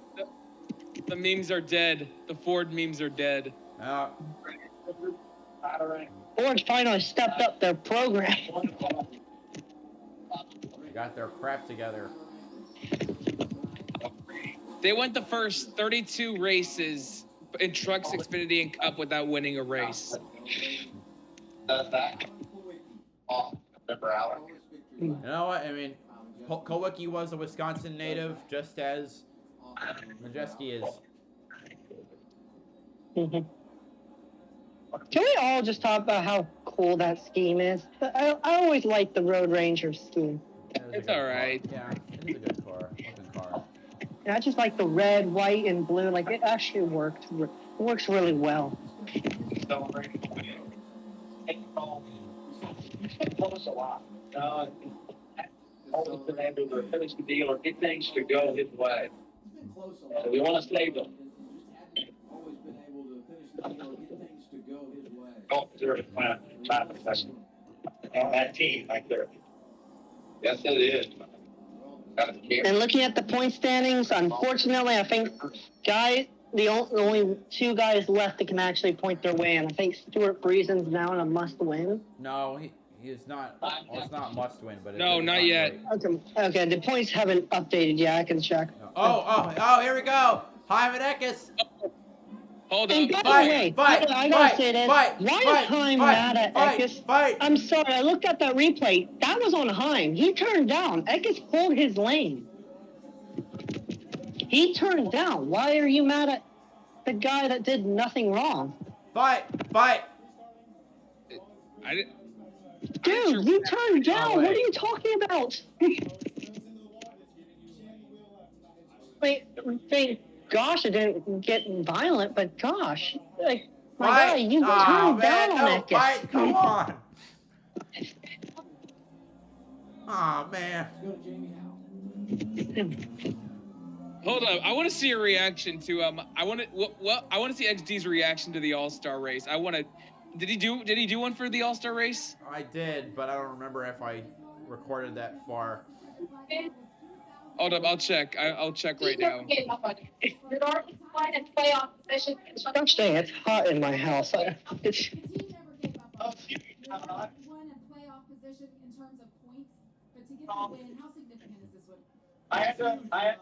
The memes are dead. The Ford memes are dead. Ford finally stepped up their program. Got their crap together. They went the first 32 races in Trucks, Xfinity, and Cup without winning a race. Does that? Oh, remember Alan? You know what? I mean, Kowicki was a Wisconsin native, just as Majeski is. Mm-hmm. Can we all just talk about how cool that scheme is? I always liked the Road Ranger scheme. It's all right. Yeah, it is a good car. Looking car. And I just like the red, white, and blue. Like, it actually worked. It works really well. Close a lot. Always been able to finish the deal or get things to go his way. So we want to save them. Always been able to finish the deal or get things to go his way. Don't deserve it, man. On that team, like there. Yes, it is. And looking at the point standings, unfortunately, I think the only 2 guys left that can actually point their way, and I think Stuart Breezen's now in a must-win. No, he is not. Well, it's not must win, but No, not yet. Okay, the points haven't updated yet. I can check. Oh, here we go. Hyman Eckes. Hold And on. by the way, I gotta say this. Why is Heim mad at Eckes? I'm sorry, I looked at that replay. That was on Heim. He turned down. Eckes pulled his lane. He turned down. Why are you mad at the guy that did nothing wrong? Fight. Dude, you turned down. What are you talking about? Thank gosh, it didn't get violent, but gosh, like, my guy, you turned down on Eckes. Fight, come on. Oh man. Hold up. I want to see a reaction to I want to see XD's reaction to the All-Star race. Did he do one for the All-Star race? I did, but I don't remember if I recorded that far. Hold up, I'll check. I'll check right now. I'm saying it's hot in my house. It's, The team never gave up on it. They won in playoff position in terms of points, but to get the win, how significant is this one? I had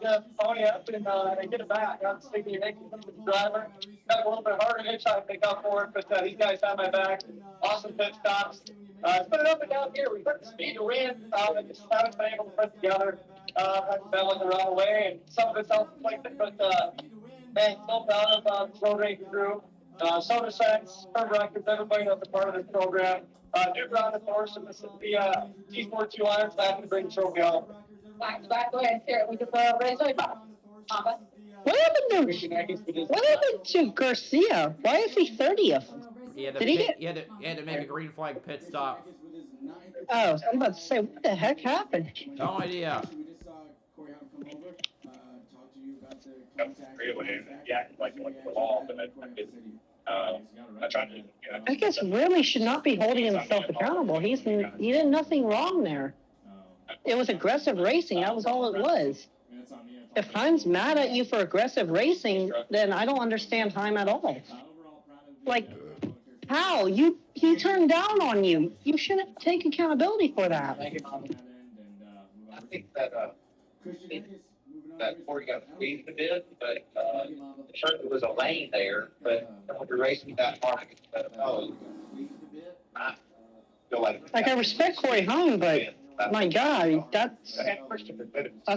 to pony up and get it back. I was thinking they can move the driver. Got a little bit harder hitch I pick up for it, but these guys had my back. Awesome pit stops. Put it up and down here. We put the speed to win. I just haven't been able to put together. Had to balance the wrong way, and some of it's self-inflicted, but man, so proud of the road racing crew. Soda Sense, Herb Records, everybody that's a part of this program. Duke Round, of course, and this is the TSport 2 Irons. Happy to bring the trophy home. back away here. We can raise What happened to Garcia? Why is he 30th? He had Did he get? he had to make a green flag pit stop. Oh, I'm about to say, what the heck happened? No idea. Yeah, like the wall, but I tried to. I guess really should not be holding himself accountable. He did nothing wrong there. It was aggressive racing. That was all it was. If Heim's mad at you for aggressive racing, then I don't understand Heim at all. Like, how? He turned down on you. You shouldn't take accountability for that. I think that that Ford got squeezed a bit, but sure there was a lane there, but when you're racing that far, I feel like I respect Corey Heim, but my God, that's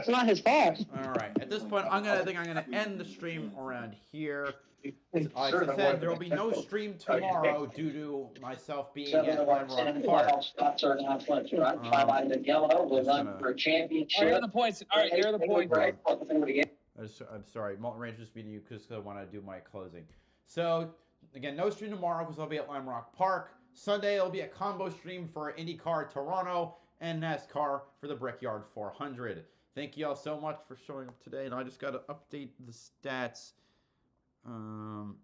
not his fault. All right. At this point, I think I'm gonna end the stream around here. Like I said, there will be no stream tomorrow due to myself being at Limerick Park. Here are the points. All right, here are the points. I'm sorry, Molten Range just beating you because I want to do my closing. So, again, no stream tomorrow because I'll be at Lime Rock Park. Sunday, it'll be a combo stream for IndyCar Toronto and NASCAR for the Brickyard 400. Thank you all so much for showing up today, and I just got to update the stats. I'll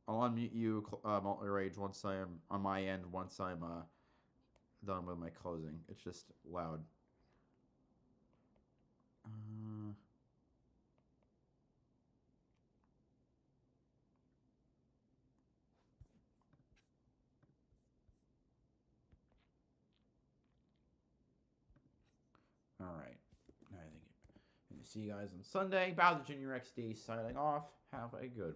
unmute you, Molten Rage, once I am on my end, once I'm done with my closing. It's just loud. All right. I think I'm going to see you guys on Sunday. BowserJrXD signing off. Have a good one.